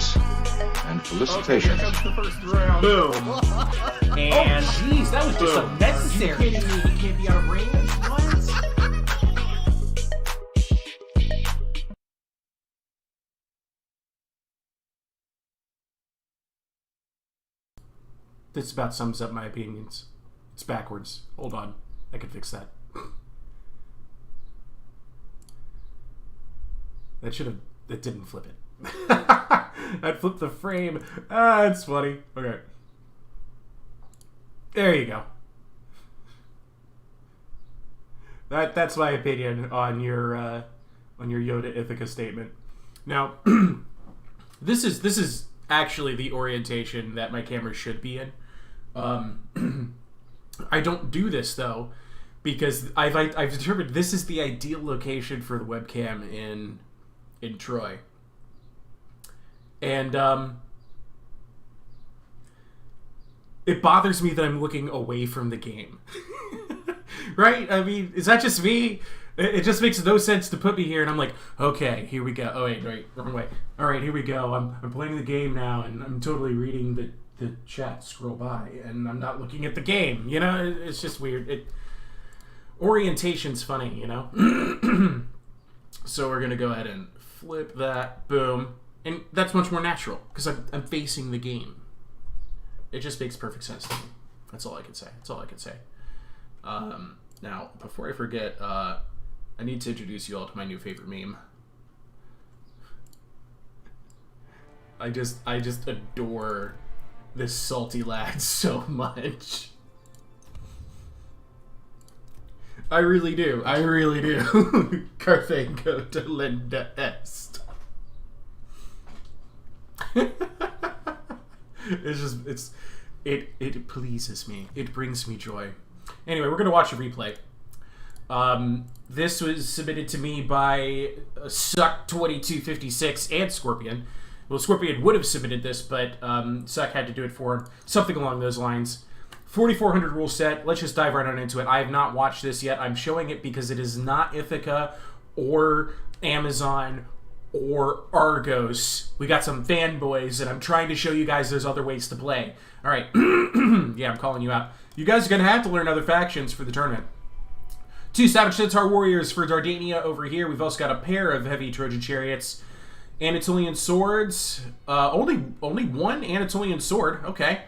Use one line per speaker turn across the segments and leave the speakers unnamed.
Congratulations and felicitations.
Okay, here comes the first round.
Boom. And
Jeez, that was just
Boom.
unnecessary.
You kidding me? He can't be out of range? What?
This about sums up my opinions. It's backwards. Hold on. I can fix that. That should have... It didn't flip it. I'd flip the frame. Ah, it's funny. Okay. There you go. That's my opinion on your Yoda Ithaca statement. Now, this is actually the orientation that my camera should be in. I don't do this though because I've determined this is the ideal location for the webcam in Troy. And it bothers me that I'm looking away from the game. Right? I mean, is that just me? It just makes no sense to put me here, and I'm like, okay, here we go. Oh, wait, wrong way. All right, here we go. I'm playing the game now, and I'm totally reading the chat scroll by, and I'm not looking at the game. You know, it's just weird. Orientation's funny, you know? So we're going to go ahead and flip that. Boom. And that's much more natural, because I'm facing the game. It just makes perfect sense to me. That's all I can say. Now, before I forget, I need to introduce you all to my new favorite meme. I just adore this salty lad so much. I really do. Carthago delenda est. It pleases me. It brings me joy. Anyway, we're gonna watch a replay. This was submitted to me by Suck2256 and Scorpion. Well, Scorpion would have submitted this, but Suck had to do it for him. Something along those lines. 4400 rule set. Let's just dive right on into it. I have not watched this yet. I'm showing it because it is not Ithaca or Amazon or Argos. We got some fanboys, and I'm trying to show you guys there's other ways to play. All right. Yeah, I'm calling you out. You guys are going to have to learn other factions for the tournament. 2 Savage Centaur Warriors for Dardania over here. We've also got a pair of heavy Trojan Chariots. Anatolian Swords. Only one Anatolian Sword. Okay.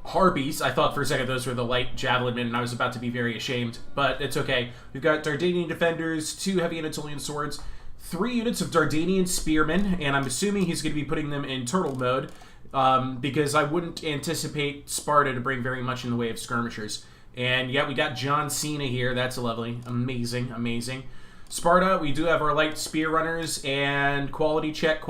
Harpies. I thought for a second those were the light javelin men, and I was about to be very ashamed, but it's okay. We've got Dardanian Defenders, 2 heavy Anatolian Swords, 3 units of Dardanian Spearmen, and I'm assuming he's going to be putting them in turtle mode, because I wouldn't anticipate Sparta to bring very much in the way of skirmishers. And yeah, we got John Cena here. That's lovely. Amazing. Sparta, we do have our light spear runners, and quality check.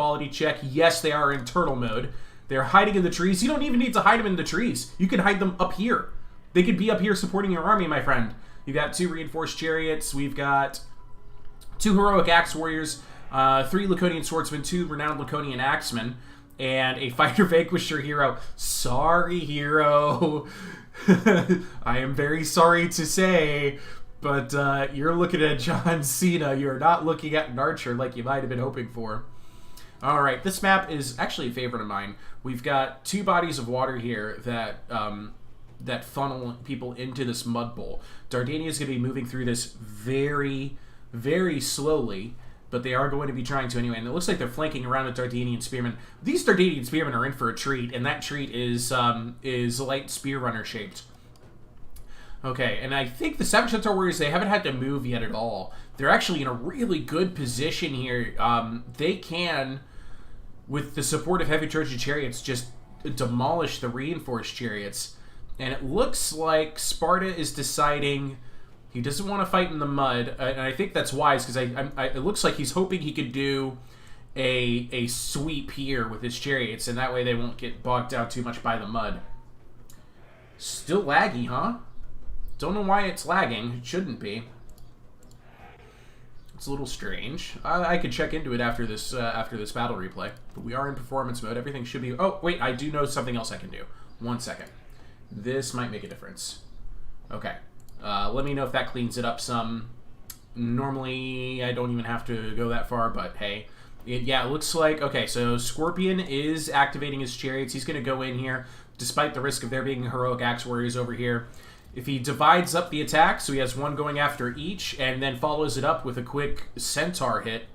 Yes, they are in turtle mode. They're hiding in the trees. You don't even need to hide them in the trees. You can hide them up here. They could be up here supporting your army, my friend. You've got 2 reinforced chariots. We've got 2 heroic axe warriors, 3 Laconian swordsmen, 2 renowned Laconian axemen, and a fighter vanquisher hero. Sorry, hero. I am very sorry to say, but you're looking at John Cena. You're not looking at an archer like you might have been hoping for. All right, this map is actually a favorite of mine. We've got 2 bodies of water here that that funnel people into this mud bowl. Dardania is going to be moving through this very, very slowly, but they are going to be trying to anyway. And it looks like they're flanking around a Dardanian spearman. These Dardanian spearmen are in for a treat, and that treat is light spear runner shaped. Okay, and I think the Savage Centaur Warriors, they haven't had to move yet at all. They're actually in a really good position here. They can, with the support of heavy Trojan chariots, just demolish the reinforced chariots. And it looks like Sparta is deciding he doesn't want to fight in the mud. And I think that's wise, because it looks like he's hoping he could do a sweep here with his chariots, and that way they won't get bogged down too much by the mud. Still laggy, huh? Don't know why it's lagging. It shouldn't be. It's a little strange. I could check into it after this battle replay. But we are in performance mode. Everything should be... Oh, wait. I do know something else I can do. 1 second. This might make a difference. Okay. Let me know if that cleans it up some. Normally, I don't even have to go that far, but hey. Yeah, it looks like... Okay, so Scorpion is activating his chariots. He's going to go in here, despite the risk of there being heroic axe warriors over here. If he divides up the attack, so he has one going after each, and then follows it up with a quick centaur hit.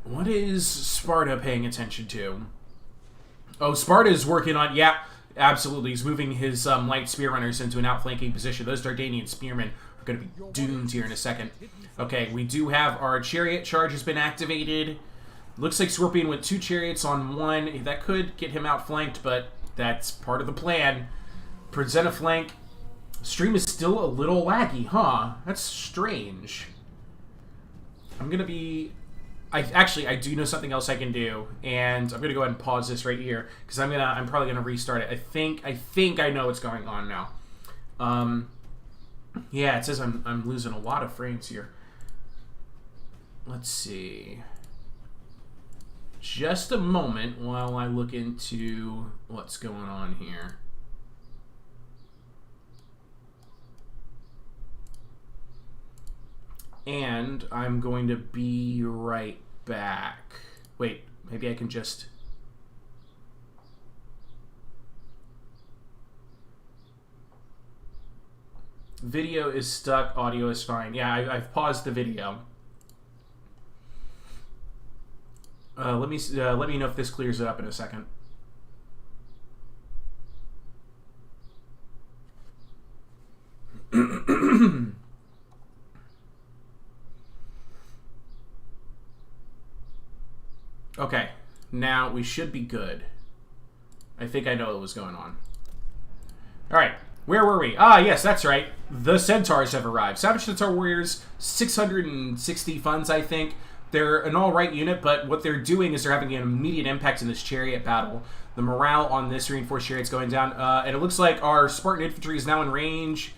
What is Sparta paying attention to? Oh, Sparta is working on... Yeah, absolutely. He's moving his light spear runners into an outflanking position. Those Dardanian spearmen are going to be doomed here in a second. Okay, we do have our chariot charge has been activated. Looks like Scorpion with 2 chariots on 1. That could get him outflanked, but that's part of the plan. Present a flank. Stream is still a little laggy, huh? That's strange. I'm going to be... I do know something else I can do, and I'm gonna go ahead and pause this right here because I'm probably gonna restart it. I think I know what's going on now. Yeah, it says I'm losing a lot of frames here. Let's see. Just a moment while I look into what's going on here. And I'm going to be right back. Wait, maybe I can just... Video is stuck, audio is fine. Yeah, I've paused the video. Let me know if this clears it up in a second. Okay, now we should be good. I think I know what was going on. Alright, where were we? Ah, yes, that's right. The Centaurs have arrived. Savage Centaur Warriors, 660 funds, I think. They're an alright unit, but what they're doing is they're having an immediate impact in this chariot battle. The morale on this reinforced chariot's going down, and it looks like our Spartan infantry is now in range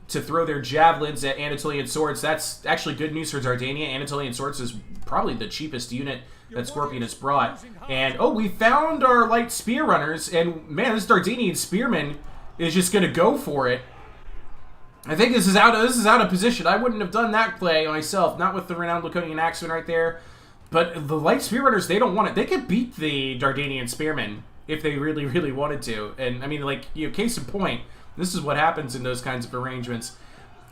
to throw their javelins at Anatolian swords. That's actually good news for Dardania. Anatolian swords is probably the cheapest unit that Scorpion has brought. And, oh, we found our light spear runners, and, man, this Dardanian spearman is just going to go for it. I think this is out of position. I wouldn't have done that play myself, not with the renowned Laconian axeman right there. But the light spear runners, they don't want it. They could beat the Dardanian spearmen if they really, really wanted to. And, I mean, like, you know, case in point, this is what happens in those kinds of arrangements.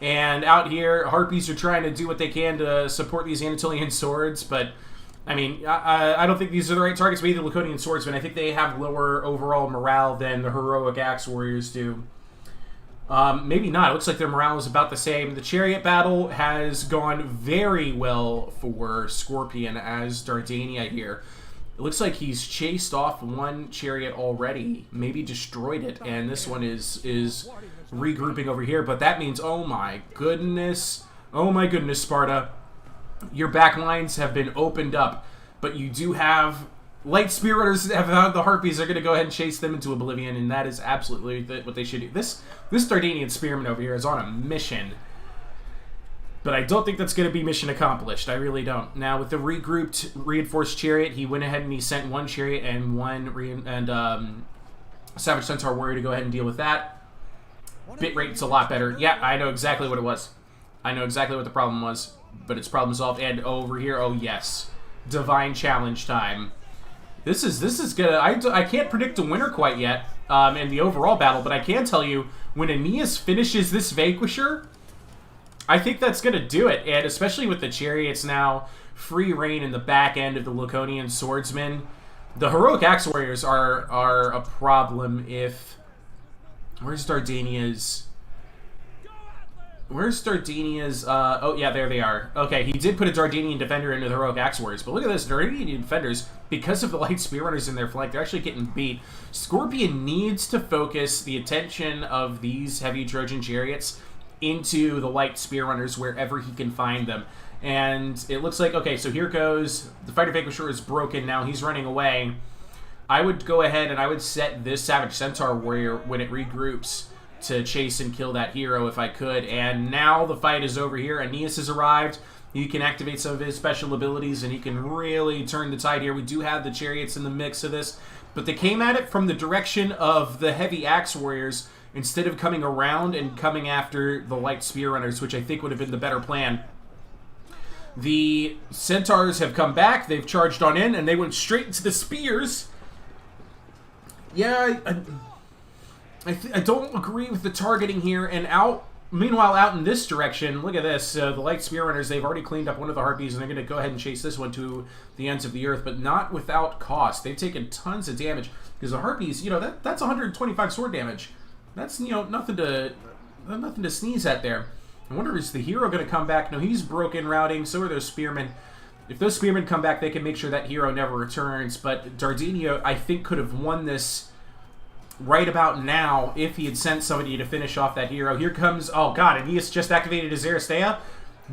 And out here, Harpies are trying to do what they can to support these Anatolian swords, but... I mean, I don't think these are the right targets for either Laconian swordsmen. I think they have lower overall morale than the heroic axe warriors do. Maybe not. It looks like their morale is about the same. The chariot battle has gone very well for Scorpion as Dardania here. It looks like he's chased off one chariot already, maybe destroyed it, and this one is regrouping over here. But that means, oh my goodness, Sparta. Your back lines have been opened up, but you do have light spear runners that have the Harpies are going to go ahead and chase them into oblivion, and that is absolutely what they should do. This Dardanian spearman over here is on a mission, but I don't think that's going to be mission accomplished. I really don't. Now, with the regrouped reinforced chariot, he went ahead and he sent one chariot and Savage Centaur Warrior to go ahead and deal with that. Bit rate's a lot better. Yeah, I know exactly what it was. I know exactly what the problem was. But it's problem solved. And over here, oh yes, divine challenge time. This is gonna. I can't predict a winner quite yet in the overall battle, but I can tell you when Aeneas finishes this Vanquisher, I think that's gonna do it. And especially with the chariots now free reign in the back end of the Laconian swordsmen, the heroic axe warriors are a problem. If where's Dardania's? Where's Dardania's, oh yeah, there they are. Okay, he did put a Dardanian defender into the heroic axe warriors, but look at this, Dardanian defenders, because of the light spear runners in their flank, they're actually getting beat. Scorpion needs to focus the attention of these heavy Trojan chariots into the light spear runners wherever he can find them. And it looks like, okay, so here goes, the Fighter Vanquisher is broken now, he's running away. I would go ahead and I would set this Savage Centaur Warrior when it regroups to chase and kill that hero if I could. And now the fight is over here. Aeneas has arrived. He can activate some of his special abilities and he can really turn the tide here. We do have the chariots in the mix of this, but they came at it from the direction of the heavy axe warriors instead of coming around and coming after the light spear runners, which I think would have been the better plan. The Centaurs have come back. They've charged on in, and they went straight into the spears. Yeah, I don't agree with the targeting here. And meanwhile, out in this direction, look at this. The light spear runners, they've already cleaned up one of the harpies, and they're going to go ahead and chase this one to the ends of the earth, but not without cost. They've taken tons of damage, because the harpies, that's 125 sword damage. That's, nothing to sneeze at there. I wonder, is the hero going to come back? No, he's broken routing. So are those spearmen. If those spearmen come back, they can make sure that hero never returns. But Dardinio, I think, could have won this right about now if he had sent somebody to finish off that hero. Here comes... Oh, God. Aeneas just activated his Aristea.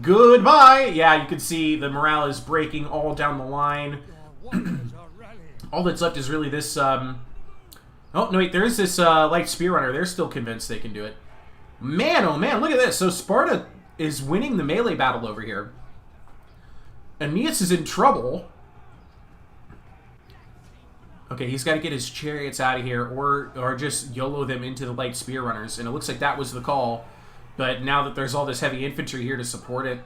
Goodbye! Yeah, you can see the morale is breaking all down the line. All that's left is really this... Oh, no, wait. There is this light spear runner. They're still convinced they can do it. Man, oh man, look at this. So Sparta is winning the melee battle over here. Aeneas is in trouble. Okay, he's got to get his chariots out of here or just YOLO them into the light spear runners. And it looks like that was the call. But now that there's all this heavy infantry here to support it,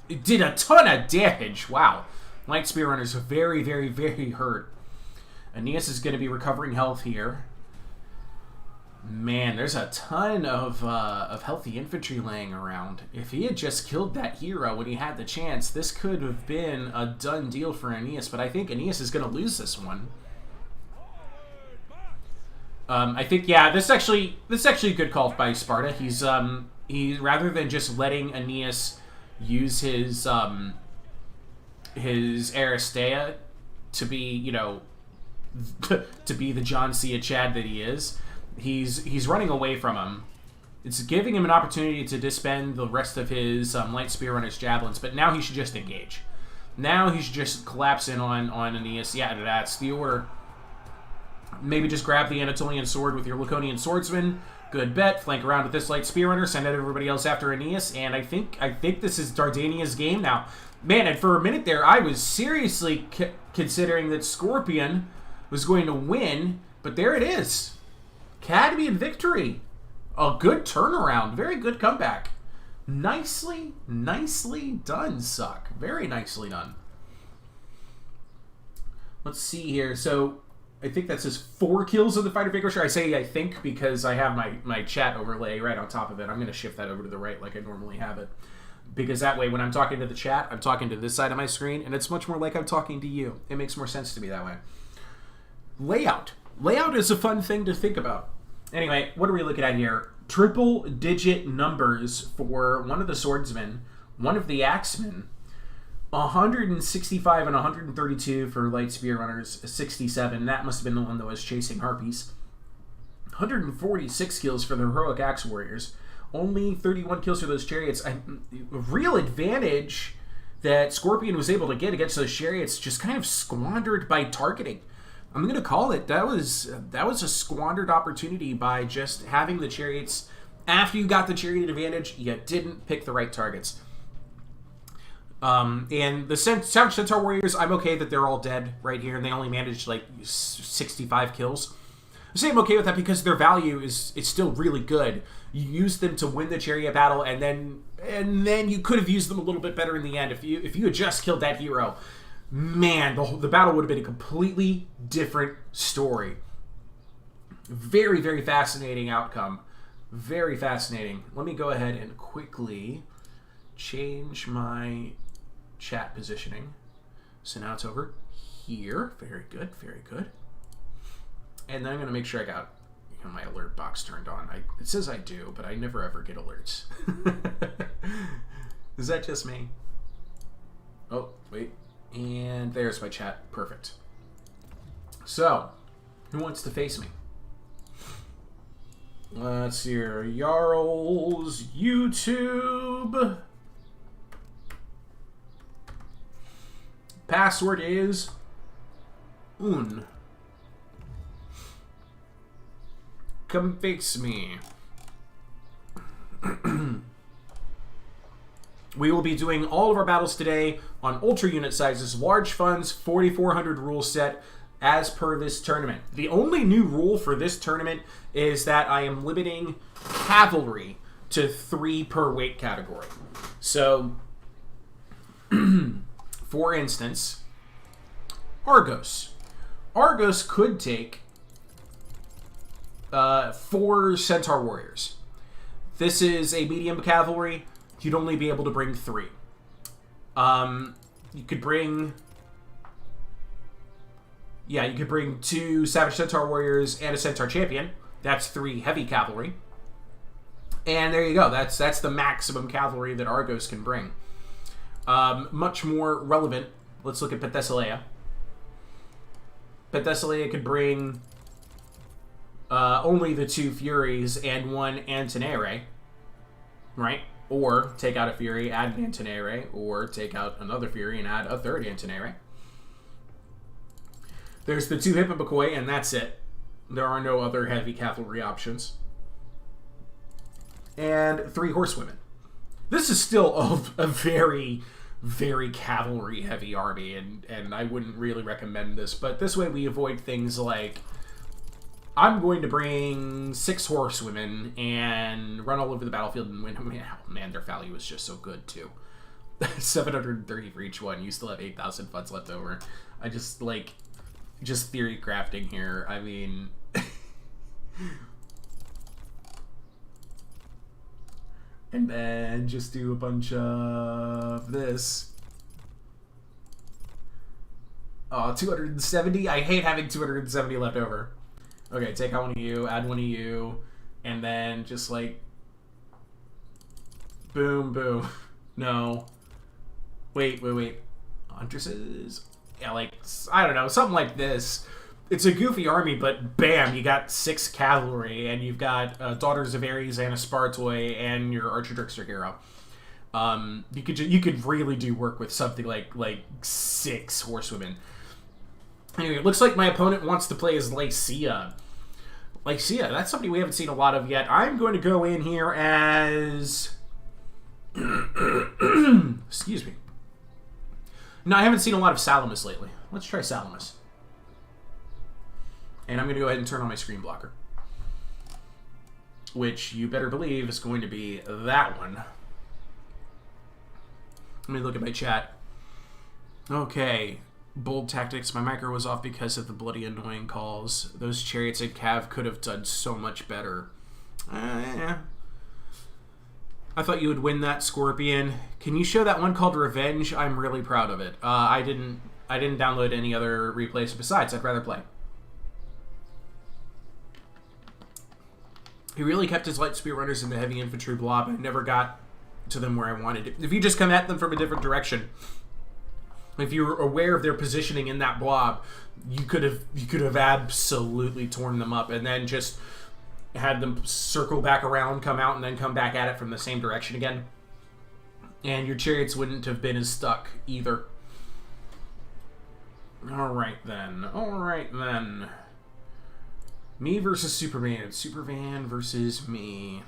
it did a ton of damage. Wow. Light spear runners are very, very, very hurt. Aeneas is going to be recovering health here. Man, there's a ton of healthy infantry laying around. If he had just killed that hero when he had the chance, this could have been a done deal for Aeneas, but I think Aeneas is going to lose this one. I think, yeah, this is actually a good call by Sparta. He rather than just letting Aeneas use his Aristea to be, to be the John Cena Chad that he is. He's running away from him. It's giving him an opportunity to disband the rest of his light spear runner's javelins, but now he should just engage. Now he should just collapse in on Aeneas. Yeah, that's the order. Maybe just grab the Anatolian sword with your Laconian swordsman. Good bet. Flank around with this light spear runner. Send out everybody else after Aeneas. And I think this is Dardania's game now. Man, and for a minute there, I was seriously considering that Scorpion was going to win, but there it is. Cadmean victory. A good turnaround. Very good comeback. Nicely done, Suck. Very nicely done. Let's see here. So, I think that says 4 kills of the Fighter Vigor. I say I think because I have my chat overlay right on top of it. I'm going to shift that over to the right like I normally have it. Because that way, when I'm talking to the chat, I'm talking to this side of my screen, and it's much more like I'm talking to you. It makes more sense to me that way. Layout. Layout is a fun thing to think about. Anyway, what are we looking at here? Triple-digit numbers for one of the swordsmen, one of the axemen, 165 and 132 for light spear runners, 67. That must have been the one that was chasing harpies. 146 kills for the heroic axe warriors. Only 31 kills for those chariots. A real advantage that Scorpion was able to get against those chariots just kind of squandered by targeting. I'm going to call it. That was a squandered opportunity by just having the chariots. After you got the chariot advantage, you didn't pick the right targets. And the Savage Centaur Warriors, I'm okay that they're all dead right here, and they only managed like 65 kills. I say I'm okay with that because their value is still really good. You use them to win the chariot battle, and then you could have used them a little bit better in the end. If you had just killed that hero, man, the battle would have been a completely different story. Very, very fascinating outcome. Very fascinating. Let me go ahead and quickly change my chat positioning. So now it's over here. Very good, very good. And then I'm going to make sure I got my alert box turned on. It says I do, but I never ever get alerts. Is that just me? Oh, wait. And there's my chat. Perfect. So, who wants to face me? Let's see here. Jarl's YouTube. Password is un. Come face me. We will be doing all of our battles today on ultra unit sizes, large funds, 4,400 rule set, as per this tournament. The only new rule for this tournament is that I am limiting cavalry to 3 per weight category. So for instance, Argos. Argos could take 4 Centaur Warriors. This is a medium cavalry. You'd only be able to bring 3. You could bring... Yeah, you could bring 2 Savage Centaur Warriors and a Centaur Champion. That's 3 heavy cavalry. And there you go. That's the maximum cavalry that Argos can bring. Much more relevant, let's look at Penthesilea. Penthesilea could bring only the 2 Furies and 1 Antenere, right? Or take out a Fury, add an Antenere, or take out another Fury and add a 3rd Antenere. There's the 2 Hippobakoi, and that's it. There are no other heavy cavalry options. And 3 Horsewomen. This is still a very, very cavalry-heavy army, and I wouldn't really recommend this, but this way we avoid things like, I'm going to bring 6 Horsewomen and run all over the battlefield and win. Man, their value is just so good, too. 730 for each one. You still have 8,000 funds left over. I just, like... Just theory crafting here. I mean... and then just do a bunch of this. Oh, 270? I hate having 270 left over. Okay, take out one of you, add one of you, and then just like... Boom, boom. No. Wait. Huntresses? Yeah, like, I don't know, something like this. It's a goofy army, but bam, you got 6 cavalry, and you've got Daughters of Ares and a Spartoi and your Archer Trickster hero. You could really do work with something like 6 Horsewomen. Anyway, it looks like my opponent wants to play as Lycia. Lycia, that's somebody we haven't seen a lot of yet. I'm going to go in here as... Excuse me. No, I haven't seen a lot of Salamis lately. Let's try Salamis. And I'm going to go ahead and turn on my screen blocker. Which, you better believe, is going to be that one. Let me look at my chat. Okay. Bold tactics. My micro was off because of the bloody annoying calls. Those chariots and cav could have done so much better. Yeah. I thought you would win that, Scorpion. Can you show that one called Revenge? I'm really proud of it. I didn't download any other replays besides. I'd rather play. He really kept his light spear runners in the heavy infantry blob. I never got to them where I wanted it. If you just come at them from a different direction, if you were aware of their positioning in that blob, you could have absolutely torn them up, and then just had them circle back around, come out, and then come back at it from the same direction again. And your chariots wouldn't have been as stuck either. Alright then. Me versus Superman. Superman versus me.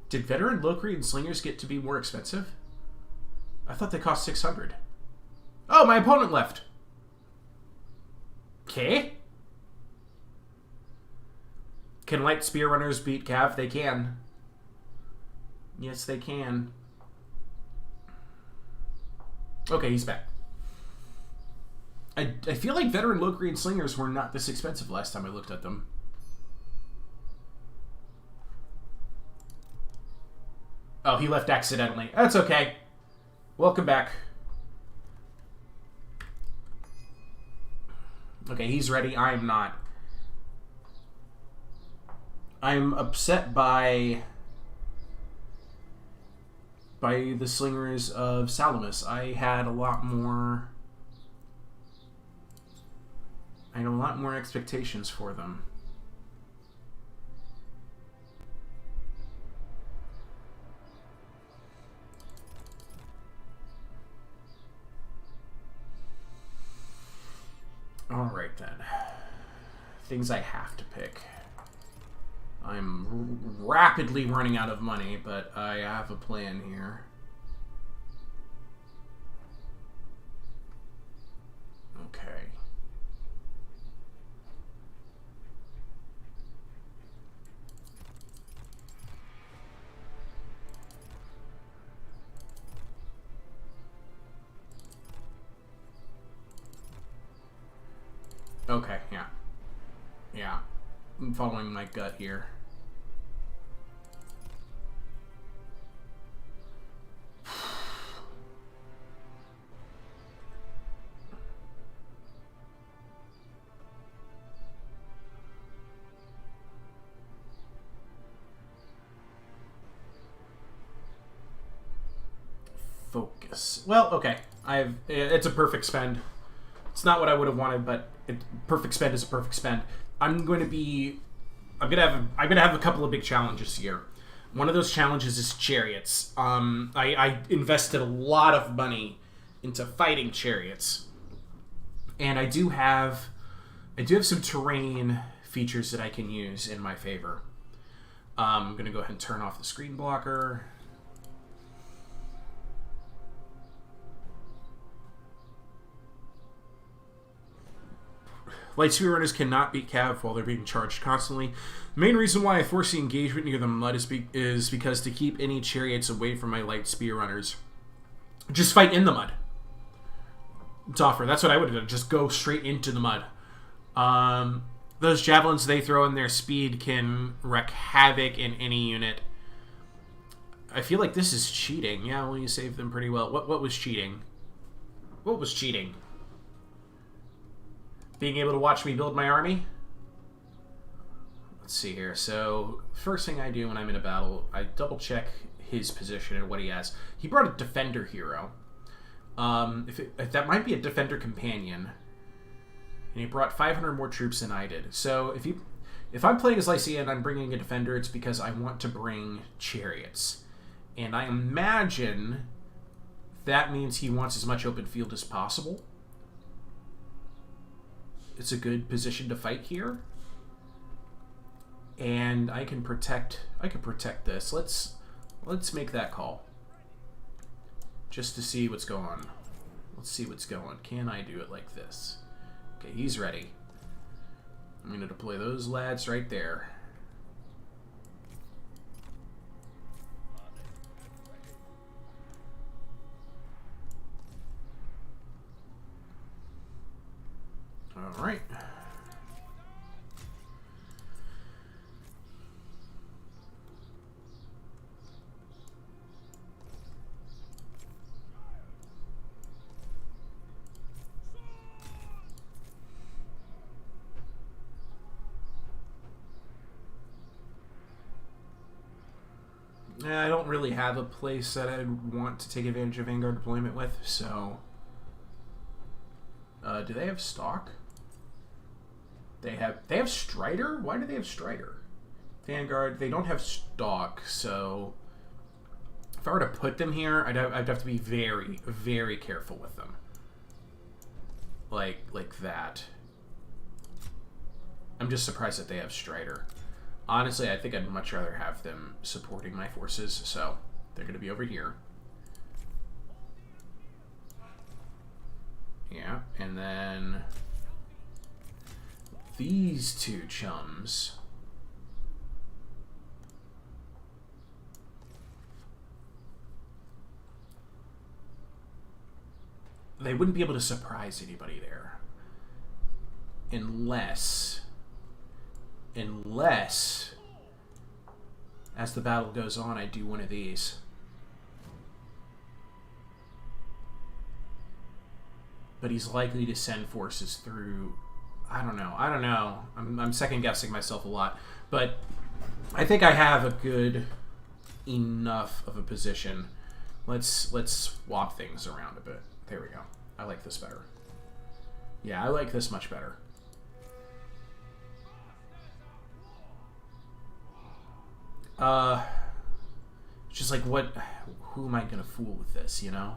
Did veteran Locrian slingers get to be more expensive? I thought they cost 600. Oh, my opponent left. Okay. Can light spear runners beat cav? They can. Yes, they can. Okay, he's back. I feel like veteran Locrian slingers were not this expensive last time I looked at them. Oh, he left accidentally. That's okay. Welcome back. Okay, he's ready. I'm not. I'm upset by the slingers of Salamis. I had a lot more expectations for them. Alright then. Things I have to pick. I'm rapidly running out of money, but I have a plan here. Okay. Okay, yeah. Yeah. I'm following my gut here. Focus. Well, okay. It's a perfect spend. It's not what I would have wanted, but perfect spend is a perfect spend. I'm gonna have a couple of big challenges here. One of those challenges is chariots. I invested a lot of money into fighting chariots, and I do have some terrain features that I can use in my favor. I'm gonna go ahead and turn off the screen blocker. Light speed runners cannot beat cav while they're being charged constantly. The main reason why I force the engagement near the mud is because to keep any chariots away from my light speed runners. Just fight in the mud. Doffer, that's what I would have done. Just go straight into the mud. Those javelins they throw in their speed can wreak havoc in any unit. I feel like this is cheating. Yeah, well, you saved them pretty well. What was cheating? What was cheating? Being able to watch me build my army? Let's see here. So, first thing I do when I'm in a battle, I double check his position and what he has. He brought a defender hero. If that might be a defender companion. And he brought 500 more troops than I did. So, if I'm playing as Lycia and I'm bringing a defender, it's because I want to bring chariots. And I imagine that means he wants as much open field as possible. It's a good position to fight here, and I can protect this. Let's make that call just to see what's going on. Let's see what's going. Can I do it like this? Okay, he's ready. I'm going to deploy those lads right there. All right. I don't really have a place that I'd want to take advantage of Vanguard deployment with, so... do they have stock? They have Strider? Why do they have Strider? Vanguard, they don't have stock, so... If I were to put them here, I'd have to be very, very careful with them. Like that. I'm just surprised that they have Strider. Honestly, I think I'd much rather have them supporting my forces, so they're going to be over here. Yeah, and then these two chums. They wouldn't be able to surprise anybody there. Unless, as the battle goes on, I do one of these. But he's likely to send forces through. I don't know. I'm second guessing myself a lot, but I think I have a good enough of a position. Let's swap things around a bit. There we go. I like this better. Yeah, I like this much better. Just like who am I gonna fool with this, you know?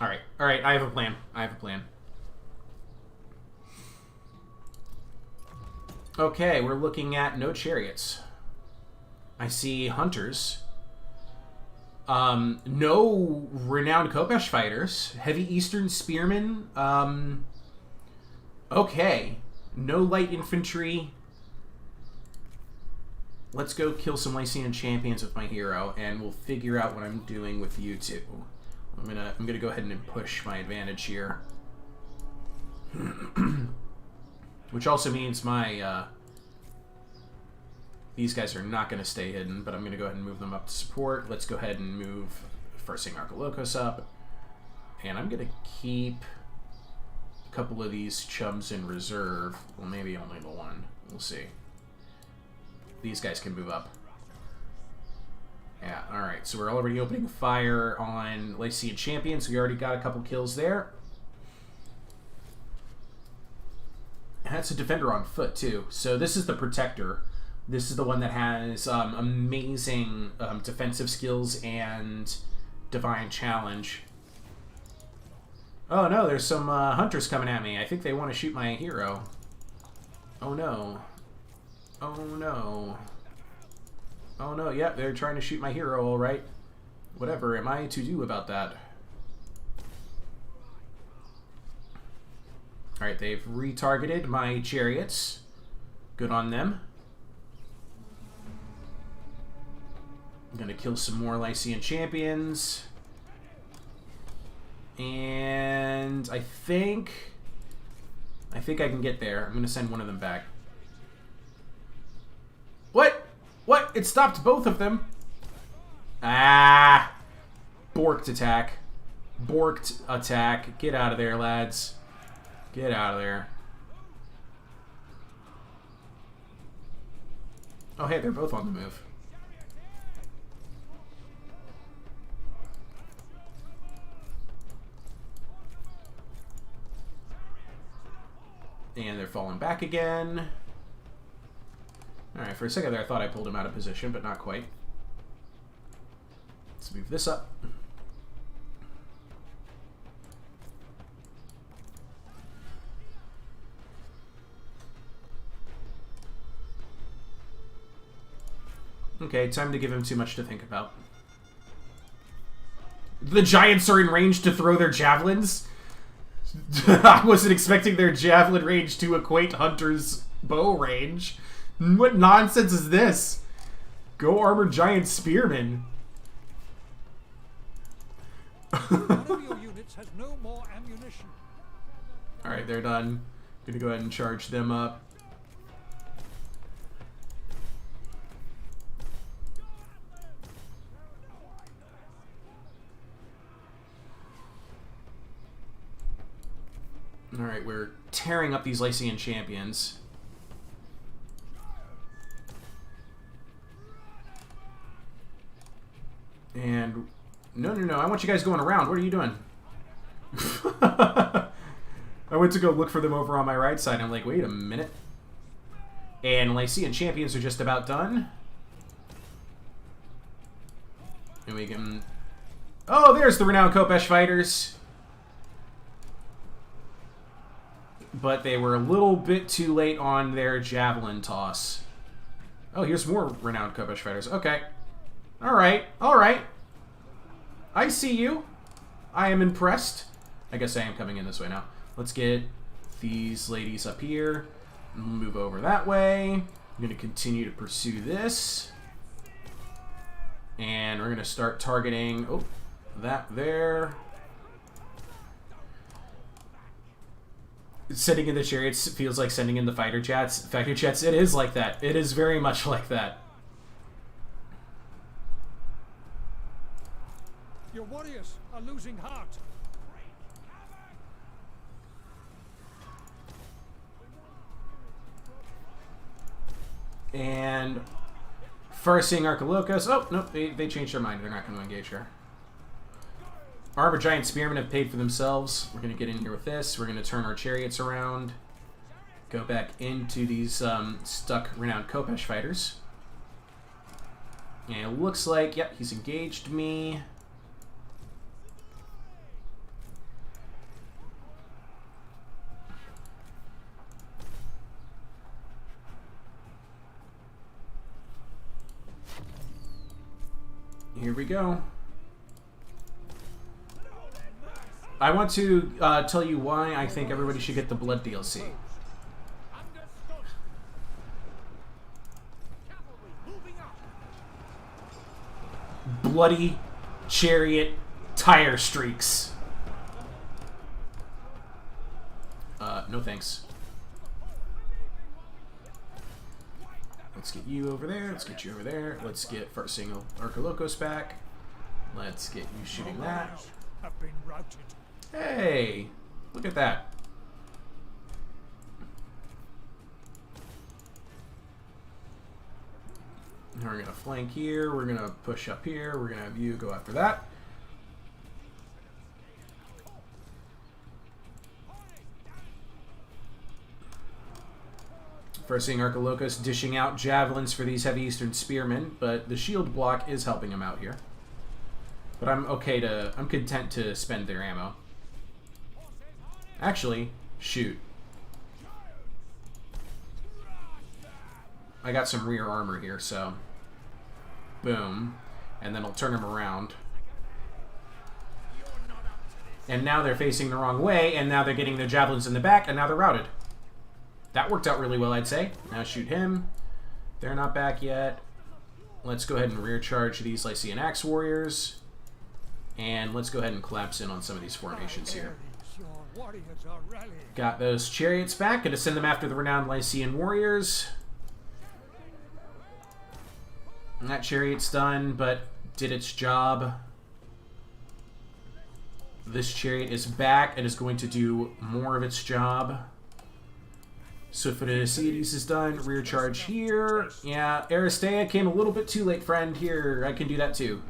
Alright, I have a plan. Okay, we're looking at no chariots. I see hunters. No renowned Kopesh fighters. Heavy Eastern spearmen. Okay. No light infantry. Let's go kill some Lycian champions with my hero, and we'll figure out what I'm doing with you two. I'm gonna go ahead and push my advantage here. Which also means my these guys are not going to stay hidden, but I'm going to go ahead and move them up to support. Let's go ahead and move First Archelocos up. And I'm going to keep a couple of these chums in reserve. Well, maybe only the one. We'll see. These guys can move up. Yeah, alright. So we're already opening fire on Lycian champions. We already got a couple kills there. And that's a defender on foot, too. So this is the protector. This is the one that has amazing defensive skills and divine challenge. Oh no, there's some hunters coming at me. I think they want to shoot my hero. Oh no. Oh no. Oh no, yep, they're trying to shoot my hero, alright. Whatever am I to do about that? Alright, they've retargeted my chariots. Good on them. I'm gonna kill some more Lycian champions. And I think I can get there. I'm gonna send one of them back. What? What? It stopped both of them. Ah! Borked attack. Borked attack. Get out of there, lads. Get out of there. Oh, hey, they're both on the move. And they're falling back again. Alright, for a second there I thought I pulled him out of position, but not quite. Let's move this up. Okay, time to give him too much to think about. The giants are in range to throw their javelins? I wasn't expecting their javelin range to equate Hunter's bow range. What nonsense is this? Go armored giant spearmen.
One of your units has no more ammunition.
Alright, they're done. Gonna go ahead and charge them up. Alright, we're tearing up these Lycian champions. And... No, I want you guys going around. What are you doing? I went to go look for them over on my right side. I'm like, wait a minute. And Lycian champions are just about done. And we can... Oh, there's the renowned Kopesh fighters. But they were a little bit too late on their javelin toss. Oh, here's more renowned Kopesh fighters. Okay. Alright, alright. I see you. I am impressed. I guess I am coming in this way now. Let's get these ladies up here. Move over that way. I'm going to continue to pursue this. And we're going to start targeting... Oh, that there. Sending in the chariots feels like sending in the fighter jets. Fighter jets, it is like that. It is very much like that.
Your warriors are losing heart.
And first seeing Archelocos. Oh, nope, they changed their mind. They're not going to engage her. Armored giant spearmen have paid for themselves. We're going to get in here with this. We're going to turn our chariots around. Go back into these stuck renowned Kopesh fighters. And it looks like, yep, he's engaged me. Here we go. I want to tell you why I think everybody should get the Blood DLC. Bloody chariot tire streaks. No thanks. Let's get you over there. Let's get you over there. Let's get Farseeing Archelocos back. Let's get you shooting that.
Have been routed.
Hey, look at that. We're going to flank here. We're going to push up here. We're going to have you go after that. Farseeing Archelocos dishing out javelins for these heavy eastern spearmen, but the shield block is helping him out here. But I'm content to spend their ammo. Actually, shoot. I got some rear armor here, so boom. And then I'll turn them around. And now they're facing the wrong way, and now they're getting their javelins in the back, and now they're routed. That worked out really well, I'd say. Now shoot him. They're not back yet. Let's go ahead and rear charge these Lycian Axe Warriors. And let's go ahead and collapse in on some of these formations here. Got those chariots back. Gonna send them after the renowned Lycian Warriors. And that chariot's done, but did its job. This chariot is back and is going to do more of its job. Swift-footed Ascites is done. Rear charge here. Yeah, Aristea came a little bit too late, friend. Here, I can do that too.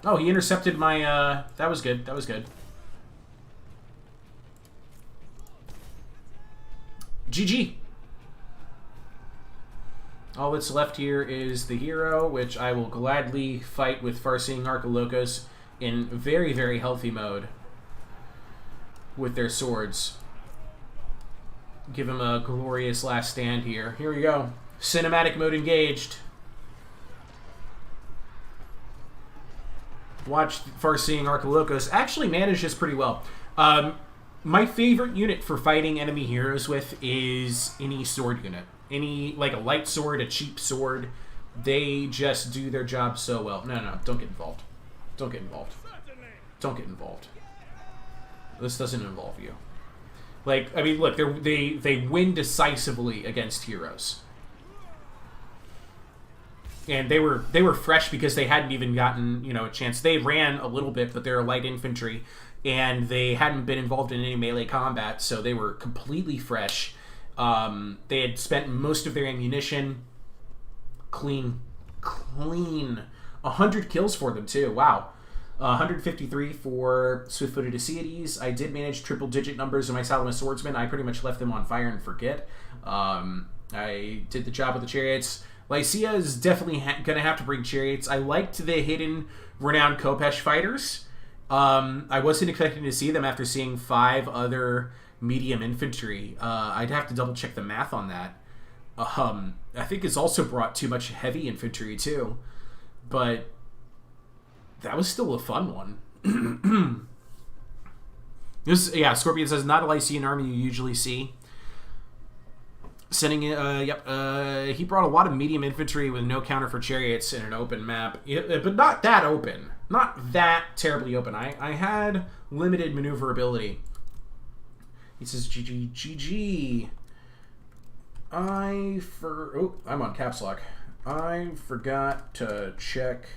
Oh, he intercepted my, that was good. That was good. GG. All that's left here is the hero, which I will gladly fight with Farseeing Archelocos in very, very healthy mode with their swords. Give him a glorious last stand here. Here we go. Cinematic mode engaged. Watch Farseeing Archelocos actually manage this pretty well. My favorite unit for fighting enemy heroes with is any sword unit. Any, like a light sword, a cheap sword. They just do their job so well. No, don't get involved. Don't get involved. Don't get involved. This doesn't involve you. Like, I mean, look, they win decisively against heroes. And they were fresh because they hadn't even gotten, you know, a chance. They ran a little bit, but they're light infantry, and they hadn't been involved in any melee combat, so they were completely fresh. They had spent most of their ammunition. Clean. 100 kills for them, too. Wow. 153 for Swift-footed Ascites. I did manage triple-digit numbers in my Salamis Swordsman. I pretty much left them on fire and forget. I did the job with the chariots. Lycia is definitely going to have to bring chariots. I liked the hidden renowned Khopesh fighters. I wasn't expecting to see them after seeing 5 other medium infantry. I'd have to double-check the math on that. I think it's also brought too much heavy infantry, too. But that was still a fun one. Scorpion says, not a Lycian army you usually see. Sending it, he brought a lot of medium infantry with no counter for chariots in an open map. But not that open. Not that terribly open. I had limited maneuverability. He says, GG. I'm on caps lock. I forgot to check.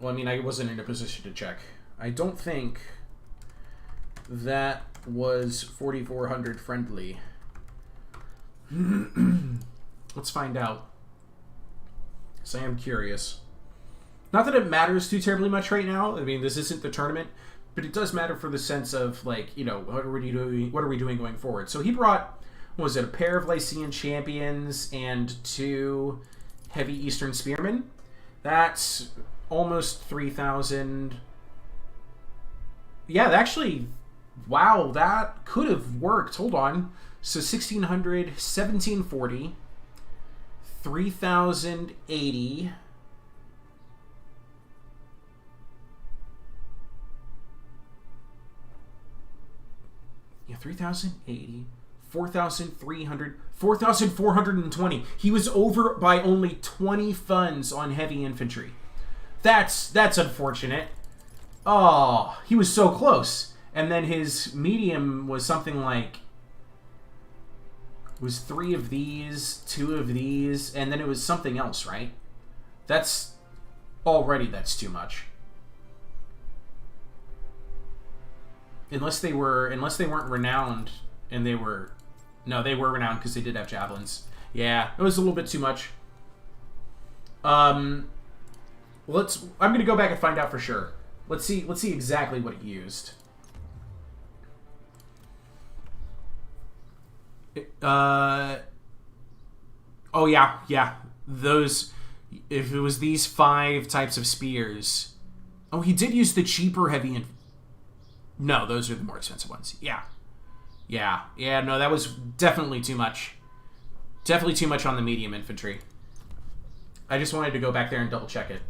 Well, I mean, I wasn't in a position to check. I don't think that was 4,400 friendly. Let's find out. Because I am curious. Not that it matters too terribly much right now. I mean, this isn't the tournament. But it does matter for the sense of, like, you know, what are we doing going forward? So he brought, what was it, a pair of Lycian champions and 2 heavy Eastern spearmen. That's almost 3,000. Yeah, actually, wow, that could have worked. Hold on. So 1600, 1740, 3080. Yeah, 3080, 4300, 4420. He was over by only 20 funds on heavy infantry. That's unfortunate. Oh, he was so close. And then his medium was something like, it was 3 of these, 2 of these, and then it was something else, right? That's too much. Unless they weren't renowned, and they were renowned because they did have javelins. Yeah, it was a little bit too much. I'm gonna go back and find out for sure. Let's see exactly what it used. Oh yeah. Those, if it was these 5 types of spears. Oh, he did use the cheaper heavy. No, those are the more expensive ones. Yeah. No, that was definitely too much. Definitely too much on the medium infantry. I just wanted to go back there and double check it.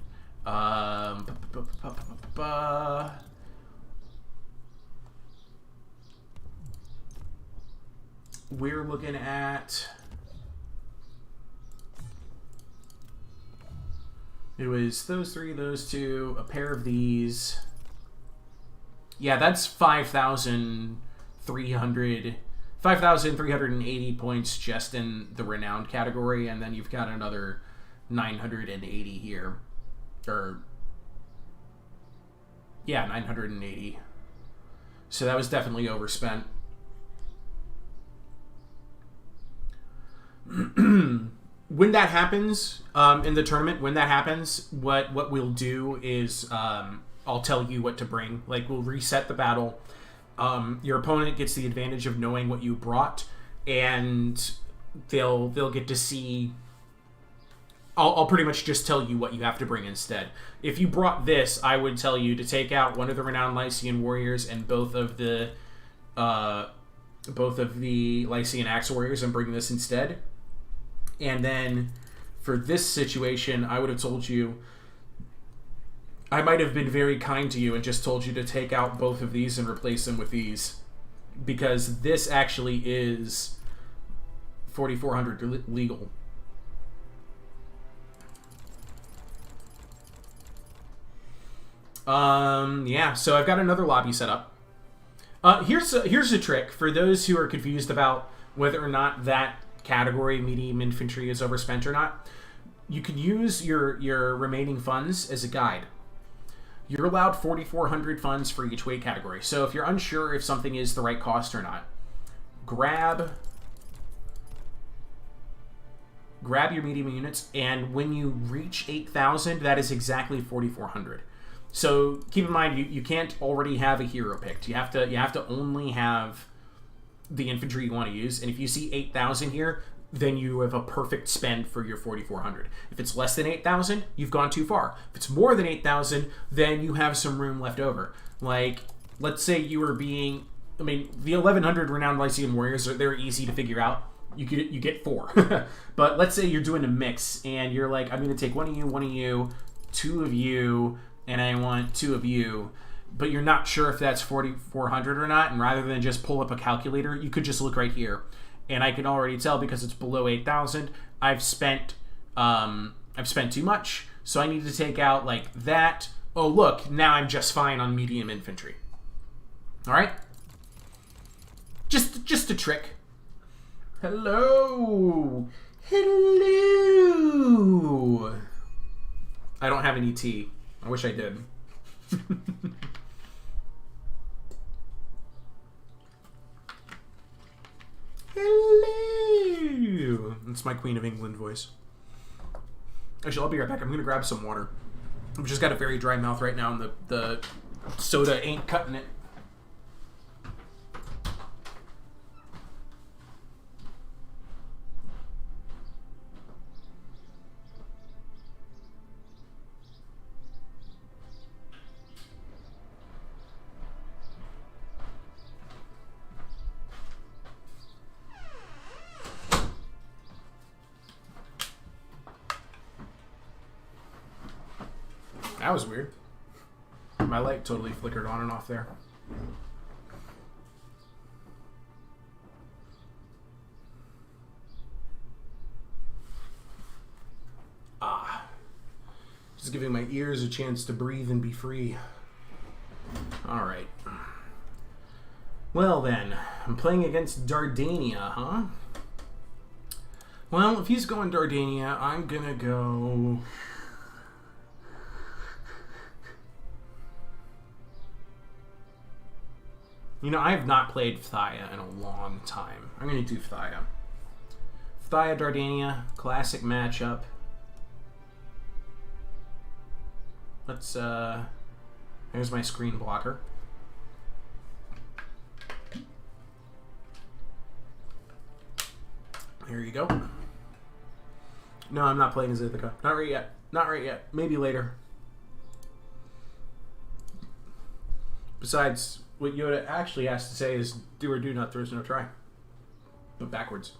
We're looking at... It was those 3, those 2, a pair of these. Yeah, that's 5,380 points just in the renowned category, and then you've got another 980 here. Yeah, 980. So that was definitely overspent. When that happens, in the tournament, what we'll do is I'll tell you what to bring. Like, we'll reset the battle. Your opponent gets the advantage of knowing what you brought, and they'll get to see. I'll pretty much just tell you what you have to bring instead. If you brought this, I would tell you to take out one of the renowned Lycian warriors and both of the Lycian axe warriors and bring this instead. And then for this situation, I would have told you, I might have been very kind to you and just told you to take out both of these and replace them with these, because this actually is 4,400 legal. Yeah, so I've got another lobby set up. Here's a trick for those who are confused about whether or not that category, medium infantry, is overspent or not. You can use your remaining funds as a guide. You're allowed 4,400 funds for each weight category. So if you're unsure if something is the right cost or not, grab your medium units, and when you reach 8,000, that is exactly 4,400. So keep in mind, you can't already have a hero picked. You have to only have the infantry you want to use, and if you see 8,000 here, then you have a perfect spend for your 4,400. If it's less than 8,000, you've gone too far. If it's more than 8,000, then you have some room left over. Like, let's say you were being... I mean, the 1,100 renowned Lycian warriors, they're easy to figure out. You get 4. But let's say you're doing a mix, and you're like, I'm going to take one of you, 2 of you, and I want 2 of you. But you're not sure if that's 4,400 or not, and rather than just pull up a calculator, you could just look right here. And I can already tell, because it's below 8,000, I've spent too much, so I need to take out like that. Oh look, now I'm just fine on medium infantry. All right, just a trick. Hello. I don't have any tea. I wish I did. Hello. That's my Queen of England voice. Actually, I'll be right back. I'm going to grab some water. I've just got a very dry mouth right now, and the soda ain't cutting it. That was weird. My light totally flickered on and off there. Just giving my ears a chance to breathe and be free. Alright. Well then, I'm playing against Dardania, huh? Well, if he's going Dardania, I'm gonna go... You know, I have not played Phthia in a long time. I'm gonna do Phthia. Phthia, Dardania, classic matchup. Let's, there's my screen blocker. Here you go. No, I'm not playing as Ithaca. Not right yet. Not right yet. Maybe later. Besides, what Yoda actually has to say is do or do not, there's no try. But backwards.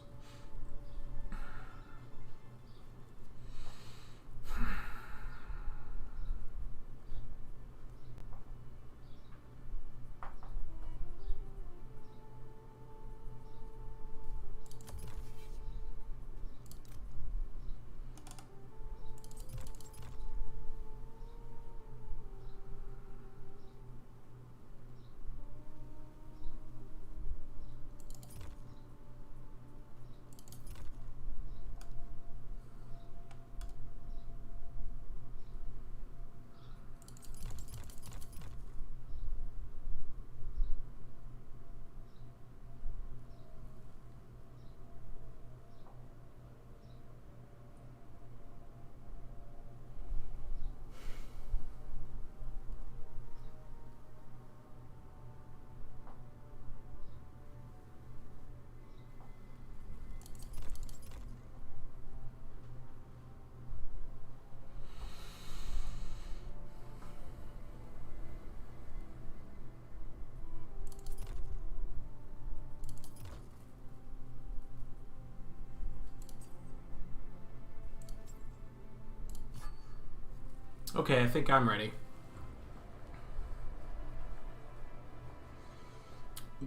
Okay, I think I'm ready.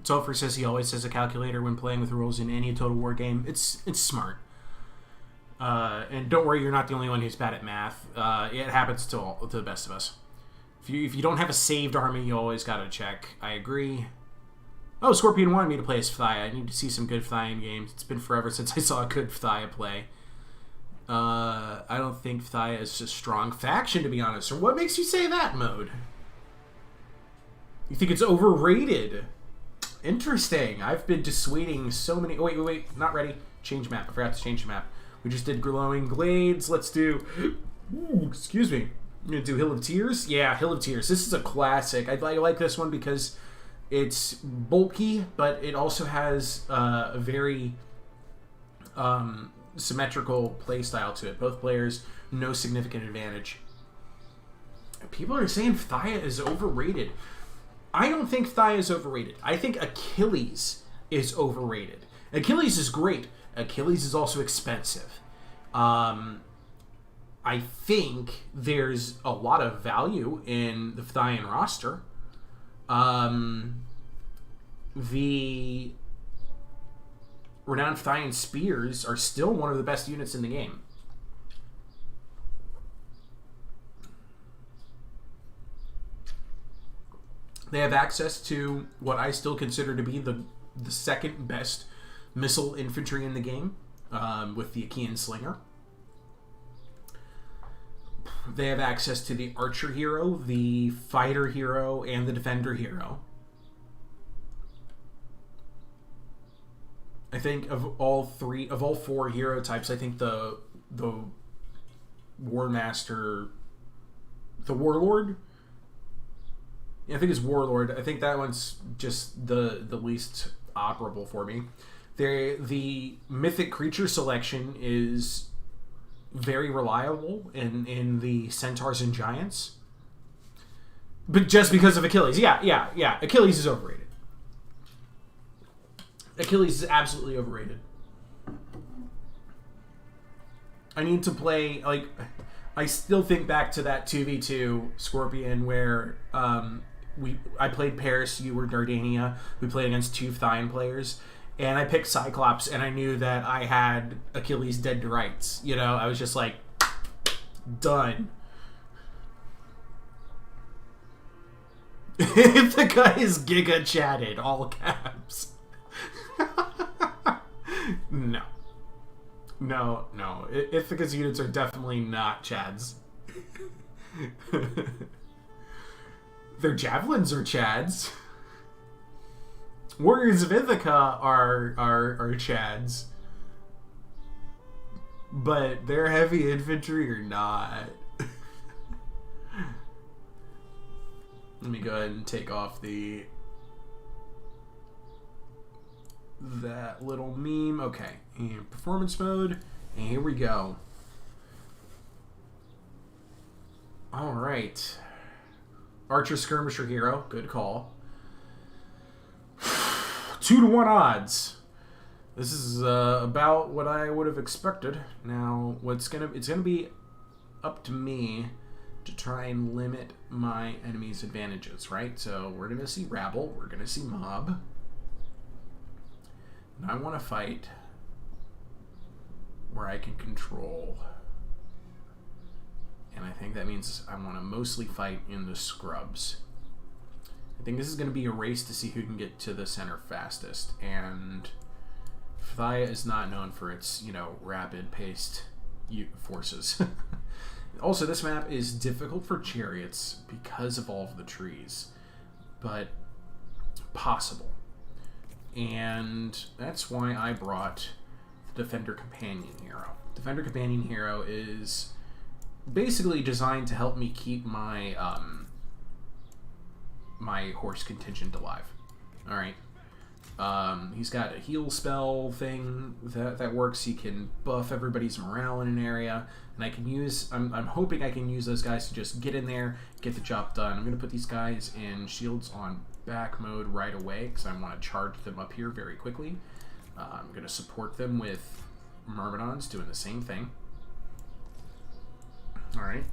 Topher says he always has a calculator when playing with rules in any Total War game. It's smart. And don't worry, you're not the only one who's bad at math. It happens to the best of us. If you don't have a saved army, you always gotta check. I agree. Oh, Scorpion wanted me to play as Phthia. I need to see some good Phthia games. It's been forever since I saw a good Phthia play. I don't think Phthia is a strong faction, to be honest. Or what makes you say that, Mode? You think it's overrated? Interesting. I've been dissuading so many... Oh, wait. Not ready. Change map. I forgot to change the map. We just did Glowing Glades. Let's do... Ooh, excuse me. I'm going to do Hill of Tears? Yeah, Hill of Tears. This is a classic. I like this one because it's bulky, but it also has a very... symmetrical playstyle to it. Both players, no significant advantage. People are saying Phthia is overrated. I don't think Phthia is overrated. I think Achilles is overrated. Achilles is great. Achilles is also expensive. I think there's a lot of value in the Phthian roster. The Renowned Phthian Spears are still one of the best units in the game. They have access to what I still consider to be the second best missile infantry in the game, with the Achaean Slinger. They have access to the Archer Hero, the Fighter Hero, and the Defender Hero. I think of all four hero types, I think the Warmaster, the Warlord. Yeah, I think it's Warlord. I think that one's just the least operable for me. The mythic creature selection is very reliable in the Centaurs and Giants, but just because of Achilles. Yeah. Achilles is overrated. Achilles is absolutely overrated. I need to play, like, I still think back to that 2v2 Scorpion where I played Paris, you were Dardania. We played against two Thine players, and I picked Cyclops, and I knew that I had Achilles dead to rights. You know, I was just like, done. If the guy is Giga chatted, all caps. No. No. Ithaca's units are definitely not Chads. Their javelins are Chads. Warriors of Ithaca are Chads. But their heavy infantry are not. Let me go ahead and take off that little meme. Okay, and performance mode, and here we go. All right, Archer Skirmisher Hero, good call. 2-to-1 odds. This is about what I would have expected. Now, it's gonna be up to me to try and limit my enemy's advantages, right? So we're gonna see rabble, we're gonna see mob. And I want to fight where I can control. And I think that means I want to mostly fight in the scrubs. I think this is going to be a race to see who can get to the center fastest. And Phthia is not known for its, rapid-paced forces. Also, this map is difficult for chariots because of all of the trees, but possible. And that's why I brought the Defender Companion Hero. Defender Companion Hero is basically designed to help me keep my my horse contingent alive. All right. He's got a heal spell thing that works. He can buff everybody's morale in an area, and I can use. I'm hoping I can use those guys to just get in there, get the job done. I'm gonna put these guys in shields on back mode right away because I want to charge them up here very quickly. I'm gonna support them with Myrmidons doing the same thing. All right,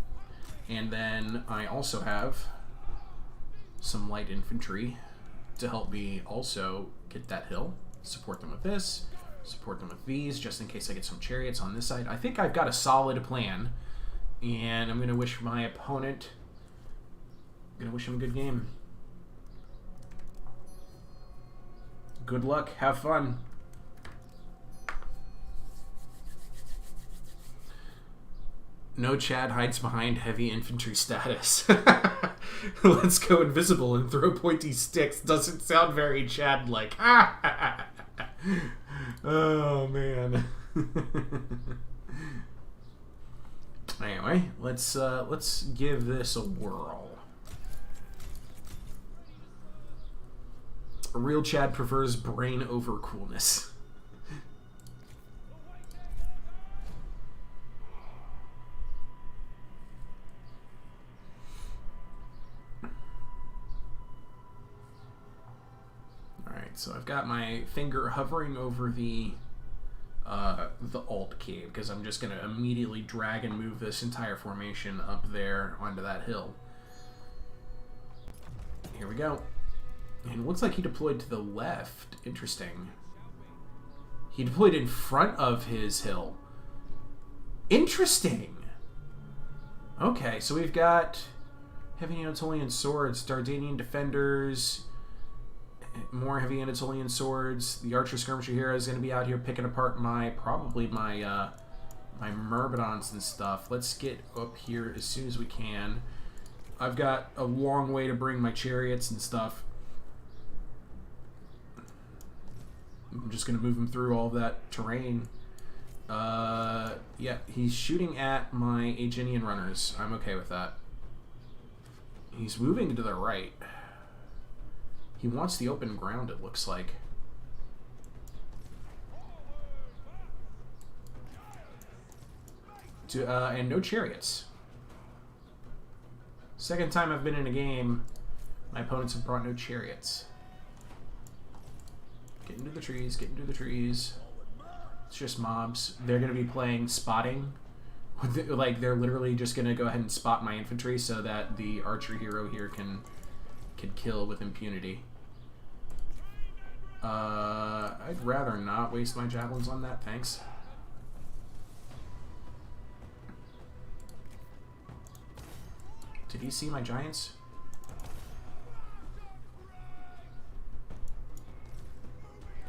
and then I also have some light infantry to help me also get that hill. Support them with this, support them with these, just in case I get some chariots on this side. I think I've got a solid plan, and I'm going to wish my opponent, I'm going to wish him a good game. Good luck, have fun. No Chad hides behind heavy infantry status. Let's go invisible and throw pointy sticks. Doesn't sound very Chad-like. Oh, man. Anyway, let's give this a whirl. A real Chad prefers brain over coolness. So I've got my finger hovering over the alt key because I'm just going to immediately drag and move this entire formation up there onto that hill. Here we go. And it looks like he deployed to the left. Interesting. He deployed in front of his hill. Interesting. Okay, so we've got heavy Anatolian swords, Dardanian defenders, more heavy Anatolian swords. The Archer Skirmisher Hero is going to be out here picking apart probably my Myrmidons and stuff. Let's get up here as soon as we can. I've got a long way to bring my chariots and stuff. I'm just going to move him through all that terrain. Yeah, he's shooting at my Aeginian runners. I'm okay with that. He's moving to the right. He wants the open ground, it looks like. And no chariots. Second time I've been in a game, my opponents have brought no chariots. Get into the trees, get into the trees. It's just mobs. They're going to be playing spotting Like, they're literally just gonna go ahead and spot my infantry so that the archer hero here can kill with impunity. I'd rather not waste my javelins on that, thanks. Did he see my giants?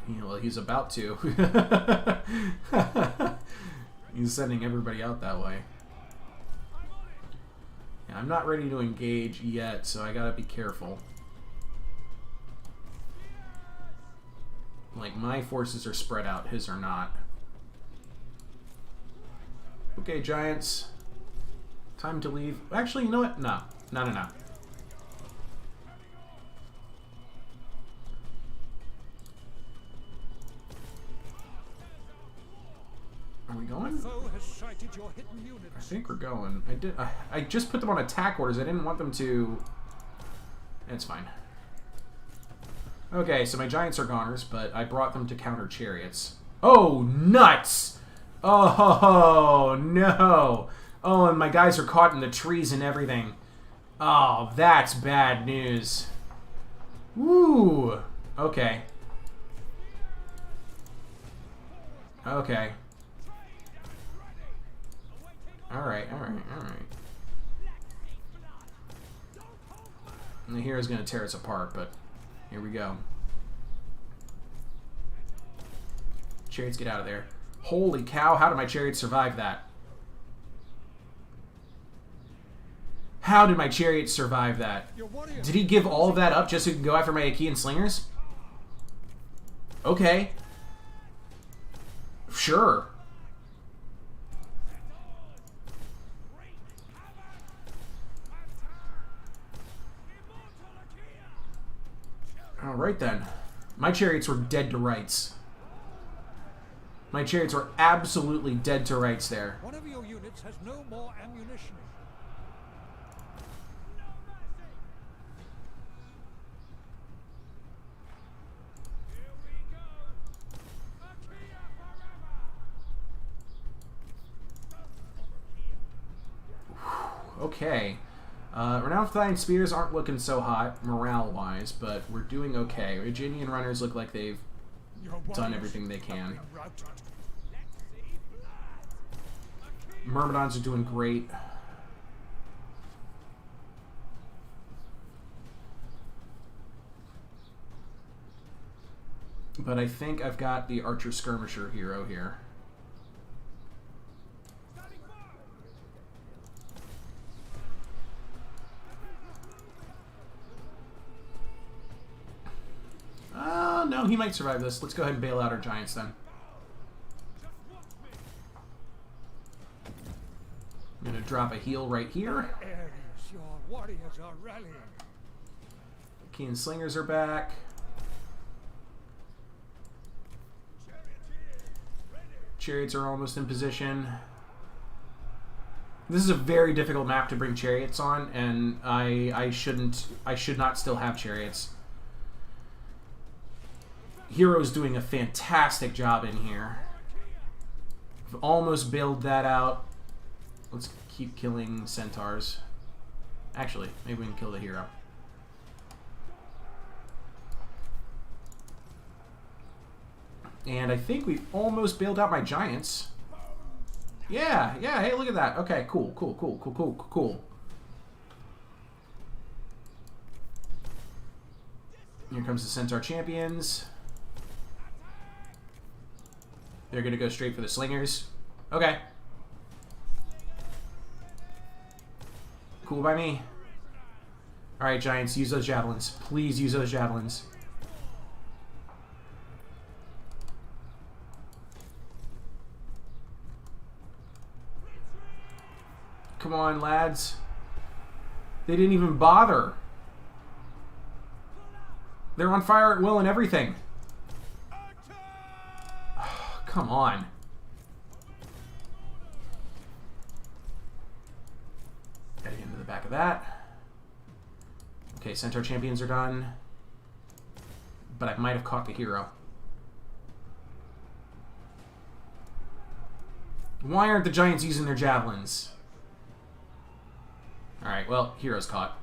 Yeah, well, he's about to. He's sending everybody out that way. Yeah, I'm not ready to engage yet, so I gotta be careful. Like, my forces are spread out, his are not. Okay, giants. Time to leave. Actually, you know what? No. No, no, no. Are we going?
Foe has sighted your hidden
I
units.
think we're going. I just put them on attack orders. I didn't want them to... It's fine. Okay, so my giants are goners, but I brought them to counter chariots. Oh, nuts! Oh, no! Oh, and my guys are caught in the trees and everything. Oh, that's bad news. Woo! Okay. Okay. Alright, alright, alright. And the hero's gonna tear us apart, but here we go. Chariots, get out of there. Holy cow, how did my chariots survive that? How did my chariots survive that?
Your warrior.
Did he give all of that up just so he can go after my Achaean slingers? Okay. Sure. Alright then. My chariots were dead to rights. My chariots were absolutely dead to rights there.
One of your units has no more ammunition.
Okay. Renowned Flying Spears aren't looking so hot, morale-wise, but we're doing okay. Virginian runners look like they've
Your
done
warriors
everything they can.
have been routed.
Myrmidons are doing great. But I think I've got the Archer Skirmisher hero here. No, he might survive this. Let's go ahead and bail out our giants then. I'm going to drop a heal right here.
Ares, your warriors are rallying.
Keen Slingers are back. Chariots are almost in position. This is a very difficult map to bring chariots on, and I should not still have chariots. Hero's doing a fantastic job in here. I've almost bailed that out. Let's keep killing centaurs. Actually, maybe we can kill the hero. And I think we've almost bailed out my giants. Yeah, yeah, hey, look at that. Okay, cool, cool, cool, cool, cool, cool. Here comes the Centaur Champions. They're going to go straight for the Slingers. Okay. Cool by me. Alright, Giants, use those javelins. Please use those javelins. Come on, lads. They didn't even bother. They're on fire at will and everything. Oh, come on. Gotta get into the back of that. Okay, Centaur Champions are done. But I might have caught the hero. Why aren't the giants using their javelins? Alright, well, hero's caught.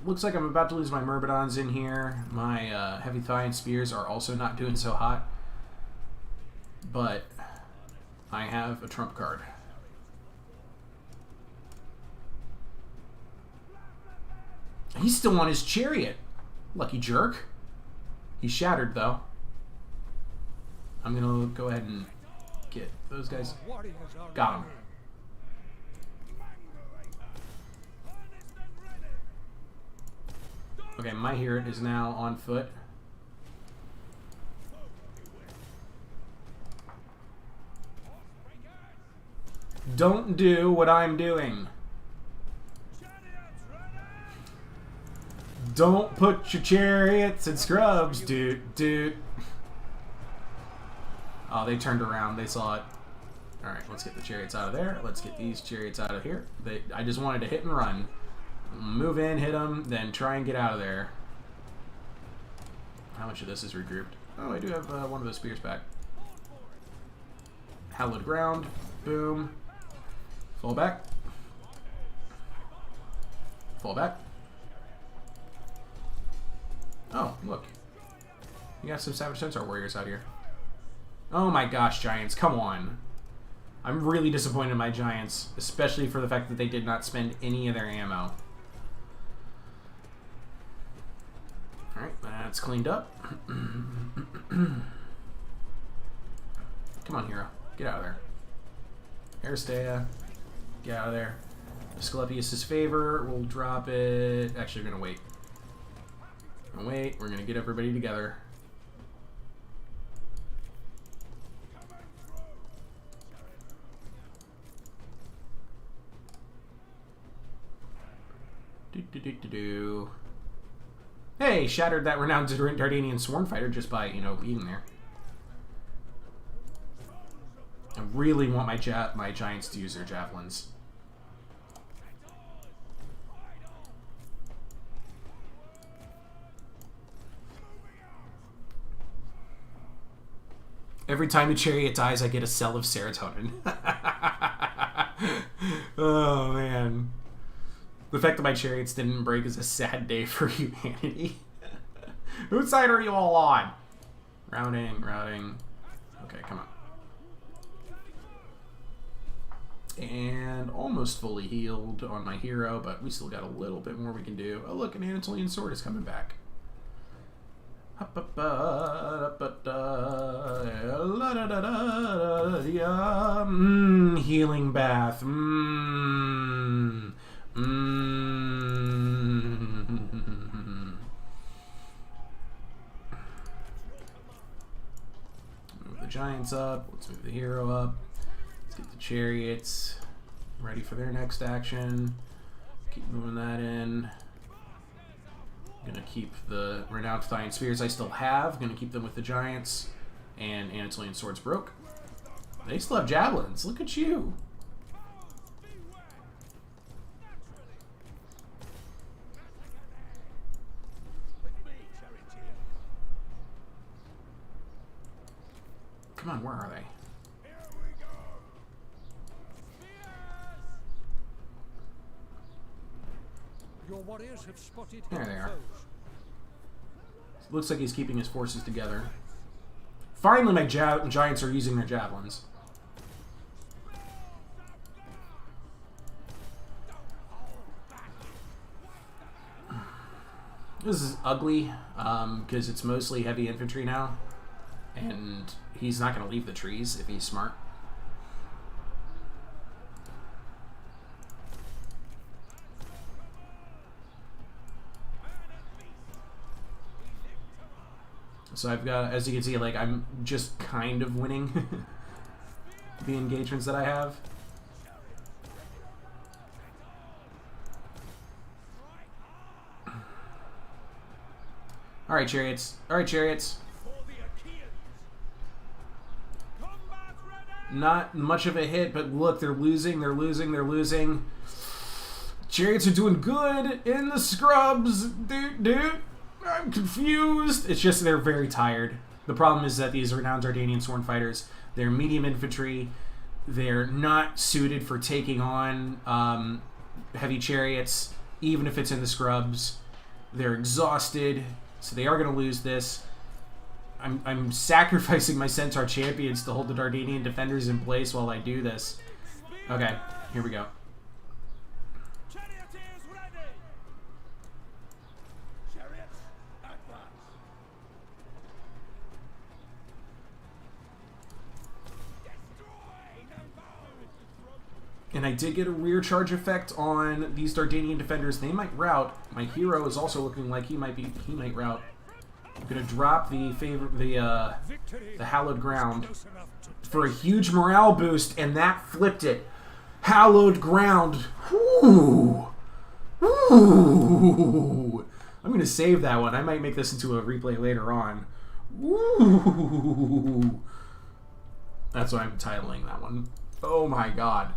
Looks like I'm about to lose my Myrmidons in here. My Heavy Thigh and Spears are also not doing so hot. But I have a trump card. He's still on his chariot. Lucky jerk. He's shattered, though. I'm going to go ahead and get those guys. Got him. Okay, my hero is now on foot. Don't do what I'm doing. Don't put your chariots in scrubs, dude. Oh, they turned around. They saw it. Alright, let's get the chariots out of there. Let's get these chariots out of here. I just wanted to hit and run. Move in, hit them, then try and get out of there. How much of this is regrouped? Oh, I do have one of those spears back. Hallowed ground. Boom. Fall back. Fall back. Oh, look. You got some Savage Centaur warriors out here. Oh my gosh, giants, come on. I'm really disappointed in my giants, especially for the fact that they did not spend any of their ammo. Alright, that's cleaned up. Come on, hero. Get out of there. Aristea. Get out of there. Asclepius' favor. We'll drop it. Actually, we're going to wait. We're going to get everybody together. Do. Hey, shattered that renowned Dardanian sworn fighter just by, being there. I really want my giants to use their javelins. Every time a chariot dies, I get a cell of serotonin. Oh, man. The fact that my chariots didn't break is a sad day for humanity. Whose side are you all on? Routing. Okay, come on. And almost fully healed on my hero, but we still got a little bit more we can do. Oh, look, an Anatolian sword is coming back. Healing bath. Move the giants up. Let's move the hero up. Let's get the chariots ready for their next action. Keep moving that in. Gonna keep the renowned Thine Spears I still have. Gonna keep them with the giants. And Anatolian swords broke. They still have javelins. Look at you. Come on, where are they?
Your warriors have spotted
There they are.
foes.
Looks like he's keeping his forces together. Finally, my giants are using their javelins. This is ugly, because it's mostly heavy infantry now. And he's not going to leave the trees if he's smart. So I've got, as you can see, like, I'm just kind of winning the engagements that I have. Alright, chariots. Alright, chariots. Not much of a hit, but look, they're losing, they're losing, they're losing. Chariots are doing good in the scrubs. Dude, I'm confused. It's just they're very tired. The problem is that these renowned Dardanian sworn fighters, they're medium infantry. They're not suited for taking on heavy chariots, even if it's in the scrubs. They're exhausted, so they are going to lose this. I'm sacrificing my Centaur champions to hold the Dardanian defenders in place while I do this. Okay, here we go.
Charioteers ready! Chariots, advance! Destroy them both!
And I did get a rear charge effect on these Dardanian defenders. They might rout. My hero is also looking like he might rout. I'm gonna drop the hallowed ground for a huge morale boost, and that flipped it. Hallowed ground. Woo! Woo! I'm gonna save that one. I might make this into a replay later on. Woo! That's what I'm titling that one. Oh my god.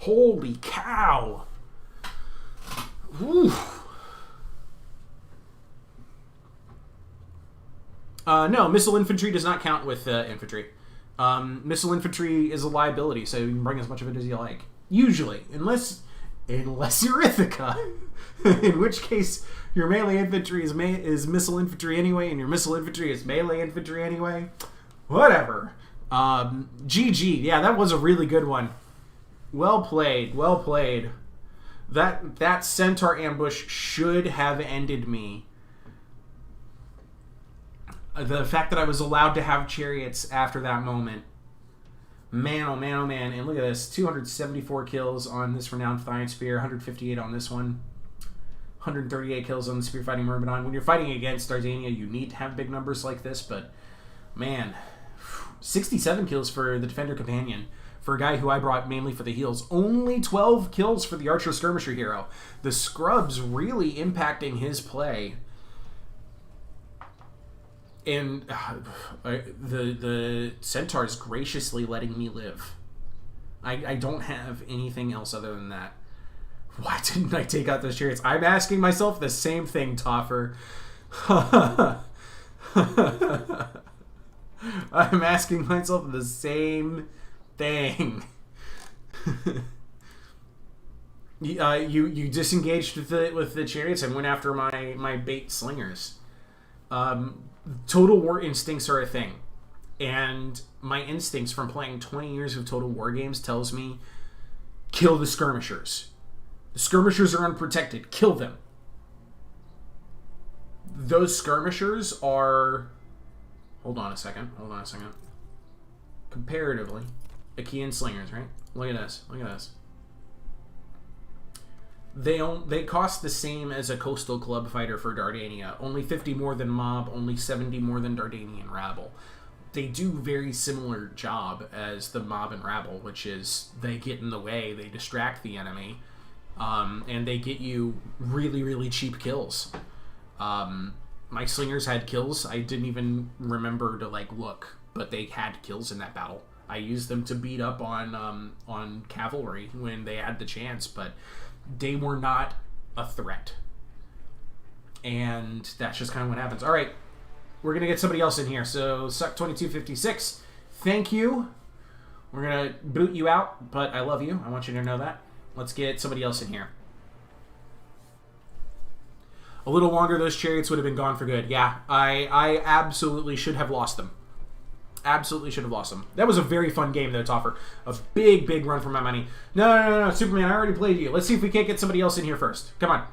Holy cow! Woo! No, missile infantry does not count with infantry. Missile infantry is a liability, so you can bring as much of it as you like. Usually. Unless you're Ithaca. In which case, your melee infantry is missile infantry anyway, and your missile infantry is melee infantry anyway. Whatever. GG. Yeah, that was a really good one. Well played. Well played. That Centaur ambush should have ended me. The fact that I was allowed to have chariots after that moment. Man, oh man, oh man. And look at this. 274 kills on this renowned Thine Spear. 158 on this one. 138 kills on the Spear Fighting Myrmidon. When you're fighting against Dardania, you need to have big numbers like this. But, man. 67 kills for the Defender Companion. For a guy who I brought mainly for the heals. Only 12 kills for the Archer Skirmisher hero. The Scrubs really impacting his play. And the Centaur's graciously letting me live. I don't have anything else other than that. Why didn't I take out those chariots? I'm asking myself the same thing, Toffer. I'm asking myself the same thing. You disengaged with the chariots and went after my bait slingers. Total War instincts are a thing. And my instincts from playing 20 years of Total War games tells me, kill the skirmishers. The skirmishers are unprotected. Kill them. Those skirmishers are... Hold on a second. Comparatively, Achaean slingers, right? Look at this. They cost the same as a coastal club fighter for Dardania. Only 50 more than Mob, only 70 more than Dardanian Rabble. They do very similar job as the Mob and Rabble, which is they get in the way, they distract the enemy, and they get you really, really cheap kills. My slingers had kills. I didn't even remember to look, but they had kills in that battle. I used them to beat up on cavalry when they had the chance, but they were not a threat. And that's just kind of what happens. All right, we're going to get somebody else in here. So, Suck2256, thank you. We're going to boot you out, but I love you. I want you to know that. Let's get somebody else in here. A little longer, those chariots would have been gone for good. Yeah, I absolutely should have lost them. Absolutely should have lost them. That was a very fun game, though, Toffer. A big run for my money. No, Superman, I already played you. Let's see if we can't get somebody else in here first. Come on.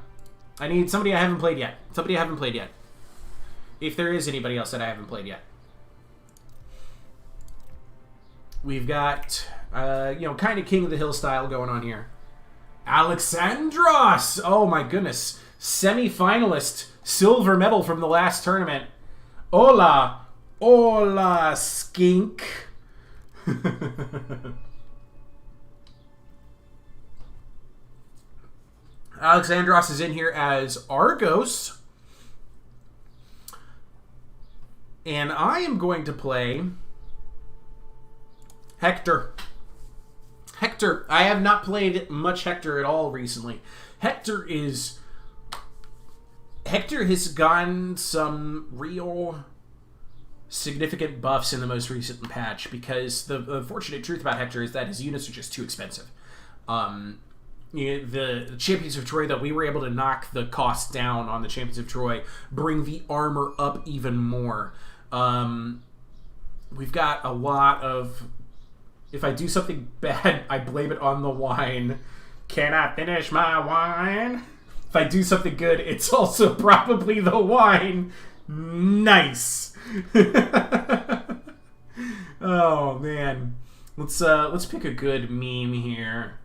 I need somebody I haven't played yet. If there is anybody else that I haven't played yet. We've got, kind of King of the Hill style going on here. Alexandros! Oh, my goodness. Semi-finalist. Silver medal from the last tournament. Hola, skink. Alexandros is in here as Argos. And I am going to play Hector. Hector. I have not played much Hector at all recently. Hector has gotten some real significant buffs in the most recent patch, because the unfortunate truth about Hector is that his units are just too expensive. The Champions of Troy, that we were able to knock the cost down on the Champions of Troy, bring the armor up even more. We've got a lot of... If I do something bad, I blame it on the wine. Can I finish my wine? If I do something good, it's also probably the wine. Nice. Oh man, let's pick a good meme here.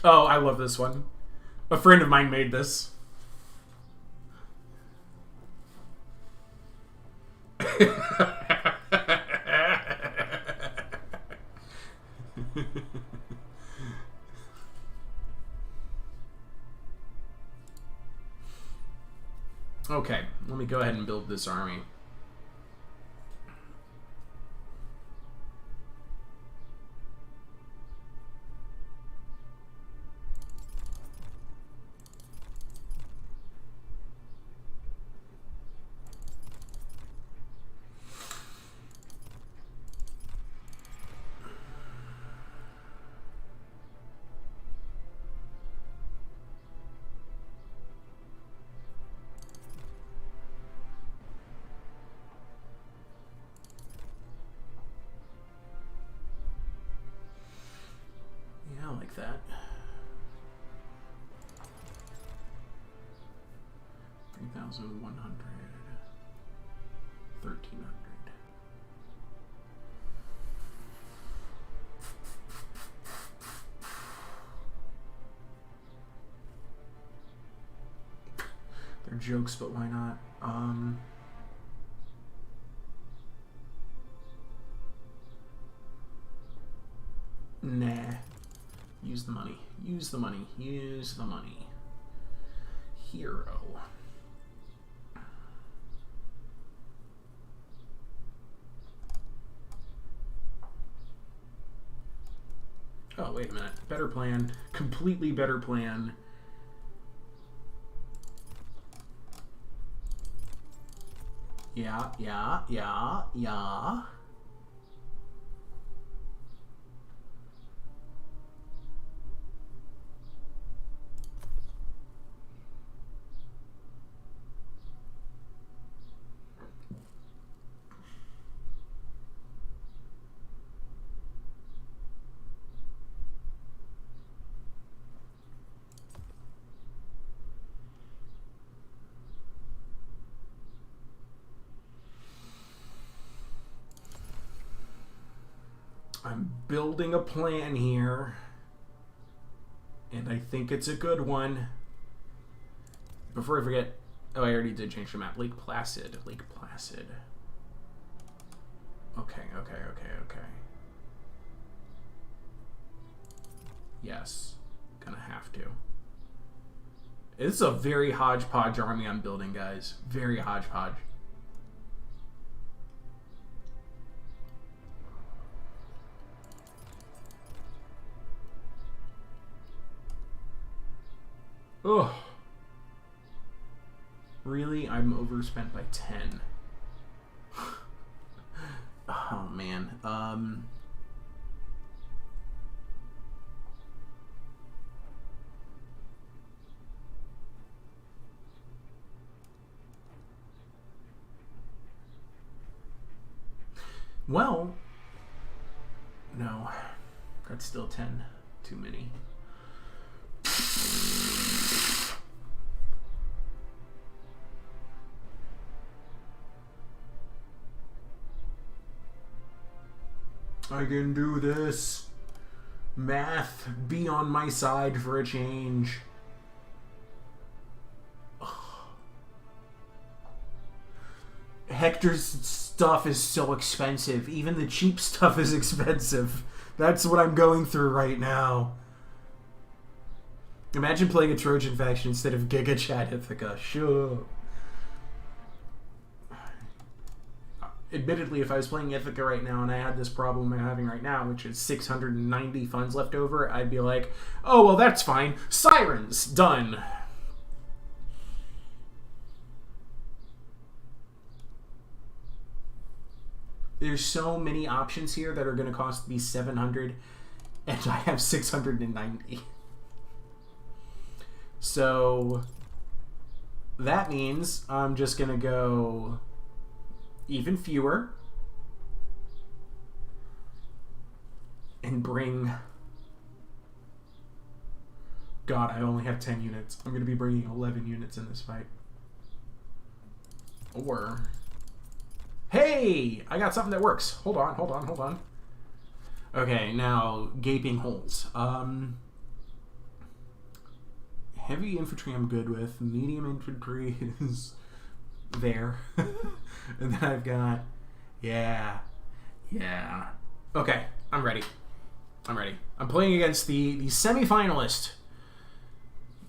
Oh, I love this one. A friend of mine made this. Okay, let me go ahead and build this army. Like that. 3,100. 1,300. They're jokes, but why not? Nah. Use the money. Use the money. Use the money. Hero. Oh, wait a minute. Better plan. Completely better plan. Yeah. I'm building a plan here, and I think it's a good one. Before I forget, oh, I already did change the map. Lake Placid. Lake Placid. Okay. Yes. Gonna have to. It's a very hodgepodge army I'm building, guys. Very hodgepodge. Ugh. Really? I'm overspent by 10. Oh, man. Well, no. That's still 10. Too many. I can do this. Math, be on my side for a change. Ugh. Hector's stuff is so expensive. Even the cheap stuff is expensive. That's what I'm going through right now. Imagine playing a Trojan faction instead of Giga Chat Ithaca. Sure. Admittedly, if I was playing Ithaca right now and I had this problem I'm having right now, which is 690 funds left over, I'd be like, oh, well, that's fine. Sirens! Done. There's so many options here that are going to cost me 700, and I have 690. So that means I'm just going to go even fewer and bring... God, I only have 10 units. I'm going to be bringing 11 units in this fight. Or... Hey! I got something that works. Hold on. Okay, now, gaping holes. Heavy infantry I'm good with. Medium infantry is there. And then I've got... Yeah. Okay, I'm ready. I'm playing against the semi-finalist.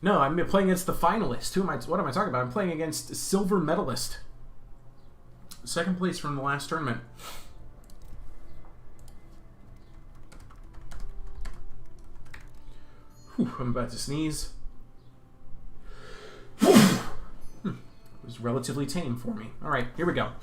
No, I'm playing against the finalist. What am I talking about? I'm playing against silver medalist. Second place from the last tournament. Whew, I'm about to sneeze. It was relatively tame for me. Alright, here we go.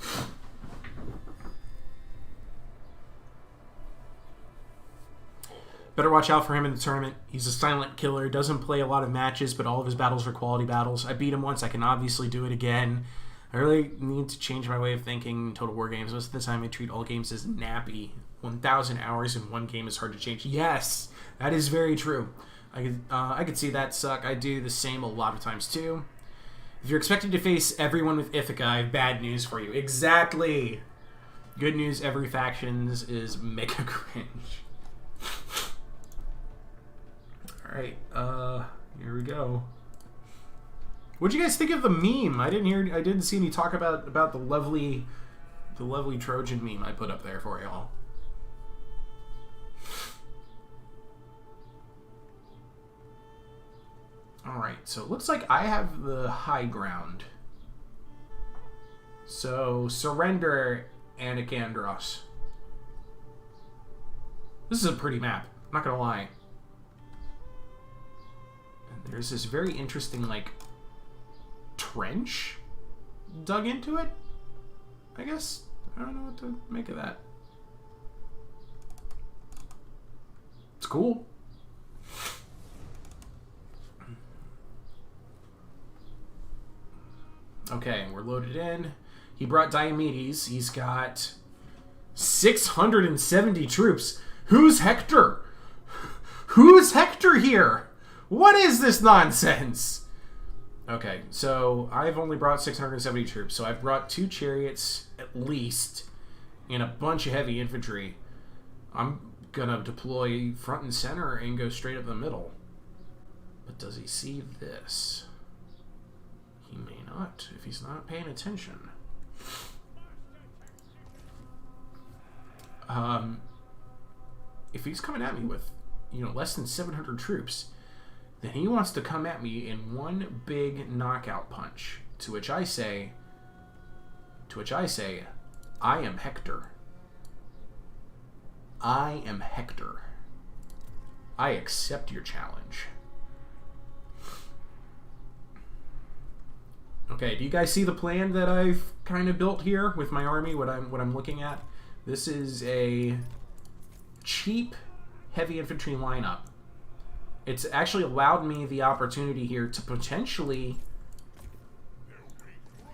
Better watch out for him in the tournament. He's a silent killer. Doesn't play a lot of matches, but all of his battles are quality battles. I beat him once. I can obviously do it again. I really need to change my way of thinking in Total War games. Most of the time I treat all games as nappy. 1,000 hours in one game is hard to change. Yes, that is very true. I could see that suck. I do the same a lot of times too. If you're expected to face everyone with Ithaca, I have bad news for you. Exactly. Good news, every faction is mega cringe. Alright, here we go. What'd you guys think of the meme? I didn't see any talk about the lovely Trojan meme I put up there for y'all. Alright, so it looks like I have the high ground. So, surrender, Anikandros. This is a pretty map, I'm not gonna lie. And there's this very interesting, like, trench dug into it, I guess. I don't know what to make of that. It's cool. Okay, we're loaded in. He brought Diomedes. He's got 670 troops. Who's Hector? Who's Hector here? What is this nonsense? Okay, so I've only brought 670 troops. So I've brought 2 chariots at least and a bunch of heavy infantry. I'm gonna deploy front and center and go straight up the middle. But does he see this? He may not, if he's not paying attention. If he's coming at me with, less than 700 troops, then he wants to come at me in one big knockout punch. To which I say, I am Hector. I am Hector. I accept your challenge. Okay, do you guys see the plan that I've kind of built here with my army, what I'm looking at? This is a cheap heavy infantry lineup. It's actually allowed me the opportunity here to potentially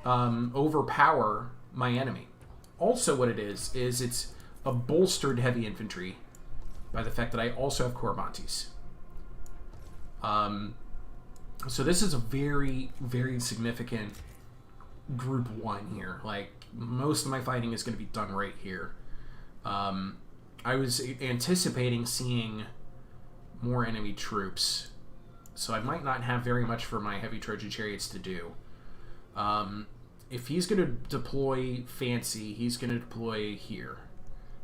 overpower my enemy. Also what it is it's a bolstered heavy infantry by the fact that I also have Corbontes. So this is a very, very significant group 1 here. Like, most of my fighting is going to be done right here. I was anticipating seeing more enemy troops, so I might not have very much for my heavy Trojan chariots to do. If he's going to deploy fancy, he's going to deploy here.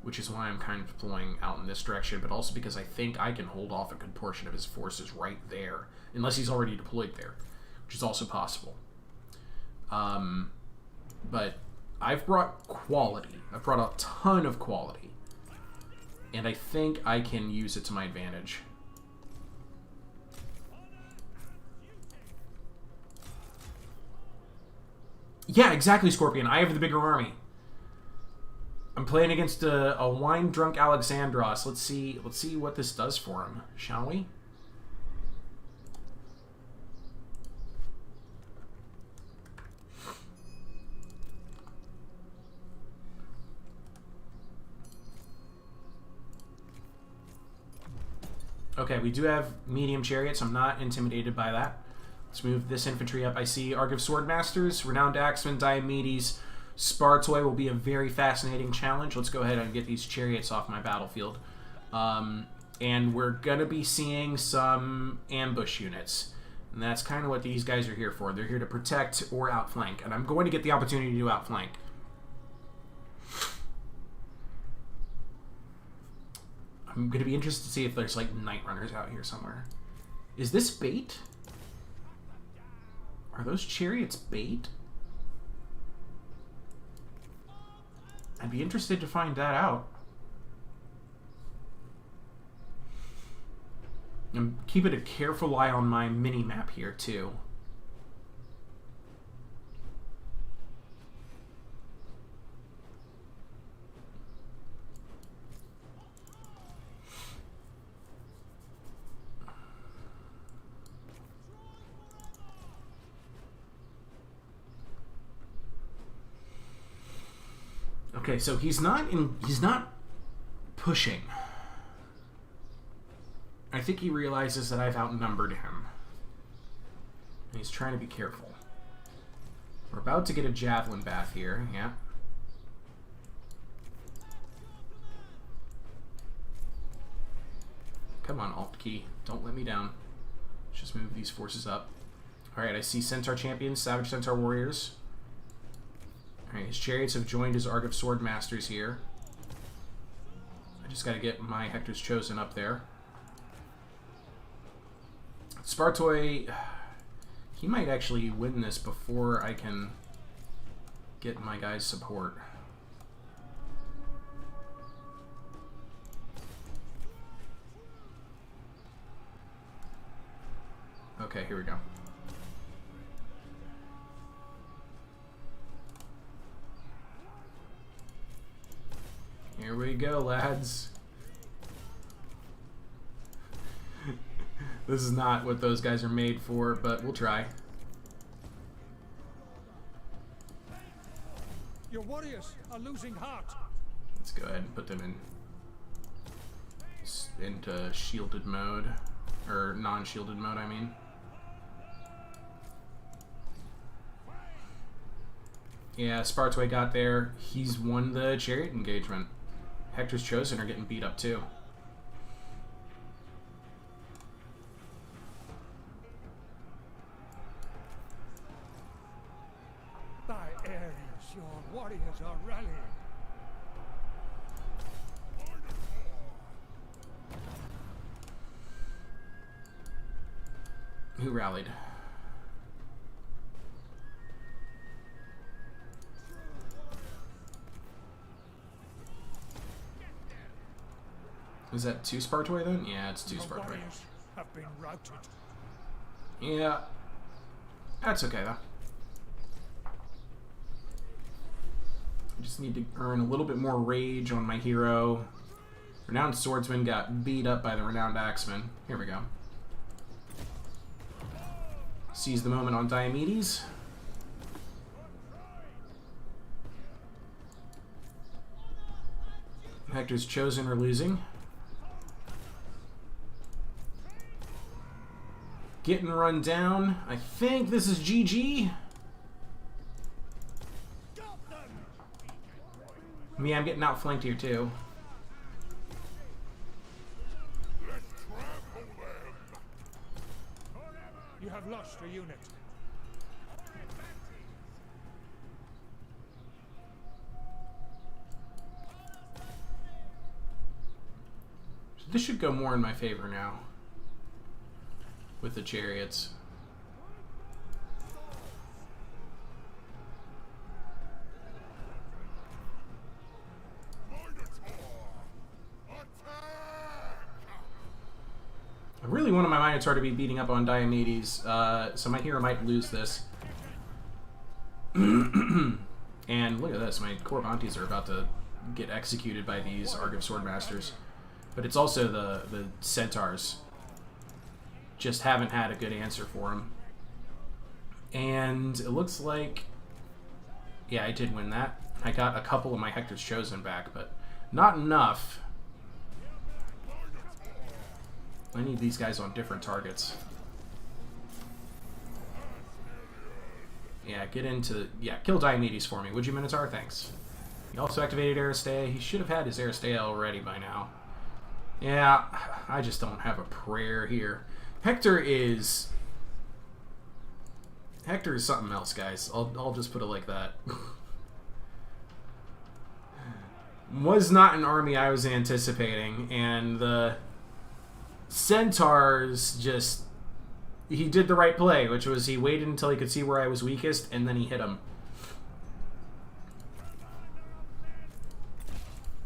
which is why I'm kind of deploying out in this direction, but also because I think I can hold off a good portion of his forces right there, unless he's already deployed there, which is also possible. But I've brought quality. I've brought a ton of quality, and I think I can use it to my advantage. Yeah, exactly, Scorpion. I have the bigger army. I'm playing against a wine-drunk Alexandros. Let's see what this does for him, shall we? Okay, we do have medium chariots. I'm not intimidated by that. Let's move this infantry up. I see Argive Swordmasters, Renowned Axemen, Diomedes, Spartoi will be a very fascinating challenge. Let's go ahead and get these chariots off my battlefield. And we're going to be seeing some ambush units. And that's kind of what these guys are here for. They're here to protect or outflank. And I'm going to get the opportunity to outflank. I'm going to be interested to see if there's, like, Night Runners out here somewhere. Is this bait? Are those chariots bait? I'd be interested to find that out. I'm keeping a careful eye on my mini-map here, too. Okay, so he's not pushing. I think he realizes that I've outnumbered him. And he's trying to be careful. We're about to get a javelin bath here, yeah. Come on, Alt key. Don't let me down. Let's just move these forces up. Alright, I see Centaur Champions, Savage Centaur Warriors. Alright, his chariots have joined his Argive Swordmasters here. I just gotta get my Hector's Chosen up there. Spartoi, he might actually win this before I can get my guys' support. Okay, here we go. Here we go, lads. This is not what those guys are made for, but we'll try.
Your warriors are losing heart.
Let's go ahead and put them into shielded mode, or non-shielded mode, I mean. Yeah, Spartoi got there. He's won the chariot engagement. Hector's Chosen are getting beat up too.
By Ares, your warriors are rallying.
Who rallied? Is that 2 Spartoi then? Yeah, it's 2
Your
Spartoi.
warriors have been routed.
Yeah. That's okay though. I just need to earn a little bit more rage on my hero. Renowned Swordsman got beat up by the Renowned Axeman. Here we go. Seize the moment on Diomedes. Hector's Chosen are losing. Getting run down. I think this is GG. Me, I'm getting outflanked here too.
You have lost a unit.
This should go more in my favor now. With the chariots. I really wanted my Minotaur to be beating up on Diomedes, so my hero might lose this. And look at this, my Corbontes are about to get executed by these Argive Swordmasters. But it's also the Centaurs. Just haven't had a good answer for them. And it looks like... Yeah, I did win that. I got a couple of my Hector's Chosen back, but not enough. I need these guys on different targets. Yeah, get into... Yeah, kill Diomedes for me, would you, Minotaur? Thanks. He also activated Aristea. He should have had his Aristea already by now. Yeah, I just don't have a prayer here. Hector is something else, guys. I'll just put it like that. Was not an army I was anticipating, and the Centaurs just... He did the right play, which was he waited until he could see where I was weakest, and then he hit him.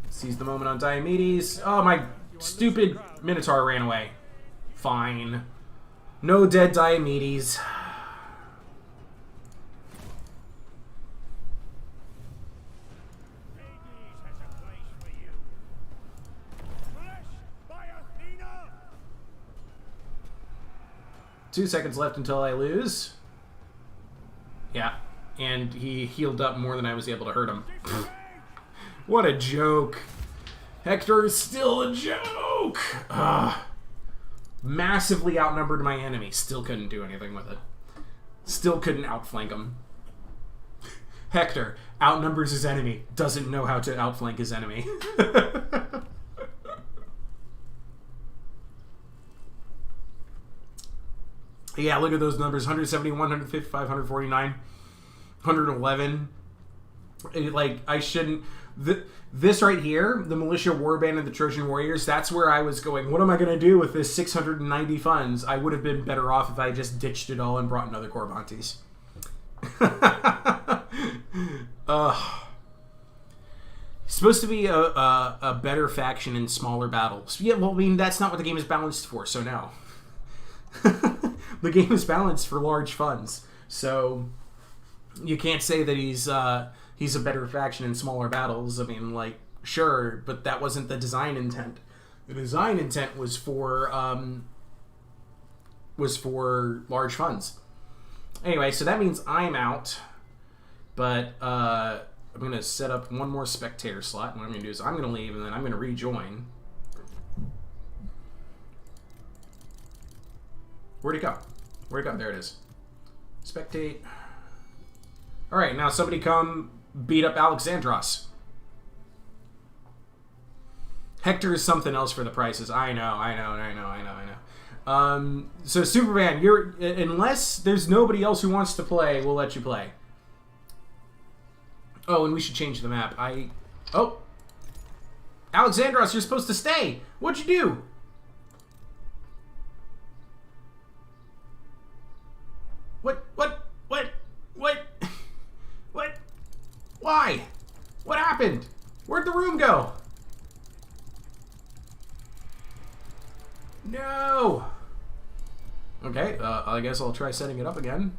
Seize the moment on Diomedes. Oh, my stupid Minotaur ran away. Fine. No dead Diomedes. Two seconds left until I lose. Yeah. And he healed up more than I was able to hurt him. What a joke. Hector is still a joke. Massively outnumbered my enemy. Still couldn't do anything with it. Still couldn't outflank him. Hector outnumbers his enemy. Doesn't know how to outflank his enemy. Yeah, look at those numbers. 171, 155, 149, 111. Like, I shouldn't... This right here, the Militia Warband and the Trojan Warriors, that's where I was going, what am I going to do with this 690 funds? I would have been better off if I just ditched it all and brought another Corbontes. Supposed to be a better faction in smaller battles. Yeah, well, I mean, that's not what the game is balanced for, so no. The game is balanced for large funds, so you can't say that he's a better faction in smaller battles. I mean, like, sure, but that wasn't the design intent. The design intent was for large funds. Anyway, so that means I'm out, but I'm going to set up one more spectator slot, and what I'm going to do is I'm going to leave, and then I'm going to rejoin. Where'd it go? Where'd it go? There it is. Spectate. Alright, now somebody come beat up Alexandros. Hector is something else for the prices. I know. So Superman, unless there's nobody else who wants to play, we'll let you play. Oh, and we should change the map. Oh! Alexandros, you're supposed to stay! What'd you do? What? Why? What happened? Where'd the room go? No! Okay, I guess I'll try setting it up again.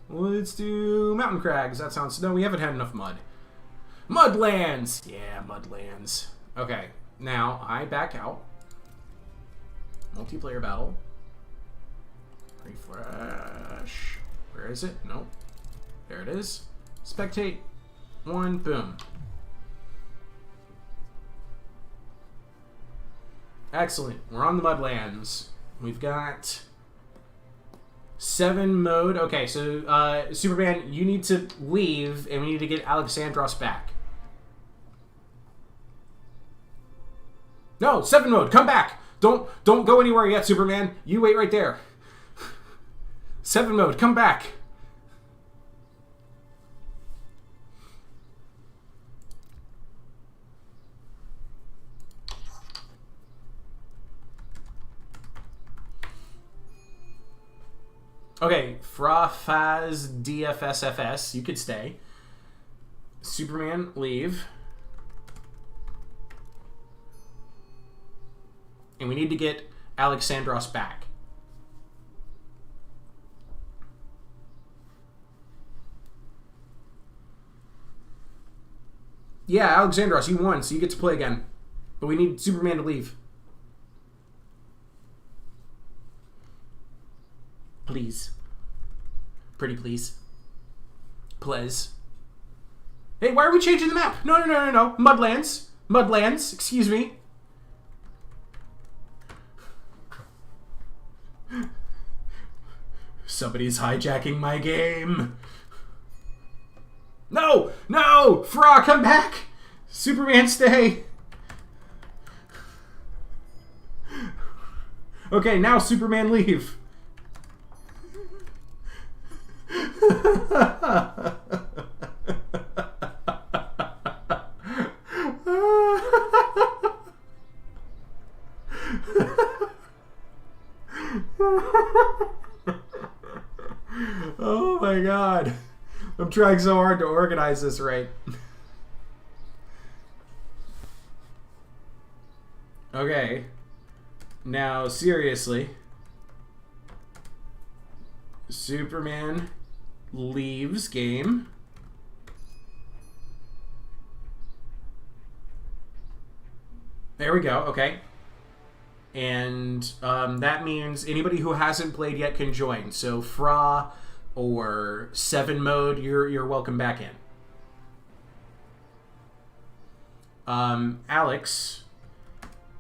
Let's do Mountain Crags. That sounds... No, we haven't had enough mud. Mudlands! Yeah, Mudlands. Okay, now I back out. Multiplayer battle. Refresh. Where is it? Nope. There it is. Spectate. One. Boom. Excellent. We're on the Mudlands. We've got 7 mode. Okay, so Superman, you need to leave, and we need to get Alexandros back. No, 7 mode. Come back. Don't go anywhere yet, Superman. You wait right there. 7 mode. Come back. Okay, Frafaz DFSFS, you could stay. Superman, leave. And we need to get Alexandros back. Yeah, Alexandros, you won, so you get to play again. But we need Superman to leave. Please. Pretty please. Please. Hey, why are we changing the map? No. Mudlands. Mudlands, excuse me. Somebody's hijacking my game. No! Fra, come back! Superman, stay! Okay, now Superman, leave. Oh my god. I'm trying so hard to organize this right. Okay. Now, seriously. Superman leaves game. There we go, okay. And that means anybody who hasn't played yet can join. So Fra or 7 mode, you're welcome back in. Alex,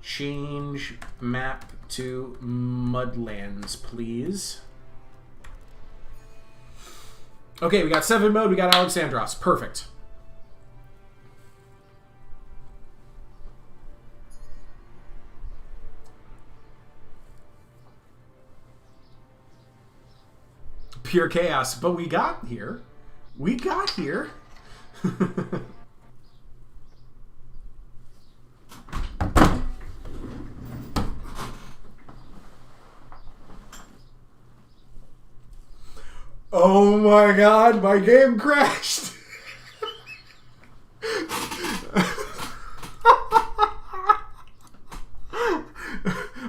change map to Mudlands, please. Okay, we got 7 mode, we got Alexandros. Perfect. Pure chaos, but we got here. We got here. Oh my god, my game crashed.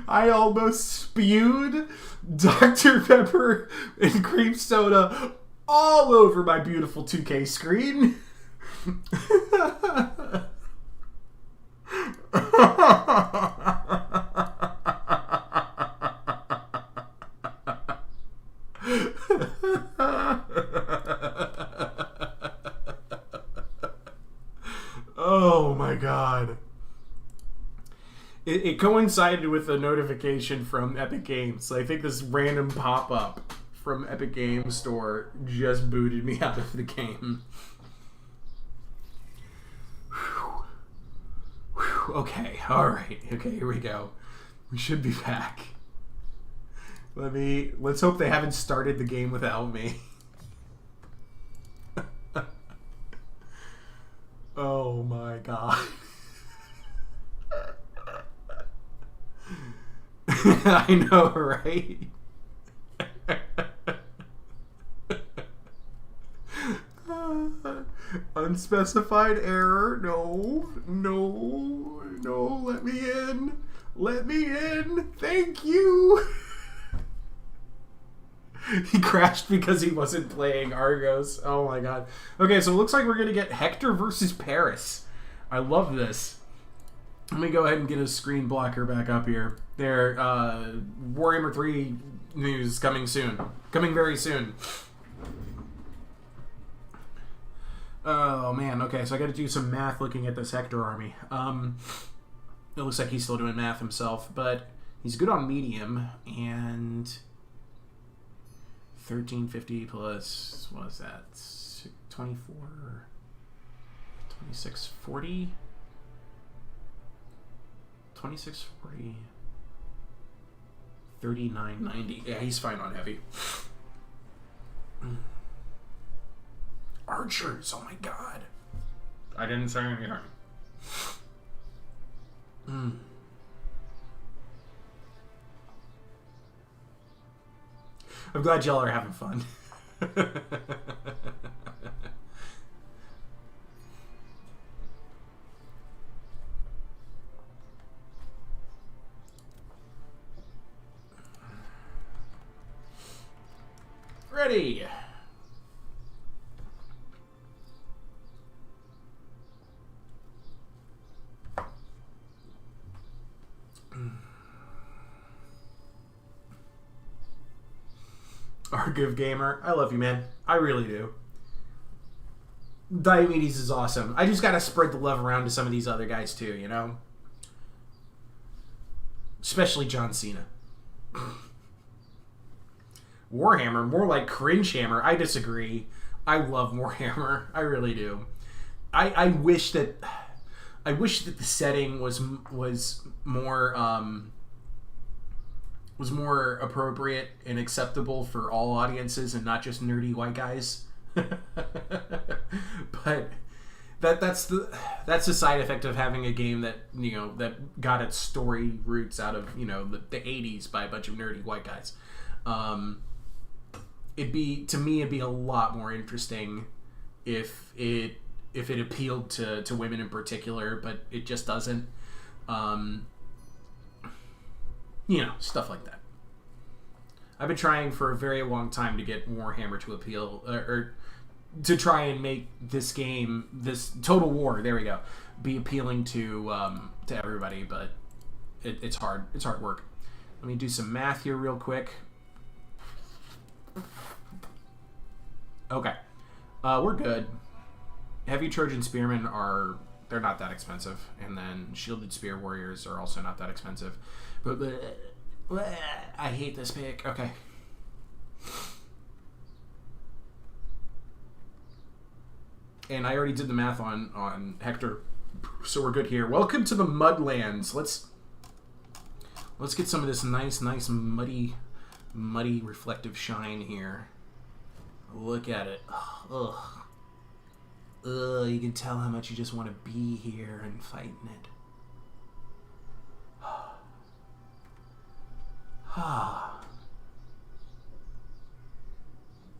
I almost spewed Dr. Pepper and cream soda all over my beautiful 2K screen. Oh my god. It coincided with a notification from Epic Games. I think this random pop-up from Epic Games Store just booted me out of the game. Whew. Whew. Okay, alright. Okay, here we go. We should be back. Let's hope they haven't started the game without me. Oh my god. I know, right? Unspecified error. No, let me in. Let me in. Thank you. He crashed because he wasn't playing Argos. Oh my god. Okay, so it looks like we're going to get Hector versus Paris. I love this. Let me go ahead and get a screen blocker back up here. There, Warhammer 3 news coming soon. Coming very soon. Oh man, okay, so I gotta do some math looking at this Hector army. It looks like he's still doing math himself, but he's good on medium, and 1350 plus, what is that? 24, 2640? 2640, 3990. Yeah, he's fine on heavy. Archers, oh my god. I didn't say anything. I'm glad y'all are having fun. Ready. Argive Gamer, I love you, man. I really do. Diabetes is awesome. I just gotta spread the love around to some of these other guys too, you know? Especially John Cena. Warhammer, more like Cringe Hammer. I disagree. I love Warhammer. I really do. I wish that the setting was more appropriate and acceptable for all audiences and not just nerdy white guys. But that's the side effect of having a game that, you know, that got its story roots out of, you know, the 80s by a bunch of nerdy white guys. It'd be a lot more interesting if it appealed to women in particular, but it just doesn't. You know, stuff like that. I've been trying for a very long time to get Warhammer to appeal, or to try and make this game, this Total War, there we go, be appealing to everybody, but it's hard. It's hard work. Let me do some math here real quick. Okay. We're good. Heavy Trojan Spearmen they're not that expensive, and then Shielded Spear Warriors are also not that expensive. But I hate this pick. Okay. And I already did the math on Hector, so we're good here. Welcome to the Mudlands. Let's get some of this nice muddy reflective shine here. Look at it. Ugh. Ugh, you can tell how much you just want to be here and fighting it.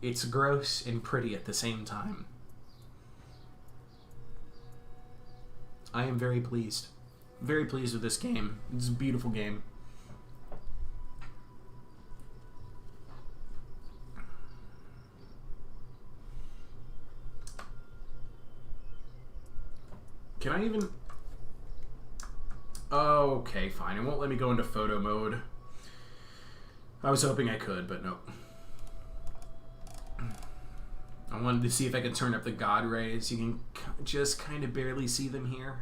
It's gross and pretty at the same time. I am very pleased. Very pleased with this game. It's a beautiful game. Can I even... Okay, fine. It won't let me go into photo mode. I was hoping I could, but nope. I wanted to see if I could turn up the God rays. You can just kind of barely see them here.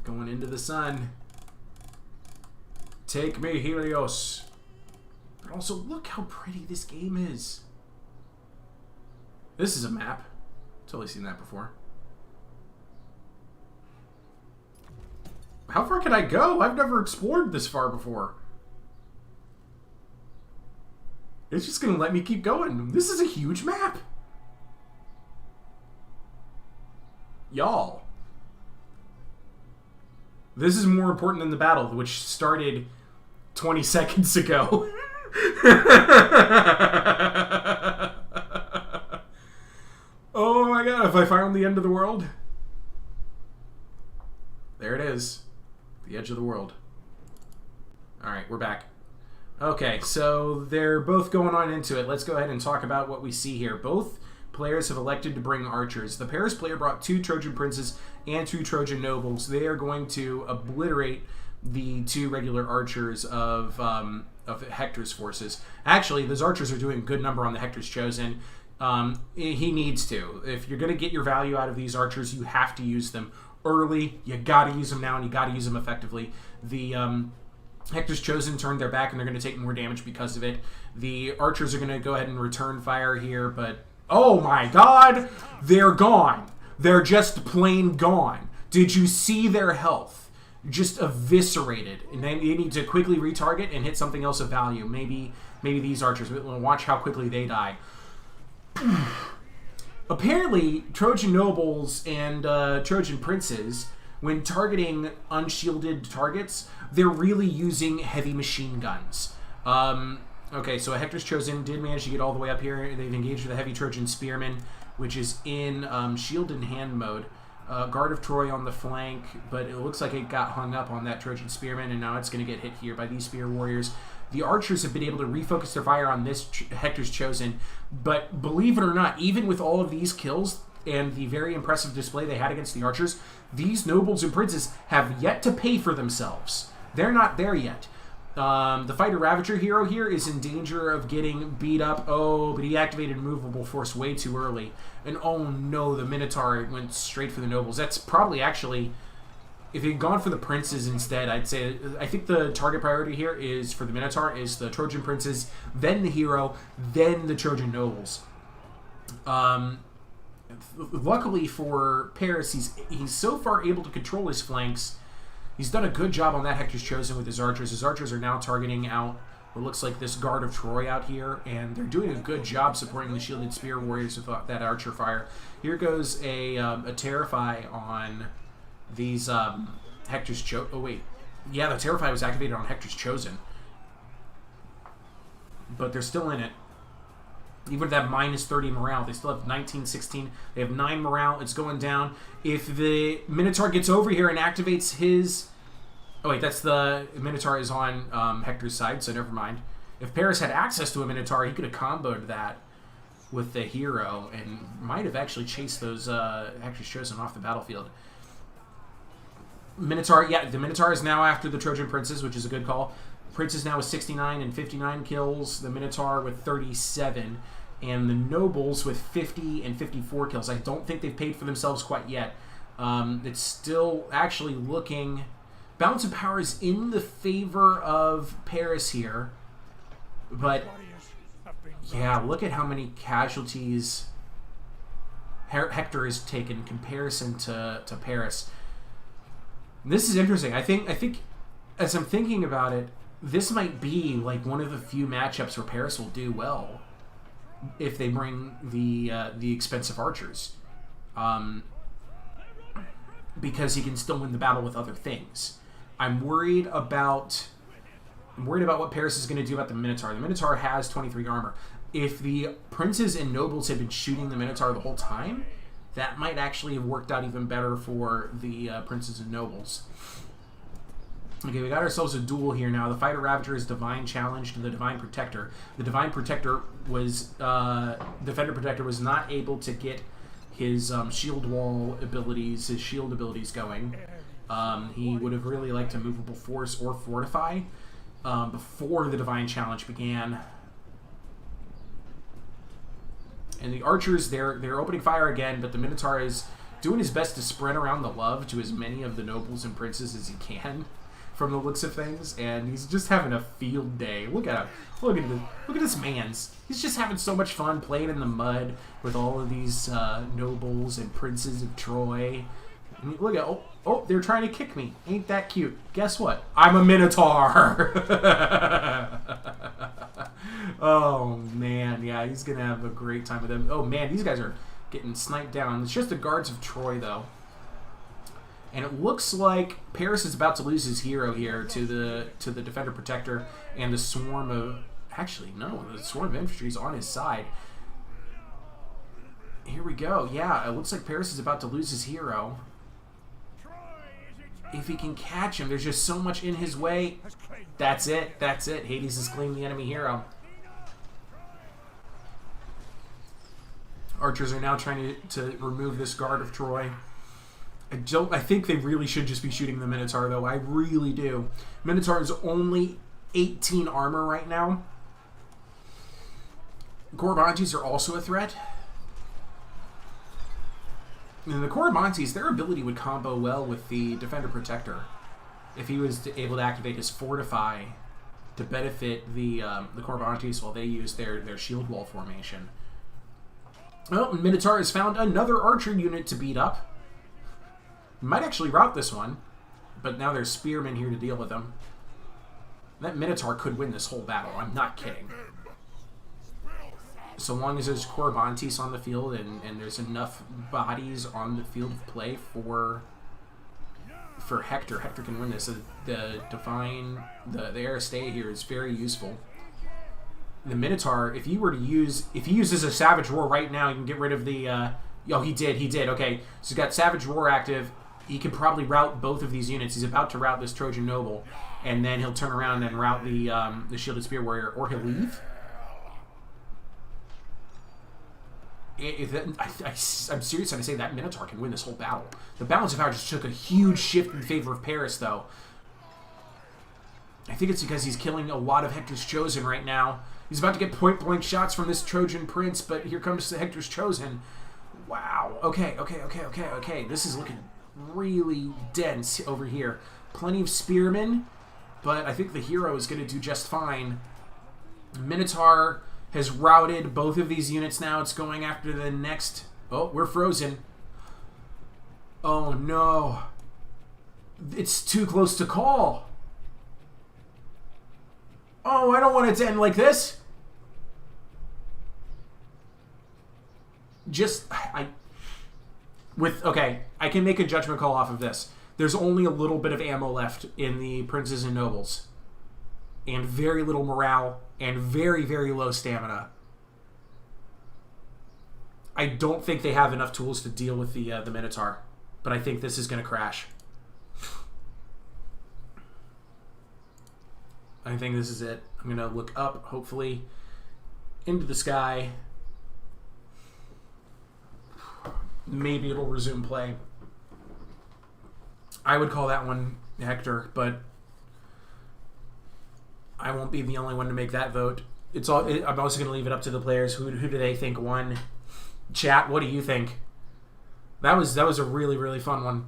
Going into the sun. Take me, Helios. But also, look how pretty this game is. This is a map. Totally seen that before. How far can I go? I've never explored this far before. It's just going to let me keep going. This is a huge map. Y'all. This is more important than the battle, which started 20 seconds ago. Oh my god, have I found the end of the world? There it is. The edge of the world. Alright, we're back. Okay, so they're both going on into it. Let's go ahead and talk about what we see here. Both players have elected to bring archers. The Paris player brought 2 Trojan princes and 2 Trojan nobles. They are going to obliterate the 2 regular archers of Hector's forces. Actually, those archers are doing a good number on the Hector's Chosen. He needs to. If you're going to get your value out of these archers, you have to use them early. You got to use them now, and you got to use them effectively. The Hector's Chosen turned their back, and they're going to take more damage because of it. The archers are going to go ahead and return fire here, but oh my god, they're gone. They're just plain gone. Did you see their health? Just eviscerated, and then you need to quickly retarget and hit something else of value. Maybe these archers. Watch how quickly they die. Apparently, Trojan nobles and Trojan princes when targeting unshielded targets, they're really using heavy machine guns. Okay, so Hector's Chosen did manage to get all the way up here. They've engaged with a heavy Trojan Spearman, which is in shield in hand mode. Guard of Troy on the flank, but it looks like it got hung up on that Trojan Spearman, and now it's going to get hit here by these Spear Warriors. The archers have been able to refocus their fire on this Hector's Chosen, but believe it or not, even with all of these kills and the very impressive display they had against the archers, these nobles and princes have yet to pay for themselves. They're not there yet. The Fighter Ravager hero here is in danger of getting beat up. Oh, but he activated Movable Force way too early. And oh no, the Minotaur went straight for the nobles. That's probably actually, if he'd gone for the princes instead, I'd say, I think the target priority here is for the Minotaur is the Trojan princes, then the hero, then the Trojan nobles. Luckily for Paris, he's so far able to control his flanks. He's done a good job on that Hector's Chosen with his archers. His archers are now targeting out what looks like this Guard of Troy out here, and they're doing a good job supporting the Shielded Spear Warriors with that archer fire. Here goes a Terrify on these Hector's Chosen. Oh, wait. Yeah, the Terrify was activated on Hector's Chosen. But they're still in it. Even with that minus 30 morale, they still have 19, 16. They have 9 morale. It's going down. If the Minotaur gets over here and activates his... Oh, wait, that's the... Minotaur is on Hector's side, so never mind. If Paris had access to a Minotaur, he could have comboed that with the hero and might have actually chased those Hector's Chosen off the battlefield. Minotaur, yeah, the Minotaur is now after the Trojan Princes, which is a good call. Princes now with 69 and 59 kills. The Minotaur with 37. And the Nobles with 50 and 54 kills. I don't think they've paid for themselves quite yet. It's still actually looking... Balance of power is in the favor of Paris here. But, yeah, look at how many casualties Hector has taken in comparison to Paris. This is interesting. I think, as I'm thinking about it, this might be like one of the few matchups where Paris will do well if they bring the expensive archers, because he can still win the battle with other things. I'm worried about what Paris is going to do about the Minotaur. The Minotaur has 23 armor. If the princes and nobles had been shooting the Minotaur the whole time, that might actually have worked out even better for the princes and nobles. Okay, we got ourselves a duel here now. The Fighter Ravager is Divine Challenge to the Divine Protector. The Divine Protector was... Defender Protector was not able to get his shield wall abilities, his shield abilities going. He would have really liked a Movable Force or Fortify before the Divine Challenge began. And the archers, they're opening fire again, but the Minotaur is doing his best to spread around the love to as many of the nobles and princes as he can, from the looks of things, and he's just having a field day. Look at him. Look at this man's. He's just having so much fun playing in the mud with all of these nobles and princes of Troy. I mean, look at oh, they're trying to kick me. Ain't that cute? Guess what? I'm a Minotaur. Oh man, yeah, he's gonna have a great time with them. Oh man, these guys are getting sniped down. It's just the guards of Troy though. And it looks like Paris is about to lose his hero here to the Defender Protector and the swarm of... Actually, no. The swarm of infantry is on his side. Here we go. Yeah, it looks like Paris is about to lose his hero. If he can catch him, there's just so much in his way. That's it. That's it. Hades has claimed the enemy hero. Archers are now trying to remove this Guard of Troy. I think they really should just be shooting the Minotaur, though. I really do. Minotaur is only 18 armor right now. Corabantes are also a threat. And the Corabantes, their ability would combo well with the Defender Protector if he was able to activate his Fortify to benefit the Corabantes while they use their shield wall formation. Well, Minotaur has found another archer unit to beat up. Might actually rout this one, but now there's spearmen here to deal with them. That Minotaur could win this whole battle. I'm not kidding. So long as there's Corabantes on the field and there's enough bodies on the field of play for for Hector. Hector can win this. The Divine, the Aristea here is very useful. The Minotaur, if he uses a Savage Roar right now, you can get rid of the, oh, he did, okay. So he's got Savage Roar active. He can probably route both of these units. He's about to route this Trojan Noble, and then he'll turn around and route the Shielded Spear Warrior, or he'll leave. I'm serious when I say that Minotaur can win this whole battle. The balance of power just took a huge shift in favor of Paris, though. I think it's because he's killing a lot of Hector's Chosen right now. He's about to get point-blank shots from this Trojan Prince, but here comes Hector's Chosen. Wow. Okay. This is looking really dense over here. Plenty of spearmen, but I think the hero is going to do just fine. Minotaur has routed both of these units now. It's going after the next... Oh, we're frozen. Oh, no. It's too close to call. Oh, I don't want it to end like this. Okay, I can make a judgment call off of this. There's only a little bit of ammo left in the Princes and Nobles. And very little morale, and very, very low stamina. I don't think they have enough tools to deal with the Minotaur, but I think this is going to crash. I think this is it. I'm going to look up, hopefully, into the sky. Maybe it'll resume play. I would call that one Hector, but I won't be the only one to make that vote. I'm also going to leave it up to the players. Who do they think won? Chat, what do you think? That was a really, really fun one.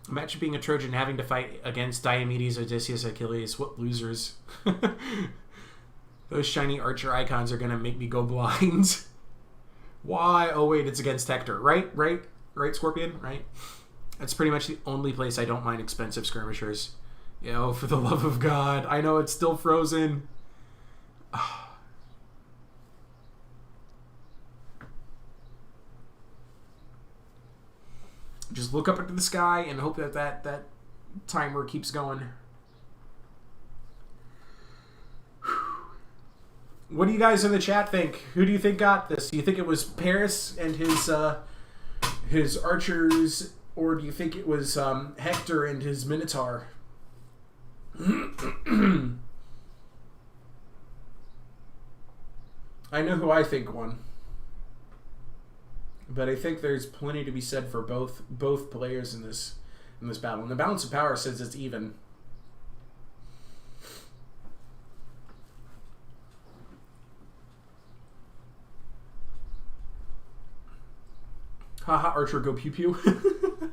Imagine being a Trojan having to fight against Diomedes, Odysseus, Achilles. What losers. Those shiny archer icons are going to make me go blind. Why? Oh, wait, it's against Hector. Right, Scorpion? Right? That's pretty much the only place I don't mind expensive skirmishers. Yo, for the love of God. I know it's still frozen. Just look up into the sky and hope that timer keeps going. What do you guys in the chat think? Who do you think got this? Do you think it was Paris and his archers, or do you think it was Hector and his Minotaur? I know who I think won, but I think there's plenty to be said for both players in this battle. And the balance of power says it's even. Haha, Archer, go pew pew.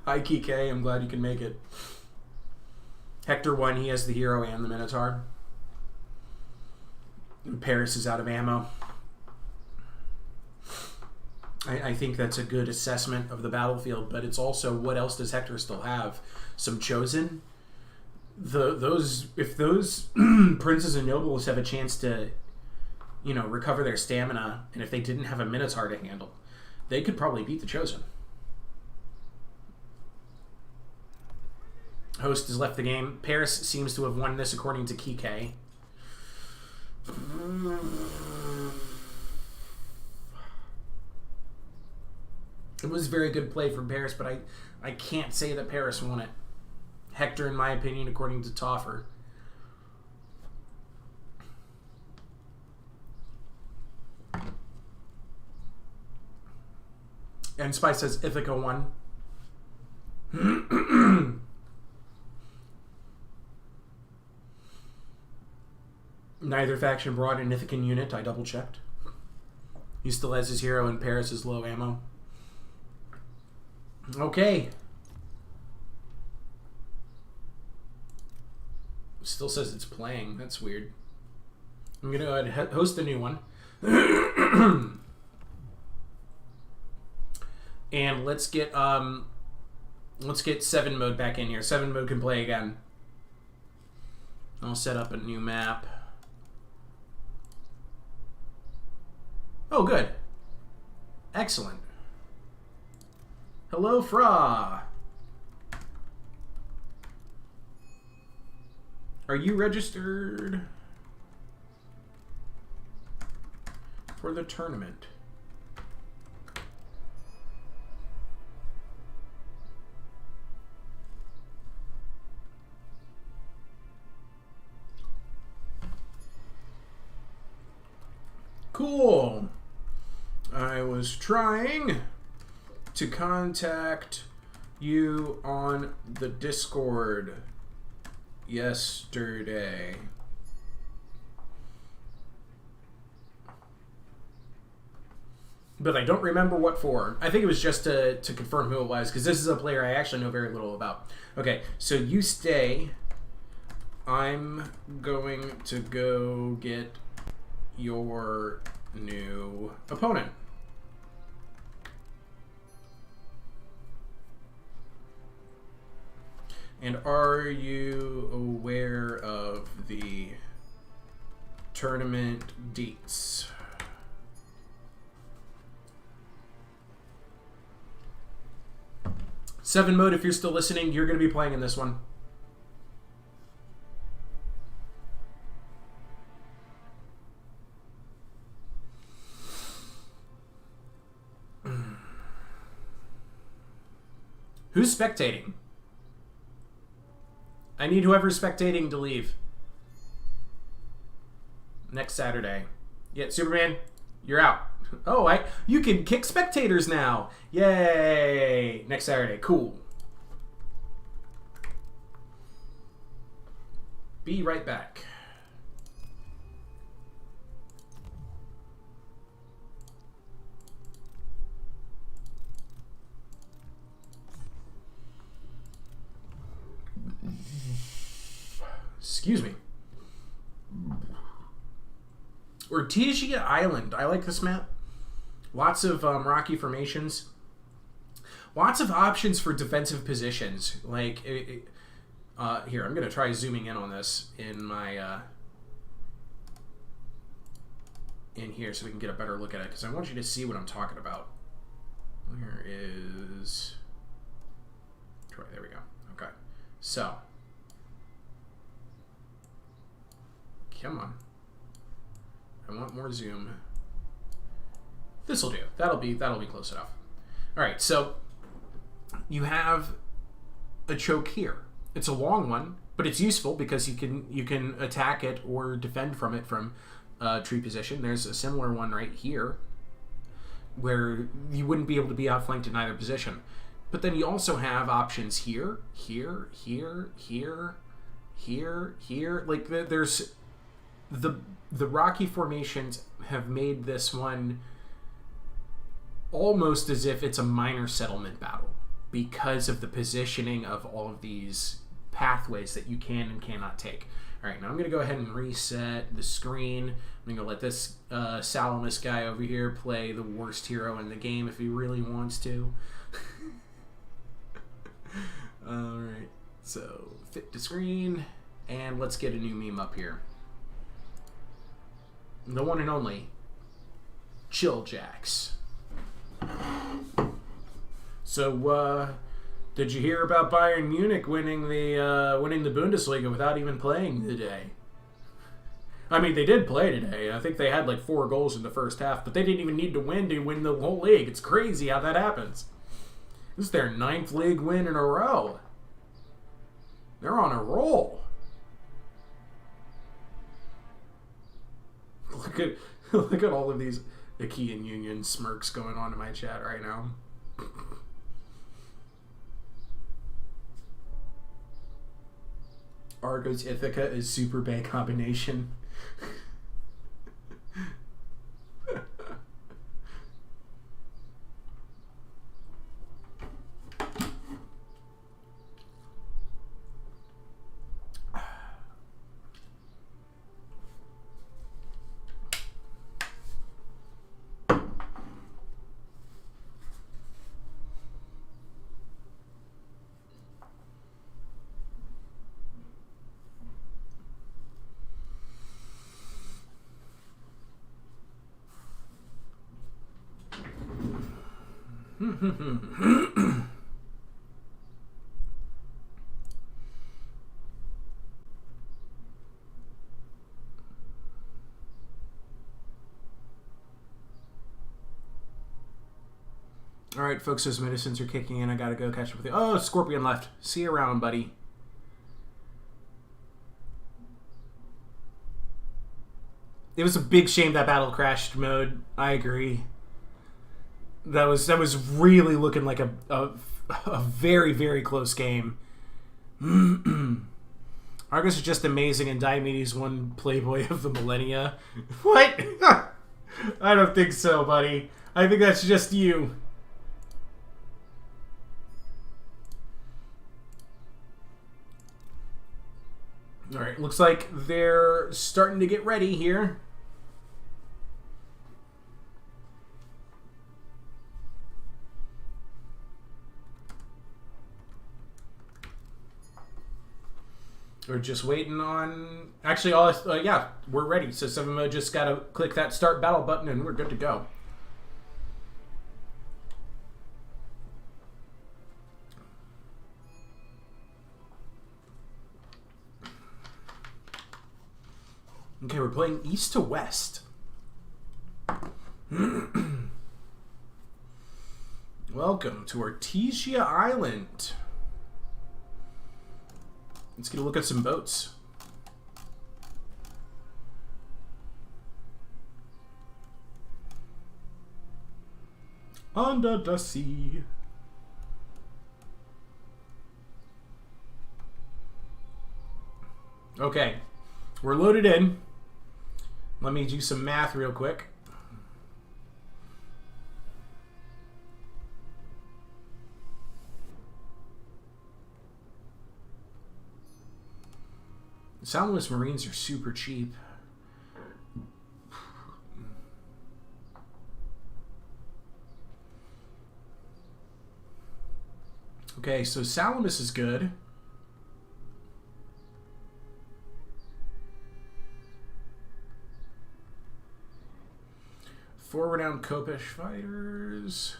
Hi, Kike. I'm glad you can make it. Hector won. He has the hero and the Minotaur. And Paris is out of ammo. I think that's a good assessment of the battlefield, but it's also, what else does Hector still have? Some Chosen? If those princes and nobles have a chance to, recover their stamina, and if they didn't have a Minotaur to handle, they could probably beat the Chosen. Host has left the game. Paris seems to have won this according to Kike. It was very good play from Paris, but I can't say that Paris won it. Hector, in my opinion, according to Toffer. And Spy says Ithaca won. Neither faction brought an Ithacan unit. I double checked. He still has his hero, and Paris is low ammo. Okay. Still says it's playing. That's weird. I'm gonna go ahead and host a new one. And let's get 7 mode back in here. 7 mode can play again. I'll set up a new map. Oh, good. Excellent. Hello, Fra. Are you registered for the tournament? Cool. I was trying to contact you on the Discord yesterday. But I don't remember what for. I think it was just to confirm who it was, because this is a player I actually know very little about. Okay, so you stay. I'm going to go get your new opponent. And are you aware of the tournament dates? Seven Mode, if you're still listening, you're going to be playing in this one. Who's spectating? I need whoever's spectating to leave. Next Saturday. Yeah, Superman, you're out. Oh, you can kick spectators now. Yay! Next Saturday. Cool. Be right back. Excuse me. Ortesia Island. I like this map. Lots of rocky formations. Lots of options for defensive positions. Like, here, I'm going to try zooming in on this in my... in here so we can get a better look at it, because I want you to see what I'm talking about. Where is... There we go. Okay. So... Come on. I want more zoom. This'll do. That'll be close enough. All right, so you have a choke here. It's a long one, but it's useful because you can attack it or defend from it from tree position. There's a similar one right here where you wouldn't be able to be outflanked in either position. But then you also have options here, here, here, here, here, here. Like there's the rocky formations have made this one almost as if it's a minor settlement battle because of the positioning of all of these pathways that you can and cannot take. All right, now I'm going to go ahead and reset the screen. I'm going to let this Salamis guy over here play the worst hero in the game if he really wants to. All right, so fit to screen, and let's get a new meme up here. The one and only Chill Jacks. So, did you hear about Bayern Munich winning the Bundesliga without even playing today? I mean, they did play today. I think they had like 4 goals in the first half, but they didn't even need to win the whole league. It's crazy how that happens. This is their 9th league win in a row. They're on a roll. Look at all of these Achaean Union smirks going on in my chat right now. Argos Ithaca is super bad combination. Alright, folks, those medicines are kicking in. I gotta go catch up with you. Oh, Scorpion left. See you around, buddy. It was a big shame that battle crashed mode. I agree. That was really looking like a very, very close game. Argus is just amazing, and Diomedes won Playboy of the Millennia. What? I don't think so, buddy. I think that's just you. Alright, looks like they're starting to get ready here. We're just waiting on... Actually, yeah, we're ready. So 7 Mode just got to click that start battle button and we're good to go. Okay, we're playing east to west. Welcome to Artesia Island. Let's get a look at some boats. Under the sea. Okay, we're loaded in. Let me do some math real quick. Soundless Marines are super cheap. Okay, so Salamis is good. Four renowned Kopesh fighters.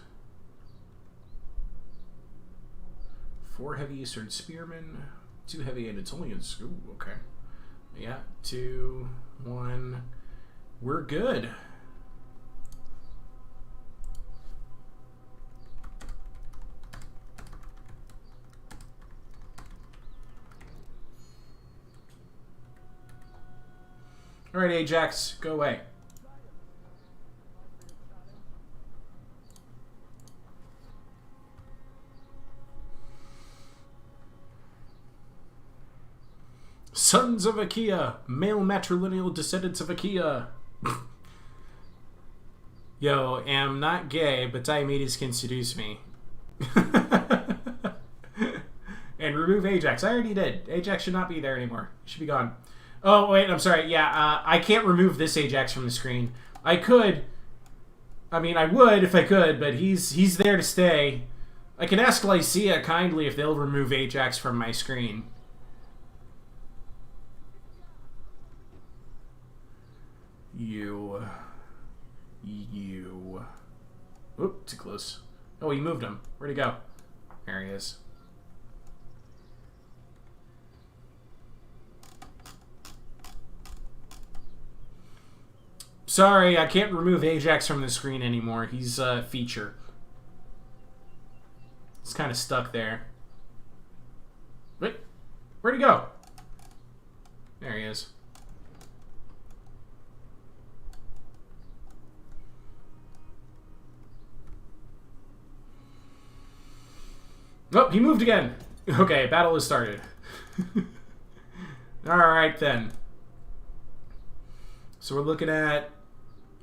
4 heavy Eastern spearmen. 2 heavy Anatolians. Ooh, okay. Yeah, 2, 1. We're good. All right, Ajax, go away. Sons of Achaea, male matrilineal descendants of Achaea. Yo, am not gay, but Diomedes can seduce me. And remove Ajax. I already did. Ajax should not be there anymore. He should be gone. Oh, wait, I'm sorry. Yeah, I can't remove this Ajax from the screen. I could. I mean, I would if I could, but he's there to stay. I can ask Lycia kindly if they'll remove Ajax from my screen. You. Oop, too close. Oh, he moved him. Where'd he go? There he is. Sorry, I can't remove Ajax from the screen anymore. He's a feature. It's kind of stuck there. Wait, where'd he go? There he is. Oh, he moved again. Okay, battle has started. Alright then. So we're looking at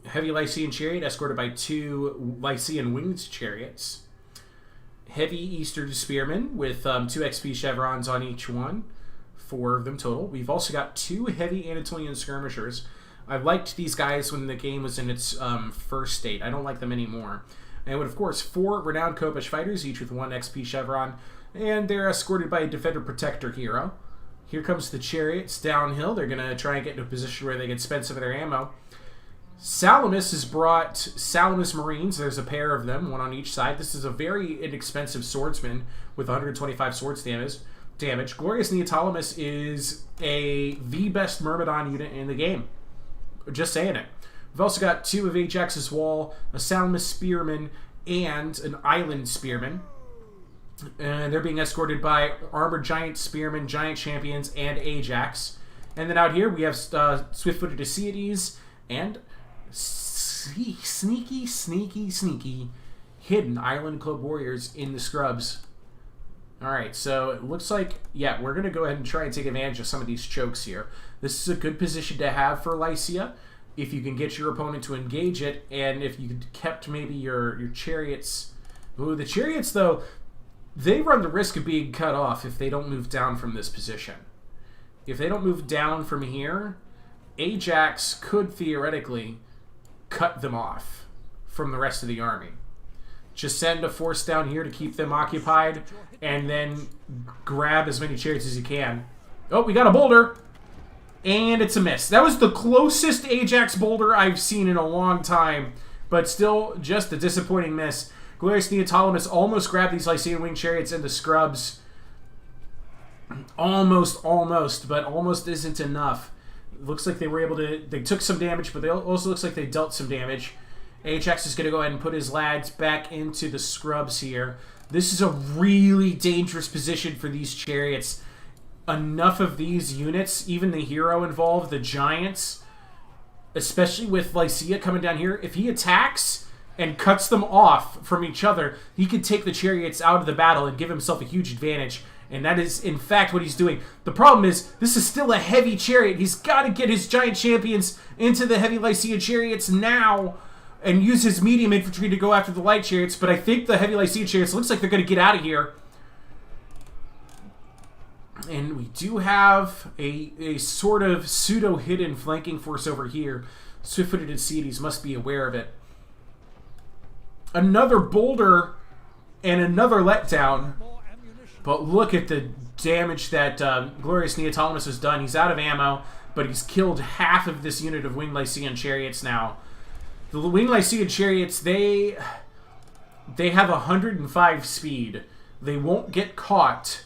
heavy Lycian chariot escorted by 2 Lycian winged chariots. Heavy Eastern spearmen with 2 XP chevrons on each one. 4 of them total. We've also got 2 heavy Anatolian skirmishers. I liked these guys when the game was in its first state. I don't like them anymore. And of course, 4 renowned Kopesh fighters, each with 1 XP chevron, and they're escorted by a Defender Protector hero. Here comes the chariots downhill. They're going to try and get into a position where they can spend some of their ammo. Salamis has brought Salamis Marines. There's a pair of them, 1 on each side. This is a very inexpensive swordsman with 125 swords damage. Glorious Neoptolemus is the best Myrmidon unit in the game. Just saying it. We've also got 2 of Ajax's Wall, a Salamis Spearman, and an island spearman. And they're being escorted by armored giant spearmen, giant champions, and Ajax. And then out here we have swift-footed Asciades and sneaky hidden Island Club warriors in the scrubs. Alright, so it looks like, yeah, we're going to go ahead and try and take advantage of some of these chokes here. This is a good position to have for Lycia, if you can get your opponent to engage it, and if you kept maybe your chariots. Ooh, the chariots, though, they run the risk of being cut off if they don't move down from this position. If they don't move down from here, Ajax could theoretically cut them off from the rest of the army. Just send a force down here to keep them occupied, and then grab as many chariots as you can. Oh, we got a boulder! And it's a miss. That was the closest Ajax boulder I've seen in a long time, but still just a disappointing miss. Glorious Neoptolemus almost grabbed these Lycian winged chariots in the scrubs. Almost, but almost isn't enough. It looks like they were able to... They took some damage, but it also looks like they dealt some damage. Ajax is going to go ahead and put his lads back into the scrubs here. This is a really dangerous position for these chariots. Enough of these units, even the hero involved, the giants, especially with Lycia coming down here, if he attacks and cuts them off from each other, he could take the chariots out of the battle and give himself a huge advantage. And that is, in fact, what he's doing. The problem is, this is still a heavy chariot. He's got to get his giant champions into the heavy Lycian chariots now and use his medium infantry to go after the light chariots. But I think the heavy Lycian chariots looks like they're going to get out of here. And we do have a sort of pseudo-hidden flanking force over here. Swift-footed Asciades must be aware of it. Another boulder and another letdown. But look at the damage that Glorious Neoptolemus has done. He's out of ammo, but he's killed half of this unit of winged Lycian chariots now. The winged Lycian chariots, they have 105 speed. They won't get caught,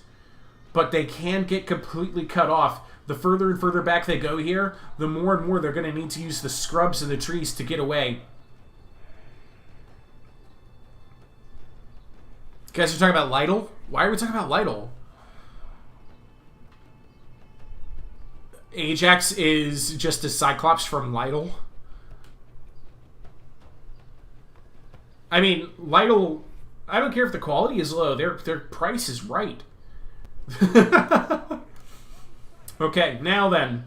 but they can get completely cut off. The further and further back they go here, the more and more they're going to need to use the scrubs and the trees to get away. You guys are talking about Lytle? Why are we talking about Lytle? Ajax is just a Cyclops from Lytle. I mean, Lytle, I don't care if the quality is low. Their price is right. Okay, now then.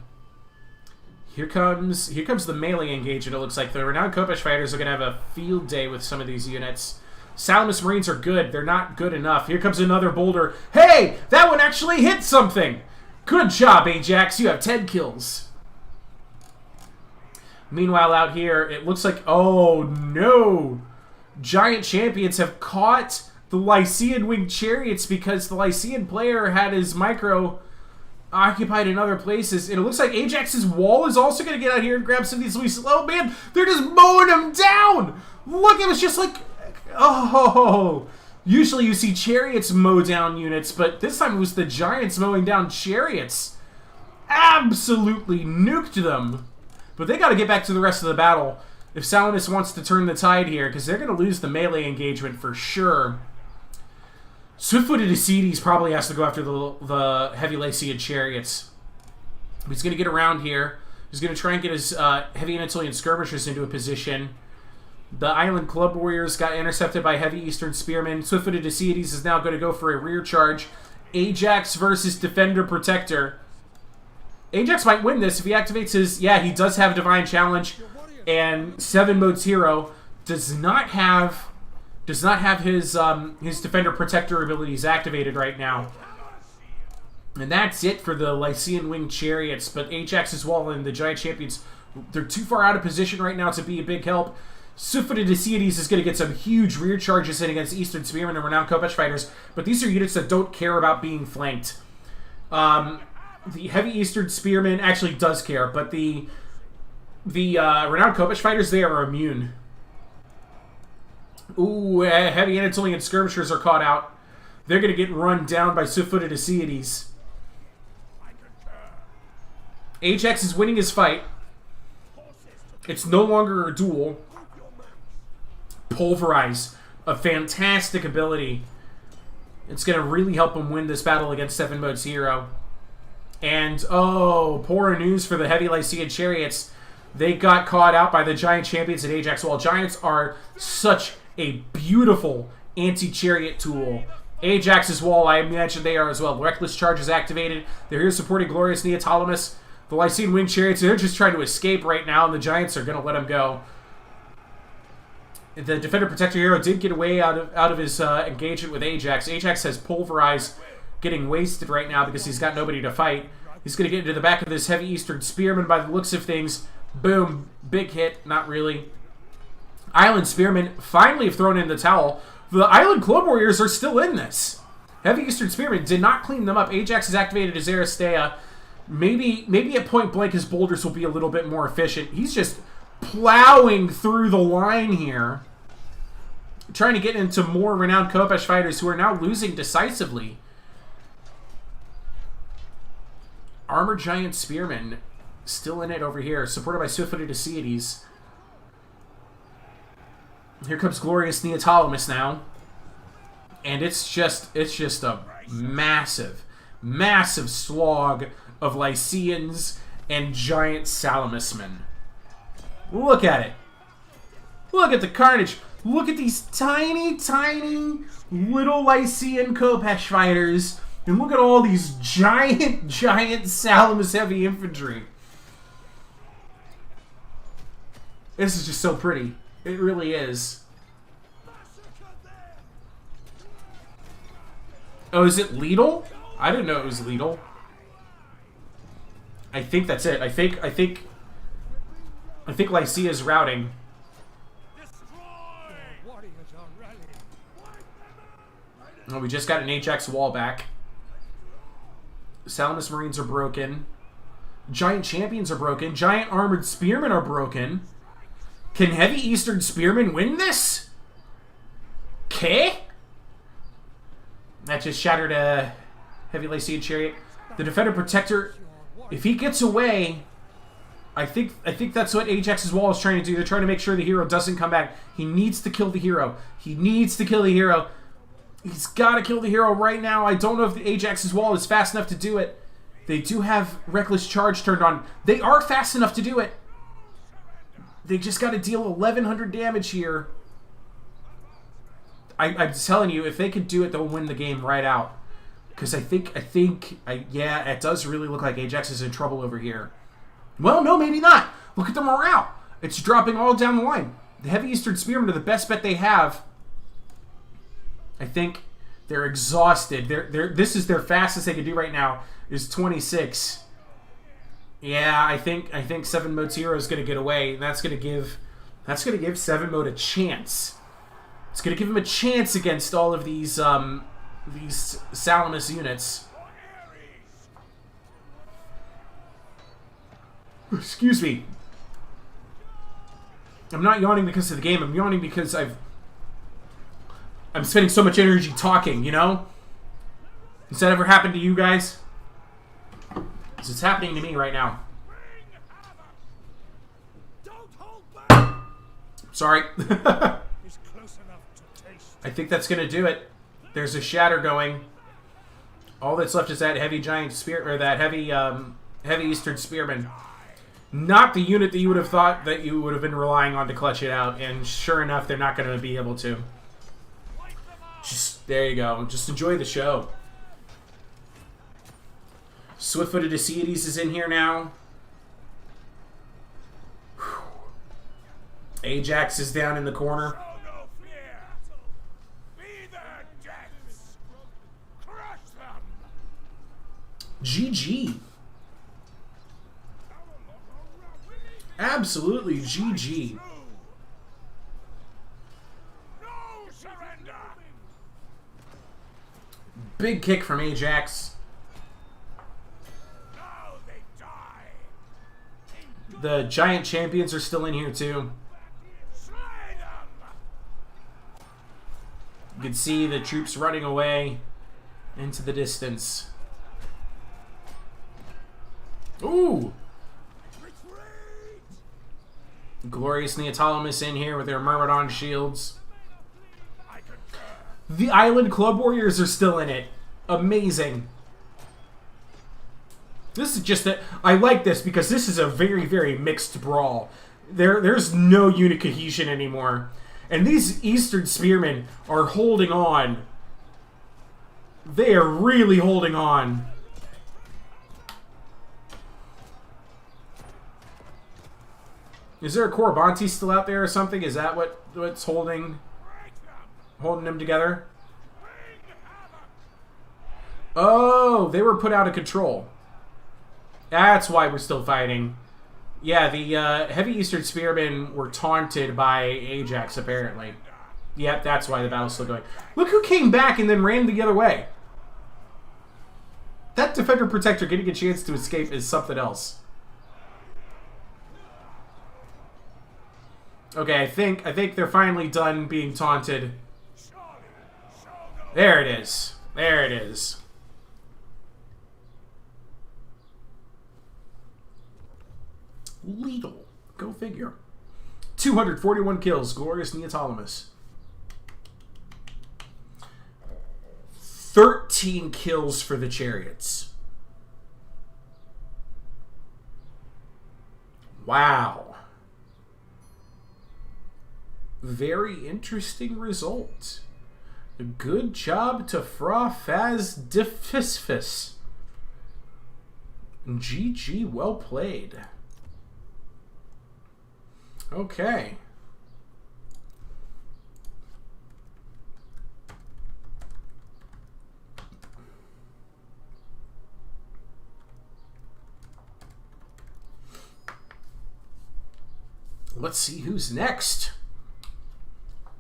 Here comes the melee engagement, it looks like. The Renowned Kopesh fighters are going to have a field day with some of these units. Salamis Marines are good. They're not good enough. Here comes another boulder. Hey! That one actually hit something! Good job, Ajax. You have 10 kills. Meanwhile, out here, it looks like... Oh, no! Giant champions have caught the Lycian winged chariots because the Lycian player had his micro occupied in other places. And it looks like Ajax's wall is also going to get out here and grab some of these Lycian... Oh, man! They're just mowing them down! Look, it was just like... Oh, usually you see chariots mow down units, but this time it was the giants mowing down chariots. Absolutely nuked them. But they got to get back to the rest of the battle if Salamis wants to turn the tide here, because they're going to lose the melee engagement for sure. Swift-footed Asciades probably has to go after the heavy Lycian chariots. He's going to get around here. He's going to try and get his heavy Anatolian skirmishers into a position. The Island Club Warriors got intercepted by heavy Eastern Spearmen. Swift-footed Asciades is now going to go for a rear charge. Ajax versus Defender Protector. Ajax might win this if he activates his... Yeah, he does have Divine Challenge. And 7 Modes Hero does not have his Defender Protector abilities activated right now. And that's it for the Lycian Winged Chariots. But Ajax's wall and the Giant Champions, they're too far out of position right now to be a big help. Swift-footed Asciades is going to get some huge rear charges in against Eastern Spearmen and Renowned Kopesh fighters, but these are units that don't care about being flanked. The heavy Eastern Spearmen actually does care, but the Renowned Kopesh fighters, they are immune. Ooh, heavy Anatolian skirmishers are caught out. They're going to get run down by swift-footed Asciades. Ajax is winning his fight. It's no longer a duel. Pulverize. a fantastic ability. It's going to really help him win this battle against 7 Mode's hero. And, oh, poor news for the heavy Lycian chariots. They got caught out by the giant champions at Ajax Wall. Giants are such a beautiful anti-chariot tool. Ajax's wall, I imagine they are as well. Reckless Charge is activated. They're here supporting Glorious Neoptolemus. The Lycian Wing Chariots, they're just trying to escape right now, and the Giants are going to let them go. The Defender Protector hero did get away out of his engagement with Ajax. Ajax has Pulverized, getting wasted right now because he's got nobody to fight. He's going to get into the back of this Heavy Eastern Spearman by the looks of things. Boom. Big hit. Not really. Island Spearmen finally have thrown in the towel. The Island Club Warriors are still in this. Heavy Eastern Spearmen did not clean them up. Ajax has activated his Aristea. Maybe at point blank his boulders will be a little bit more efficient. He's just plowing through the line here. Trying to get into more renowned Khopesh fighters who are now losing decisively. Armored Giant Spearmen still in it over here, supported by Swift-footed Ascites. Here comes Glorious Neoptolemus now. And it's just a massive, massive slog of Lycians and giant Salamasmen. Look at it. Look at the carnage. Look at these tiny, tiny little Lycian Khopesh fighters. And look at all these giant, giant Salamis heavy infantry. This is just so pretty. It really is. Oh, is it Lidl? I didn't know it was Lidl. I think that's it. I think Lycia's routing. Oh, we just got an Ajax wall back. Salamis Marines are broken. Giant Champions are broken. Giant Armored Spearmen are broken. Can Heavy Eastern Spearmen win this? Okay. That just shattered a Heavy Lycian Chariot. The Defender Protector, if he gets away, I think that's what Ajax's wall is trying to do. They're trying to make sure the hero doesn't come back. He needs to kill the hero. He needs to kill the hero. He's got to kill the hero right now. I don't know if the Ajax's wall is fast enough to do it. They do have Reckless Charge turned on. They are fast enough to do it. They just got to deal 1,100 damage here. I'm telling you, if they could do it, they'll win the game right out. Because yeah, it does really look like Ajax is in trouble over here. Well, no, maybe not. Look at the morale. It's dropping all down the line. The Heavy Eastern Spearmen are the best bet they have. I think they're exhausted. This is their fastest they can do right now is 26. Yeah, I think 7 Mode's hero is going to get away. And that's going to give 7 Mode a chance. It's going to give him a chance against all of these Salamis units. Excuse me. I'm not yawning because of the game. I'm yawning because I'm spending so much energy talking, you know? Has that ever happened to you guys? Because it's happening to me right now. Sorry. I think that's going to do it. There's a shatter going. All that's left is that heavy giant spear, or that heavy Eastern Spearman. Not the unit that you would have thought that you would have been relying on to clutch it out, and sure enough, they're not going to be able to. Just there you go. Just enjoy the show. Swift-footed Ascites is in here now. Whew. Ajax is down in the corner. GG. Absolutely GG. Big kick from Ajax. The Giant Champions are still in here too. You can see the troops running away into the distance. Ooh! Glorious Neoptolemus in here with their Myrmidon shields. The Island Club Warriors are still in it. Amazing. This is just that I like this because this is a very, very mixed brawl. There's no unit cohesion anymore. And these Eastern Spearmen are holding on. They are really holding on. Is there a Corabanti still out there or something? Is that what's holding them together? Oh, they were put out of control. That's why we're still fighting. Yeah, the heavy Eastern Spearmen were taunted by Ajax, apparently. Yep, that's why the battle's still going. Look who came back and then ran the other way. That Defender Protector getting a chance to escape is something else. Okay, I think they're finally done being taunted. There it is. There it is. Lethal. Go figure. 241 kills. Glorious Neoptolemus. 13 kills for the Chariots. Wow. Very interesting result. Good job to Fra Faz Diffisfis. GG, well played. Okay. Let's see who's next.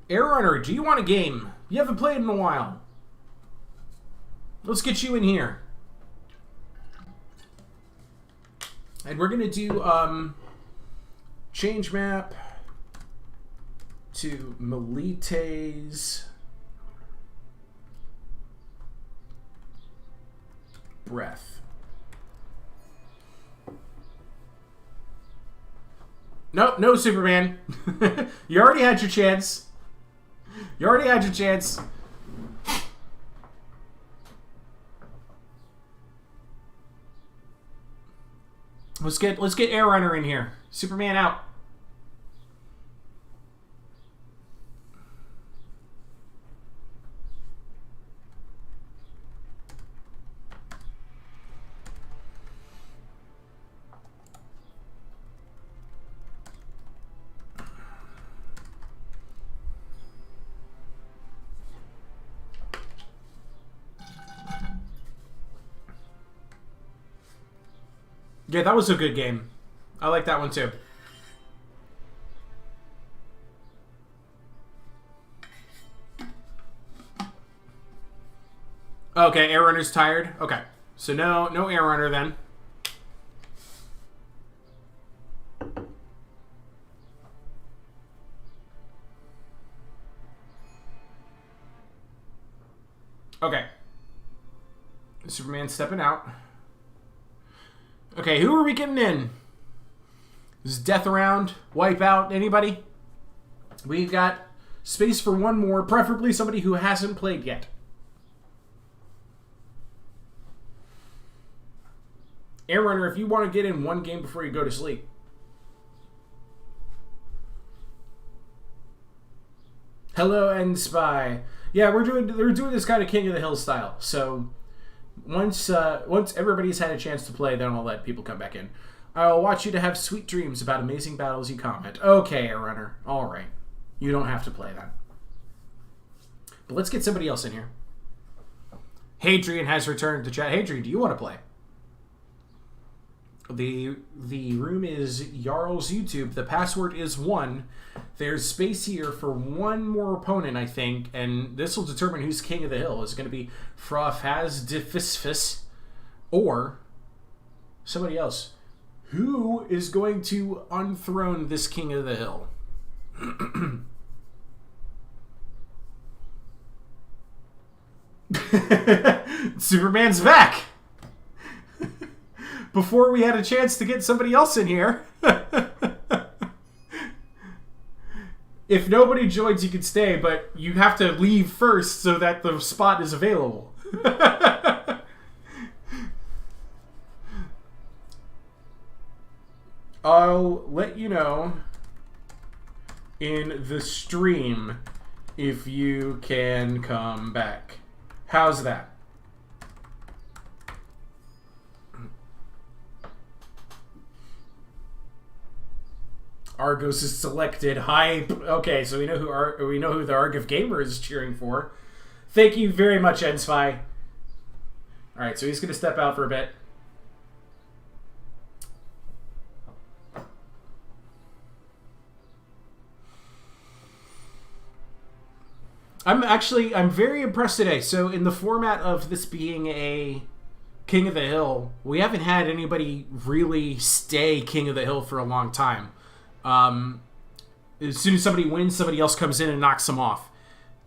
Air Runner, do you want a game? You haven't played in a while. Let's get you in here. And we're going to do change map to Melites Breath. Nope, no Superman. You already had your chance. You already had your chance. Let's get Air Runner in here. Superman out. Yeah, that was a good game. I like that one too. Okay, Air Runner's tired. Okay, so no Air Runner then. Okay. Superman stepping out. Okay, who are we getting in? Is Death Around? Wipe Out? Anybody? We've got space for one more, preferably somebody who hasn't played yet. Air Runner, if you want to get in one game before you go to sleep. Hello, End Spy. Yeah, we're doing this kind of King of the Hill style. So once everybody's had a chance to play, then I'll let people come back in. I'll watch you to have sweet dreams about amazing battles you comment. Okay, Air Runner. All right. You don't have to play that. But let's get somebody else in here. Hadrian has returned to chat. Hadrian, do you want to play? The room is Jarl's YouTube. The password is 1. There's space here for one more opponent, I think, and this will determine who's King of the Hill. Is it going to be Frafaz Diffisfis or somebody else? Who is going to unthrone this King of the Hill? Superman's back! Before we had a chance to get somebody else in here. If nobody joins, you can stay, but you have to leave first so that the spot is available. I'll let you know in the stream if you can come back. How's that? Argos is selected. Hype. Okay, so we know who the Arg of Gamer is cheering for. Thank you very much, Enspy. All right, so he's going to step out for a bit. I'm very impressed today. So in the format of this being a King of the Hill, we haven't had anybody really stay King of the Hill for a long time. As soon as somebody wins, somebody else comes in and knocks them off.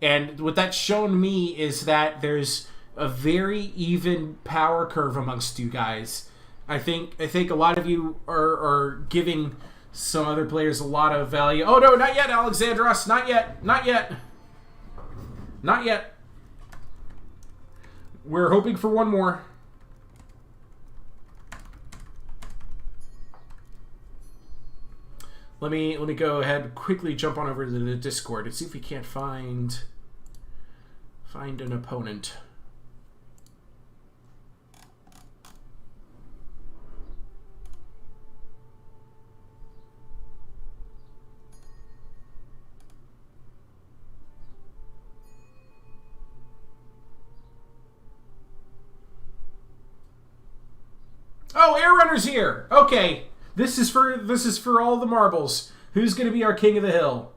And what that's shown me is that there's a very even power curve amongst you guys. I think a lot of you are giving some other players a lot of value. Oh no, not yet, Alexandros. Not yet. Not yet. Not yet. We're hoping for one more. Let me go ahead and quickly jump on over to the Discord and see if we can't find an opponent. Oh, Air Runner's here. Okay. This is for all the marbles. Who's going to be our King of the Hill?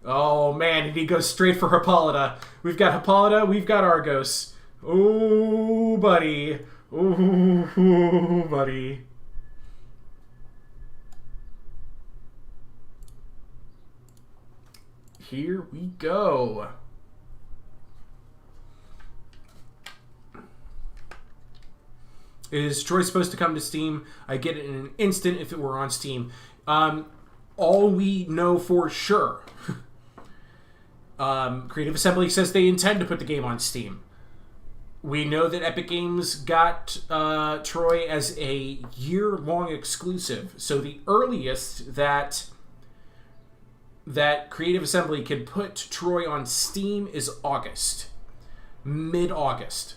Oh, man, and he goes straight for Hippolyta. We've got Hippolyta, we've got Argos. Oh, buddy. Oh, buddy. Here we go. Is Troy supposed to come to Steam? I get it in an instant if it were on Steam. All we know for sure. Creative Assembly says they intend to put the game on Steam. We know that Epic Games got Troy as a year-long exclusive. So the earliest that Creative Assembly can put Troy on Steam is August. Mid-August.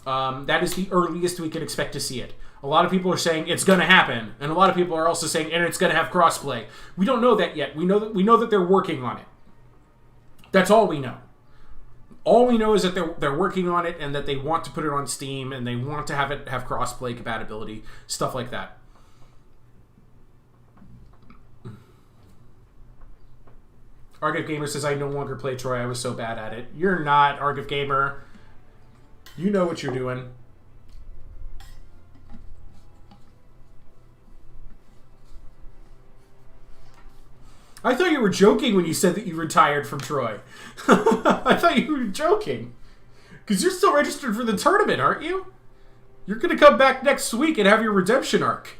That is the earliest we can expect to see it. A lot of people are saying it's going to happen, and a lot of people are also saying, and it's going to have crossplay. We don't know that yet. We know that they're working on it. That's all we know. All we know is that they're working on it, and that they want to put it on Steam, and they want to have it have crossplay compatibility, stuff like that. Argive Gamer says, I no longer play Troy. I was so bad at it. You're not, Argive Gamer. You know what you're doing. I thought you were joking when you said that you retired from Troy. I thought you were joking. Because you're still registered for the tournament, aren't you? You're going to come back next week and have your redemption arc.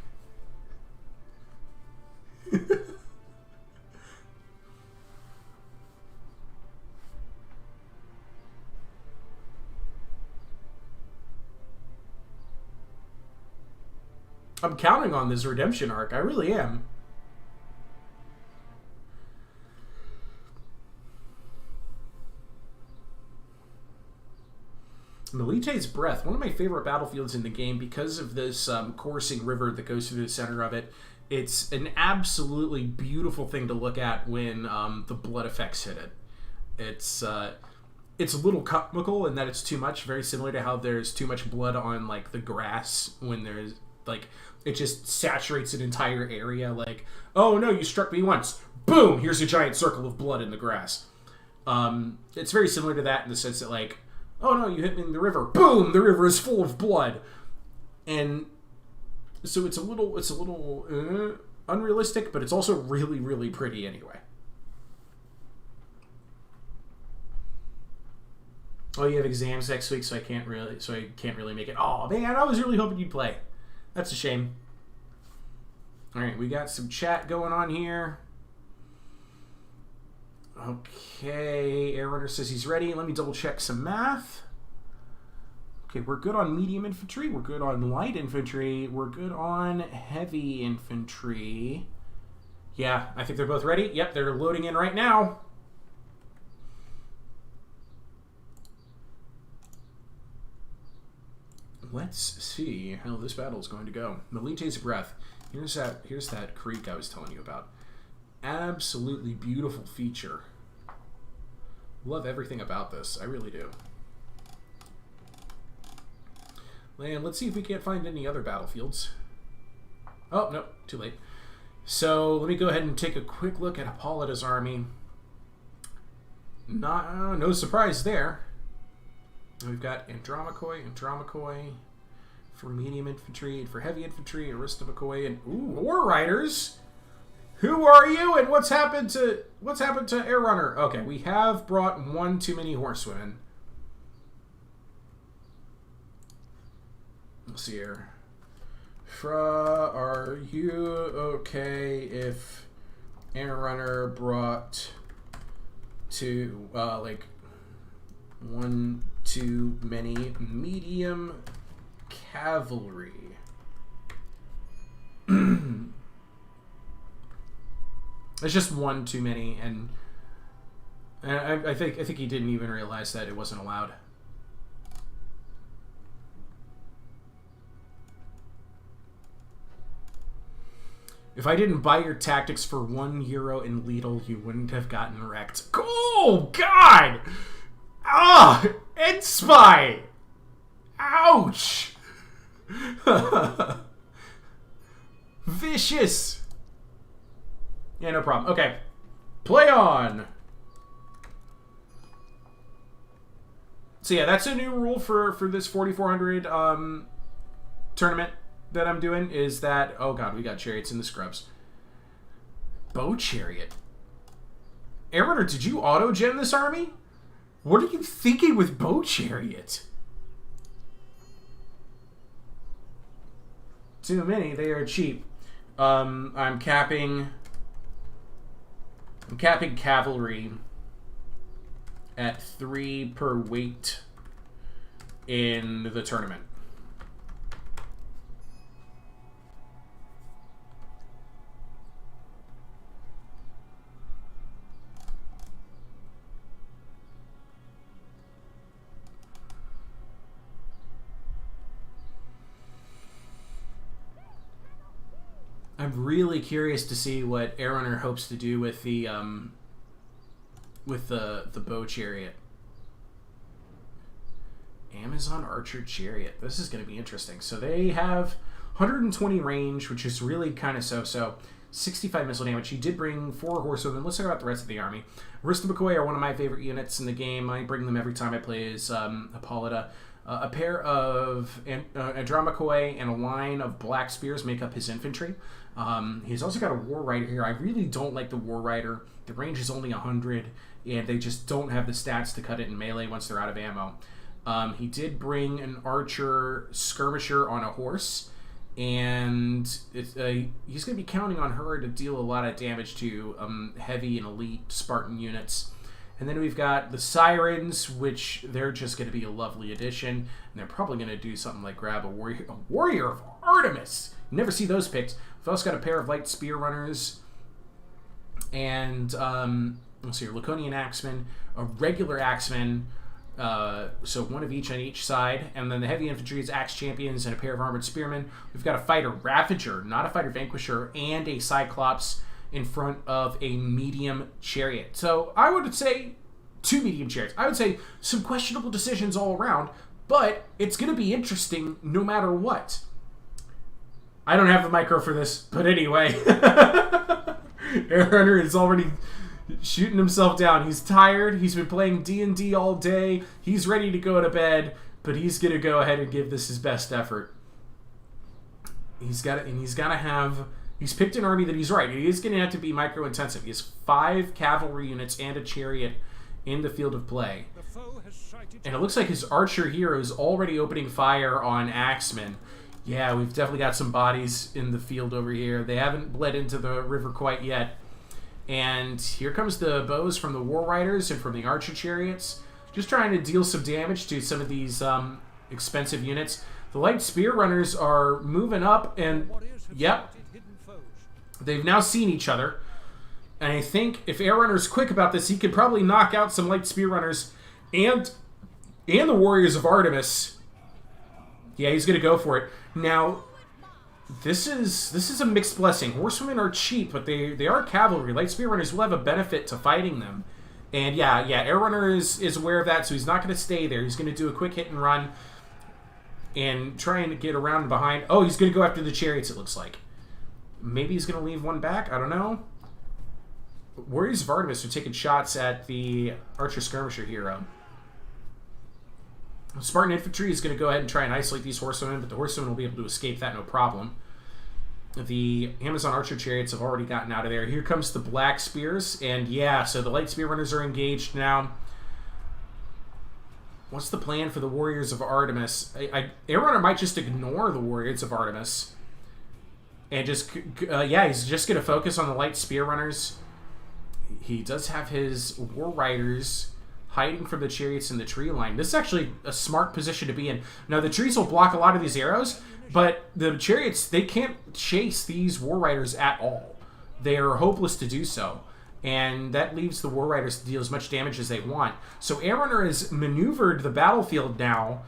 I'm counting on this redemption arc. I really am. Melite's Breath, one of my favorite battlefields in the game because of this coursing river that goes through the center of it. It's an absolutely beautiful thing to look at when the blood effects hit it. It's a little comical in that it's too much, very similar to how there's too much blood on like the grass when there's like it just saturates an entire area. Like, oh no, you struck me once. Boom! Here's a giant circle of blood in the grass. It's very similar to that in the sense that like, oh no, you hit me in the river. Boom! The river is full of blood. And so it's a little unrealistic, but it's also really, really pretty anyway. Oh, you have exams next week, so I can't really make it. Oh man, I was really hoping you'd play. That's a shame. Alright, we got some chat going on here. Okay, Air Runner says he's ready. Let me double check some math. Okay, we're good on medium infantry. We're good on light infantry. We're good on heavy infantry. Yeah, I think they're both ready. Yep, they're loading in right now. Let's see how this battle is going to go. Melite's Breath. Here's that creek I was telling you about. Absolutely beautiful feature. Love everything about this. I really do. And let's see if we can't find any other battlefields. Oh, no, too late. So let me go ahead and take a quick look at Hippolyta's army. No surprise there. We've got Andromachoi for medium infantry, for heavy infantry, Aristomachoi, and War Riders. Who are you, and what's happened to Air Runner? Okay, we have brought one too many horsewomen. Let's see here. Are you okay if Air Runner brought like one too many medium cavalry? It's just one too many, and I think he didn't even realize that it wasn't allowed. If I didn't buy your tactics for €1 in Lidl, you wouldn't have gotten wrecked. Oh, God! Ah! Ed Spy! Ouch! Vicious! Yeah, no problem. Okay. Play on! So yeah, that's a new rule for this 4400 tournament that I'm doing, is that, oh god, we got chariots in the scrubs. Bow chariot. Air Runner, did you auto-gen this army? What are you thinking with bow chariot? Too many, they are cheap. I'm capping cavalry at 3 per weight in the tournament. I'm really curious to see what Air Runner hopes to do with the bow chariot. Amazon Archer Chariot. This is going to be interesting. So they have 120 range, which is really kind of so-so. 65 missile damage. He did bring 4 horsewomen. Let's talk about the rest of the army. Aristomachoi are one of my favorite units in the game. I bring them every time I play as Hippolyta. A pair of Andromachoi and a line of black spears make up his infantry. He's also got a War Rider here. I really don't like the War Rider. The range is only 100, and they just don't have the stats to cut it in melee once they're out of ammo. He did bring an archer skirmisher on a horse, and he's going to be counting on her to deal a lot of damage to heavy and elite Spartan units. And then we've got the Sirens, which they're just going to be a lovely addition. And they're probably going to do something like grab a Warrior of Artemis. You never see those picked. We've also got a pair of light spear runners. And, let's see, Laconian Axemen, a regular Axeman. So one of each on each side. And then the heavy infantry is Axe Champions and a pair of armored spearmen. We've got a fighter Ravager, not a fighter Vanquisher, and a Cyclops in front of a medium chariot. So I would say 2 medium chariots. I would say some questionable decisions all around, but it's going to be interesting no matter what. I don't have the micro for this, but anyway. Air Runner is already shooting himself down. He's tired. He's been playing D&D all day. He's ready to go to bed, but he's going to go ahead and give this his best effort. He's picked an army that he's right. He is going to have to be micro-intensive. He has 5 cavalry units and a chariot in the field of play. And it looks like his archer hero is already opening fire on Axemen. Yeah, we've definitely got some bodies in the field over here. They haven't bled into the river quite yet. And here comes the bows from the War Riders and from the Archer Chariots. Just trying to deal some damage to some of these expensive units. The Light Spear Runners are moving up, and yep, they've now seen each other. And I think if Air Runner's quick about this, he could probably knock out some Light Spear Runners and the Warriors of Artemis. Yeah, he's going to go for it. Now, this is a mixed blessing. Horsewomen are cheap, but they are cavalry. Light Spear Runners will have a benefit to fighting them. And yeah, Air Runner is aware of that, so he's not going to stay there. He's going to do a quick hit and run and trying to get around and behind. Oh, he's going to go after the chariots, it looks like. Maybe he's going to leave one back. I don't know. Warriors of Artemis are taking shots at the Archer Skirmisher hero. Spartan Infantry is going to go ahead and try and isolate these horsewomen, but the horsewomen will be able to escape that no problem. The Amazon Archer Chariots have already gotten out of there. Here comes the Black Spears, and yeah, so the Light Spear Runners are engaged now. What's the plan for the Warriors of Artemis? Air Runner might just ignore the Warriors of Artemis. And just, yeah, he's just going to focus on the Light Spear Runners. He does have his War Riders hiding from the chariots in the tree line. This is actually a smart position to be in. Now, the trees will block a lot of these arrows, but the chariots, they can't chase these War Riders at all. They are hopeless to do so. And that leaves the War Riders to deal as much damage as they want. So Air Runner has maneuvered the battlefield now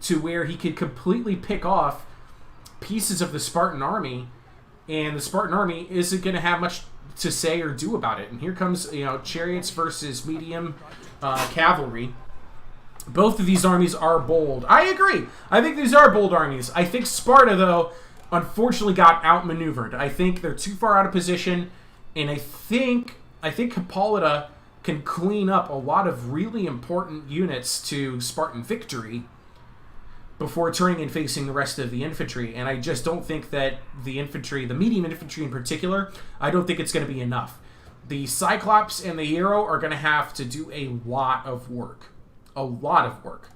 to where he could completely pick off pieces of the Spartan army, and the Spartan army isn't going to have much to say or do about it. And here comes, chariots versus medium cavalry. Both of these armies are bold. I agree. I think these are bold armies. I think Sparta, though, unfortunately got outmaneuvered. I think they're too far out of position, and I think Hippolyta can clean up a lot of really important units to Spartan victory before turning and facing the rest of the infantry. And I just don't think that the infantry, the medium infantry in particular, I don't think it's going to be enough. The Cyclops and the Hero are going to have to do a lot of work. A lot of work.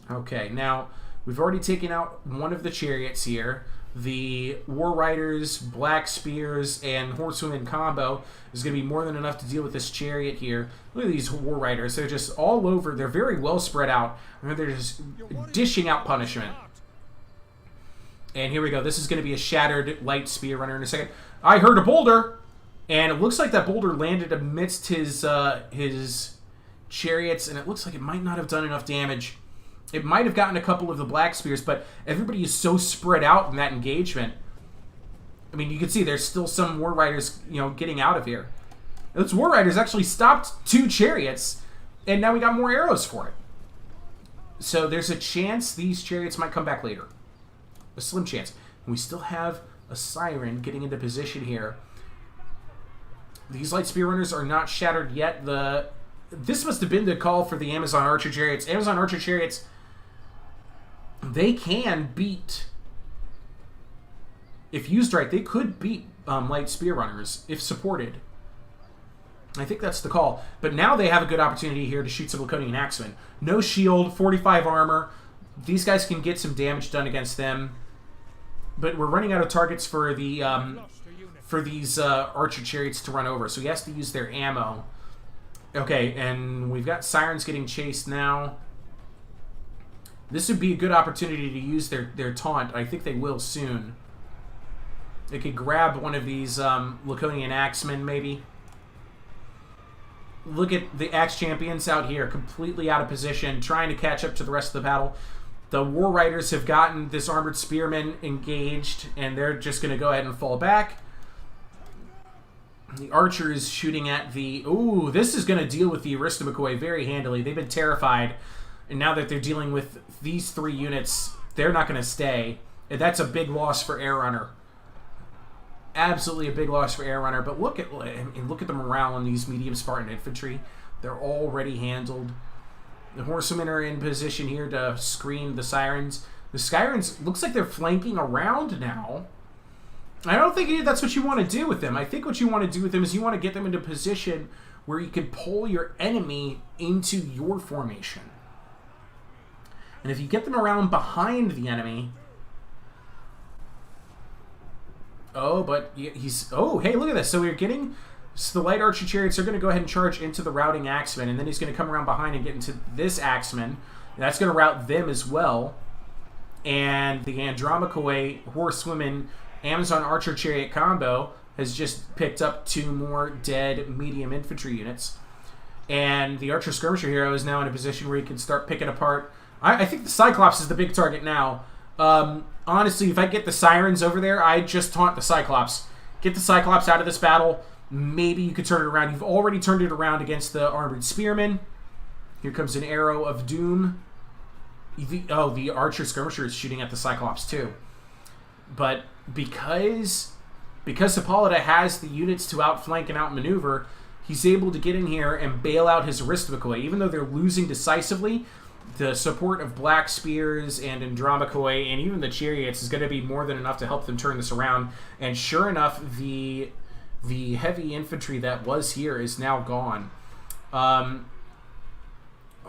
Okay, now, we've already taken out one of the chariots here. The War Riders, Black Spears, and Horsewomen combo is going to be more than enough to deal with this chariot here. Look at these War Riders. They're just all over. They're very well spread out. I mean, they're just dishing out punishment. And here we go. This is going to be a shattered Light Spear Runner in a second. I heard a boulder, and it looks like that boulder landed amidst his chariots, and it looks like it might not have done enough damage. It might have gotten a couple of the Black Spears, but everybody is so spread out in that engagement. I mean, you can see there's still some War Riders, getting out of here. Those War Riders actually stopped 2 chariots, and now we got more arrows for it. So there's a chance these chariots might come back later. A slim chance. And we still have a Siren getting into position here. These Light Spear Runners are not shattered yet. This must have been the call for the Amazon Archer Chariots. Amazon Archer Chariots, they can beat, if used right, they could beat Light Spear Runners if supported. I think that's the call. But now they have a good opportunity here to shoot some Laconian Axemen. No shield, 45 armor. These guys can get some damage done against them. But we're running out of targets for the for these Archer Chariots to run over. So he has to use their ammo. Okay, and we've got Sirens getting chased now. This would be a good opportunity to use their taunt. I think they will soon. They could grab one of these Laconian Axemen, maybe. Look at the Axe Champions out here, completely out of position, trying to catch up to the rest of the battle. The War Riders have gotten this Armored Spearmen engaged, and they're just going to go ahead and fall back. The Archer is shooting at the... Ooh, this is going to deal with the Aristomachoi very handily. They've been terrified, and now that they're dealing with these 3 units, they're not going to stay. And that's a big loss for Air Runner. Absolutely a big loss for Air Runner. But look at the morale on these medium Spartan infantry. They're already handled. The Horsemen are in position here to screen the Sirens. The Sirens looks like they're flanking around now. I don't think that's what you want to do with them. I think what you want to do with them is you want to get them into a position where you can pull your enemy into your formation. And if you get them around behind the enemy, Oh, but he's... Oh, hey, look at this. So we're getting... So the light archer chariots are going to go ahead and charge into the routing axemen, and then he's going to come around behind and get into this axeman. That's going to rout them as well. And the Andromachoe Horsewomen Amazon Archer Chariot combo has just picked up 2 more dead medium infantry units. And the Archer Skirmisher hero is now in a position where he can start picking apart... I think the Cyclops is the big target now. Honestly, if I get the Sirens over there, I'd just taunt the Cyclops. Get the Cyclops out of this battle. Maybe you could turn it around. You've already turned it around against the Armored Spearmen. Here comes an Arrow of Doom. The Archer Skirmisher is shooting at the Cyclops too. But because Hippolyta has the units to outflank and outmaneuver, he's able to get in here and bail out his Aristomachoe. Even though they're losing decisively, the support of Black Spears and Andromachoe and even the Chariots is going to be more than enough to help them turn this around. And sure enough, the heavy infantry that was here is now gone.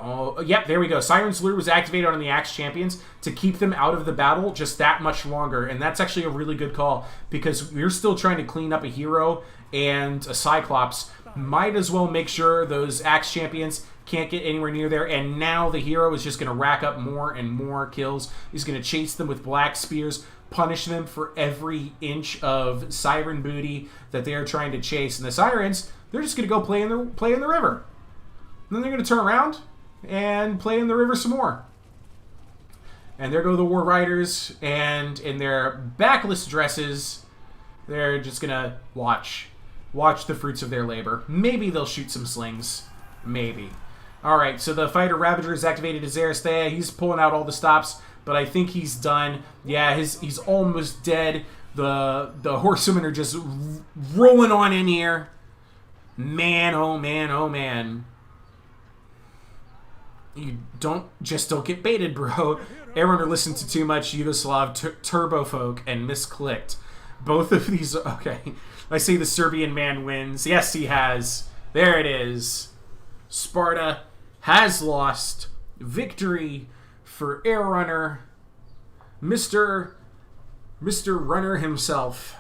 Oh, yep, there we go. Siren's Lure was activated on the Axe Champions to keep them out of the battle just that much longer. And that's actually a really good call because we're still trying to clean up a hero and a Cyclops. Might as well make sure those Axe Champions can't get anywhere near there. And now the hero is just going to rack up more and more kills. He's going to chase them with Black Spears, punish them for every inch of Siren booty that they are trying to chase. And the Sirens, they're just going to go play in the river. And then they're going to turn around and play in the river some more. And there go the War Riders, and in their backless dresses, they're just gonna watch the fruits of their labor. Maybe they'll shoot some slings. Maybe. Alright, so the Fighter Ravager is activated as Aristea. He's pulling out all the stops, but I think he's done. Yeah, he's almost dead. The horsewomen are just rolling on in here. Man, oh man, oh man. You don't get baited, bro. Airrunner listened to too much Yugoslav Turbofolk and misclicked. Both of these... Okay. I say the Serbian man wins. Yes, he has. There it is. Sparta has lost. Victory for Airrunner. Mr. Runner himself,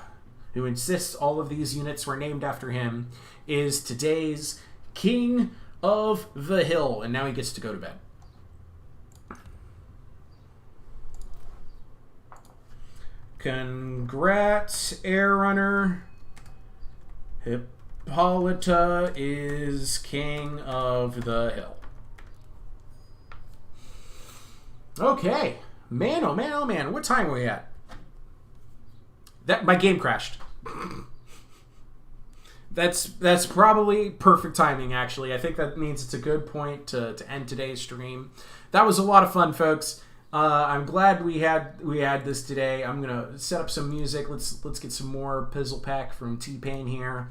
who insists all of these units were named after him, is today's King of the Hill, and now he gets to go to bed. Congrats, Airrunner. Hippolyta is King of the Hill. Okay. Man, oh man, oh man. What time are we at? My game crashed. That's probably perfect timing, actually. I think that means it's a good point to end today's stream. That was a lot of fun, folks. I'm glad we had this today. I'm gonna set up some music. Let's get some more Pizzle Pack from T-Pain here.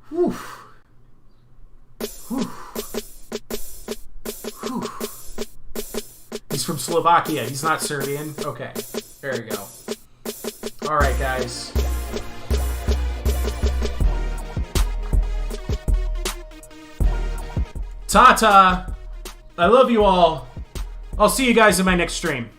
Whew. Whew. Whew. He's from Slovakia. He's not Serbian. Okay, there we go. All right, guys. Ta-ta! I love you all. I'll see you guys in my next stream.